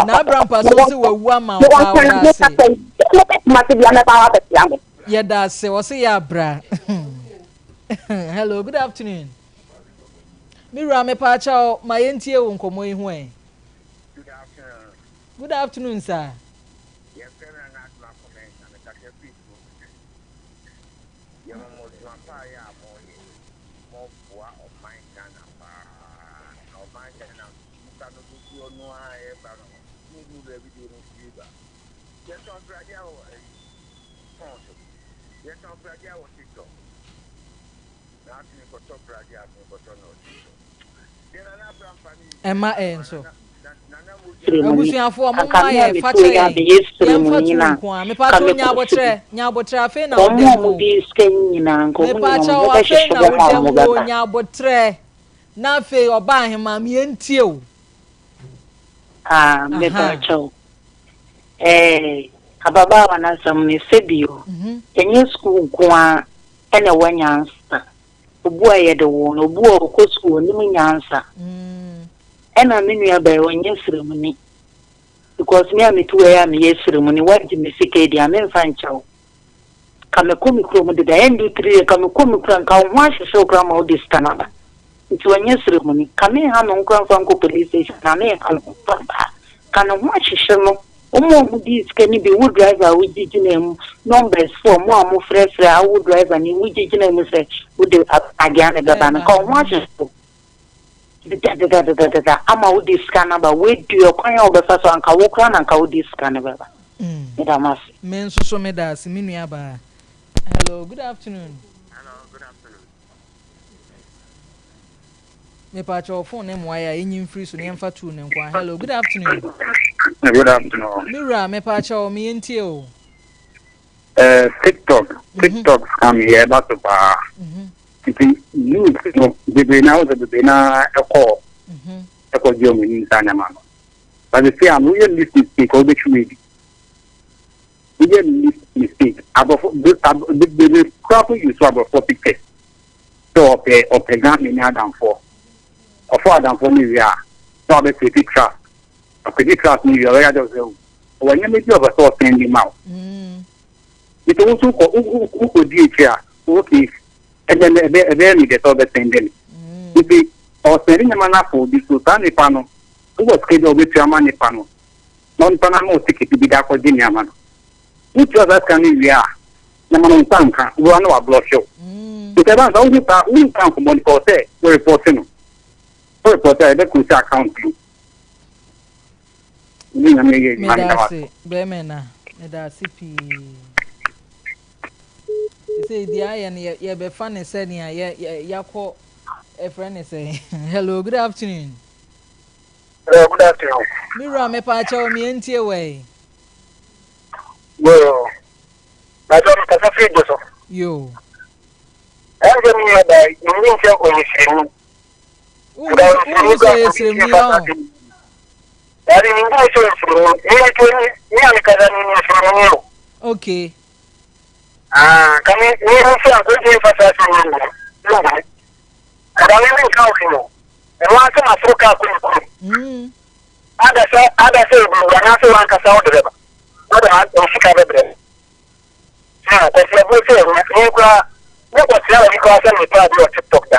na grandpa so se wawu ma yeah that's it was ya bra. Hello, good afternoon. Mira me pa cha ma yentie wo nkomo yi ho e. Good afternoon sir. Emma enso abusuafo mo ma ye fa che ye mfa tu nko a me pa cho nya abotre afi na wo dem me pa cho afi na wo dem wo nya abotre na afi oba ahema me entie o me pa cho ababa wana samne sebio enye school nko a ene wanyansa obu aye de wo no obu o school ni munyansa ena me nua ba wonye seremoni because me am to ya me seremoni what me sike dia me mfa nchawo kame komi kromo de da endu 3 kame komi kran ka ho ahye grandma o dis kanaba nti wonye seremoni kame ha no nkran fa nko police station na me ha kana ho ahye no omo dis kani be wood driver we jijina numbers for mo am frefre a wood driver ni we jijina mu se wo de agane baba na ka ho ahye ama wo dis kanaba we do your kwan obefa so anka wo kran anka wo dis kanaba medamas men so me das me nua ba. Hello, good afternoon. Hello, good afternoon. Me pa cho phone ne mo ya enyim free so ne mfa tu ne nkwa. Hello, good afternoon. Good afternoon. Mira me pa cho me entie o. TikTok come here about to ba. You the now the na echo. Echo jo me nsanya ma. But the fear we listen speak all the truth. We get mistake about the crop you saw about 4 pictures. So of a gun in Adam for. Of Adam for me, we are. So I pretty trust. A pretty trust me, you are ready to go. When you make your source send him out. It also who could be here, okay, and then they get all the sending. If they or sending a man up for this Sultani panel, who was scheduled with your money panel. Non Panamo ticket to be that for Guinea man. Which others can we are? Naman Tanka, we are no a block show. Because I don't come from one for say, we're reporting. We're reporting, they could account you. Medasi, Bemena, Medasi P. Say, the iron, ye be funny, saying, ya call a friend is saying, hello, good afternoon. Hello, good afternoon. Mira, me pa cho me entie way. Well, I don't know if I feel Yo. I'm going to die. You mean to go to Who says me? Okay. Kami ni mtu angoje fasasi ndio. Ndio. Adani ni kazi no. Ewa kama soka kuni. Ada say we na say one kasa o de ba. O sika be bre. Ko se bo se ni kwa ne ko se ni ko se ni pa do TikTok da.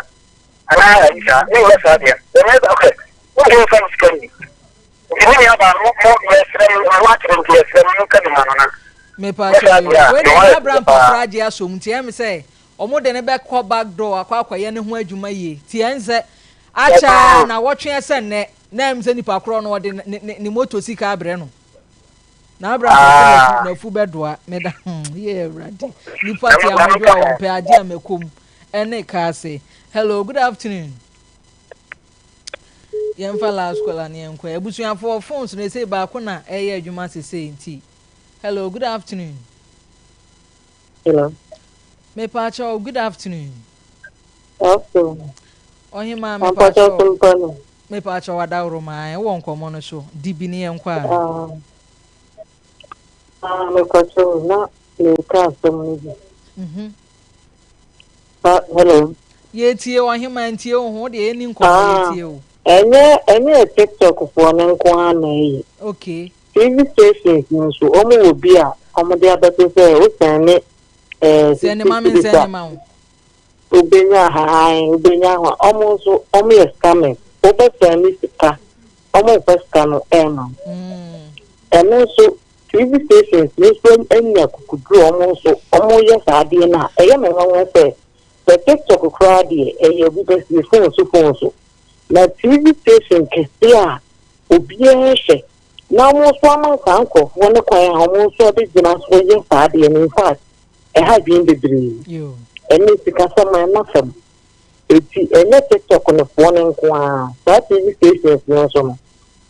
Ana Aisha, ni wa sa dia. Okay. What do you think can be? Ni ya ba mo lesson wa tren ki lesson kan ma no na. Me pa so. We dey Abraham Pafraji asom tie me say omo de ne be call back door akwa ye ne ho adwuma ye. Tie nse acha na wotwe ese ne na em se nipa kro no de ni moto sika abre no. Na Abraham na fu bedoa me da ye radi. Nipa tie amodo a pe ade amekom ene ka say hello, good afternoon. Yemfa last call an yenkwa. Ebusuafo phones no say ba ko na eye adwuma sese nti. Hello, good afternoon. Hello. Me pacho, good afternoon. Okay. Ohima me pacho. Me pacho wada uroma e won komo no so. Dibi ni yenkwa. Me pacho na le ka so ni. Hello. Ye tie ohima ntie ho de eni nkomo ye tie o. Enye TikTok for na nko ana yi. Okay. TV stations nso omo obi a omo de abete say o sane sene mama sene ma o. Ubenya ho omo nso omo ye scamming. O be sane sika. Omo be scam ema. Eno nso TV stations nso enya kukudu omo nso omo ye saade na eye me ho say the TikTok crowd dey eye obi be phone so. Na TV station kesia obiye hye na mo so amanka nkofo ne kwan a mo so de gina so ye faade in fact ha bin bebre yo eni sika sama na fam eti ene TikTok no fo ne nko a that TV station no so no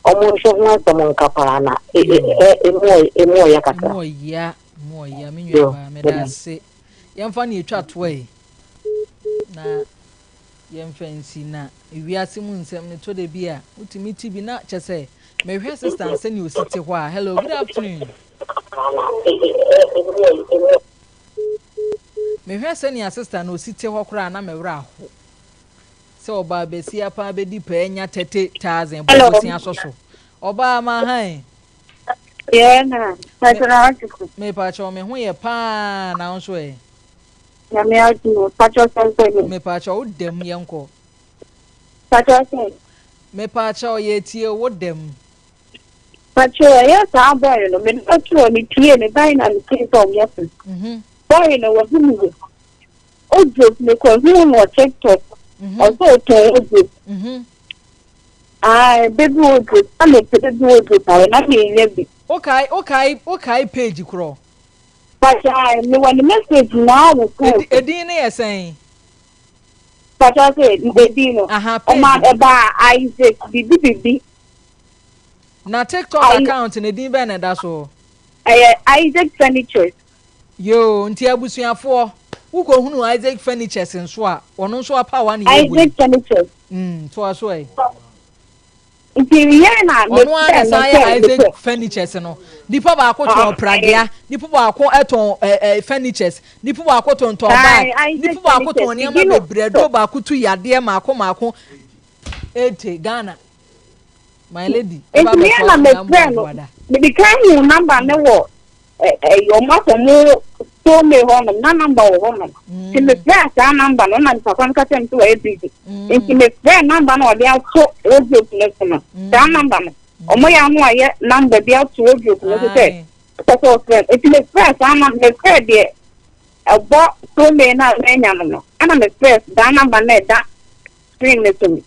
omo so na samo nkapa na emo ya kaka mo ya me nwa ba me da se yemfa na etwa toy na yemfansi na ewiase mu nsem ne to de bia utimi ti bi na chese mehwe assistant sani osite ho a hello good afternoon mehwe sani assistant osite ho kora na mewra ho se oba besi apa be di pa nya 30,000 bo si asoso oba ma han na me pa cho me ho ye pa na nso e na me aju pacho sense me pa cho udem yenko pacho sense me pa cho ye tie wodem pacho ya ta boy no me pacho ni tie ne dai na ni tie to me afi boy no wo bumu ojo me ko hu no TikTok also to ojo baby ojo ame baby ojo pa na me lebi okay page kro pacho me one message now wo edin ne yesen pacho say edin no o ma eba Isaac bibi na TikTok account ne din be na da so Isaac Furniture yo nti abusuafo uko hunu Isaac Furniture nso a ono nso apa wa ne Isaac Furniture to aso e nti ye na me Isaac Furniture no dipo ba ko to pragea dipo ba ko eton furnitures dipo ba ko to ba dipo ba ko to ne ma bebredo ba ko tu yade mako ete Ghana my lady eba be na me friend me be kan you number ne wo your mother mo so me ho na number wo no ti me friend sa number no na nta kan ka tem to e busy ti me friend number no dey so o group ne so no sa number no omo ya no aye number dey to o group ne say so friend ti me friend sa number me friend dey abo so me na nya no ana me friend da number na da screen ne to me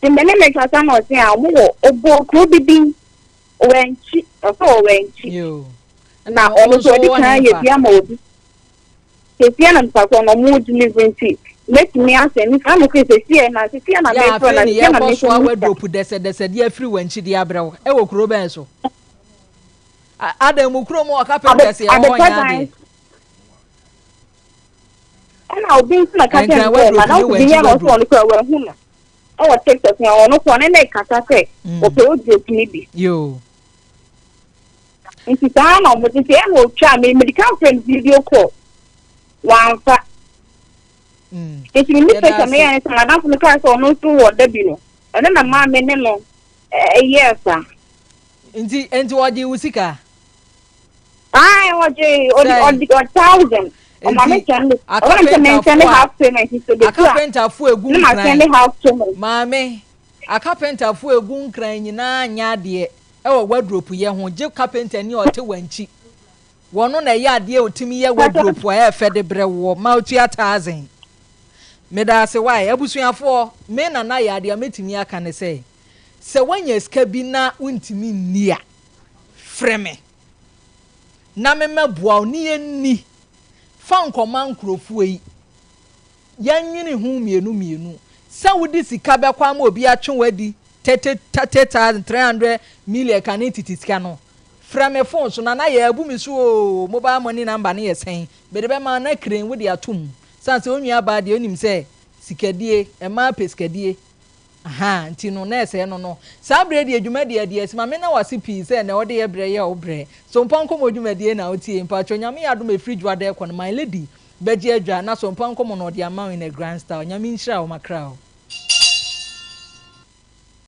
the many make us am say amu obo ko bibi wenchi so wenchi yo na ono so di kan ye bia ma obi se bia na nta ko no mu delivery let me answer ni kan ko se sie na se sie na me so na se na me so wa drop dese di afri wenchi di abrew e wo kuro ben so adam kuro mo ka pe dese e ho nya de ana obi na ka pe na obi ya no so ni ko wa hu na o TikTok na ono ko na kata se o pe o drop ni bi yo nti ta na mo ti e mo twa me medical friend video call wan fa nti mi pesa me ya nti na da fu ka so no so wo da bi no ene na ma me ne no yes Enti wodi usika. Ai wodi 1000. O ma me chande. O ma me chande half payment so de. Carpenter fu egu. Na ma chande half payment. Maame, a carpenter fu egu nkran nyina nya de. E wo wardrobe ye ho je carpenter ni o te wanchi. Wono na ye ade otimi ye wardrobe wa e fe de brewo ma otua 1000. Me da se why abusuafo me na ye ade ametimi aka ne se wanya ska bi na untimi nnia freme na me meboa oni enni fa nkoma nkrofo yi yanwini hu mienu sa wudi sika be kwa ma obi atwe wadi 300 million kan entity sika no frame phone so na ye abu mi so mobile money number na ye sen be de be ma na kren wudi atum sanse onua ba de onim se sikadie e ma pesikadie aha ntino na ese no sa bre de adwuma de esima me na wase pii se na ode ye bre ye obre Sompa Nkomo adwuma de na otie mpa chonyame yadom fridge wada ekon my lady beje adwa na Sompa Nkomo no de ama in a grand style nyame nhyira o makra o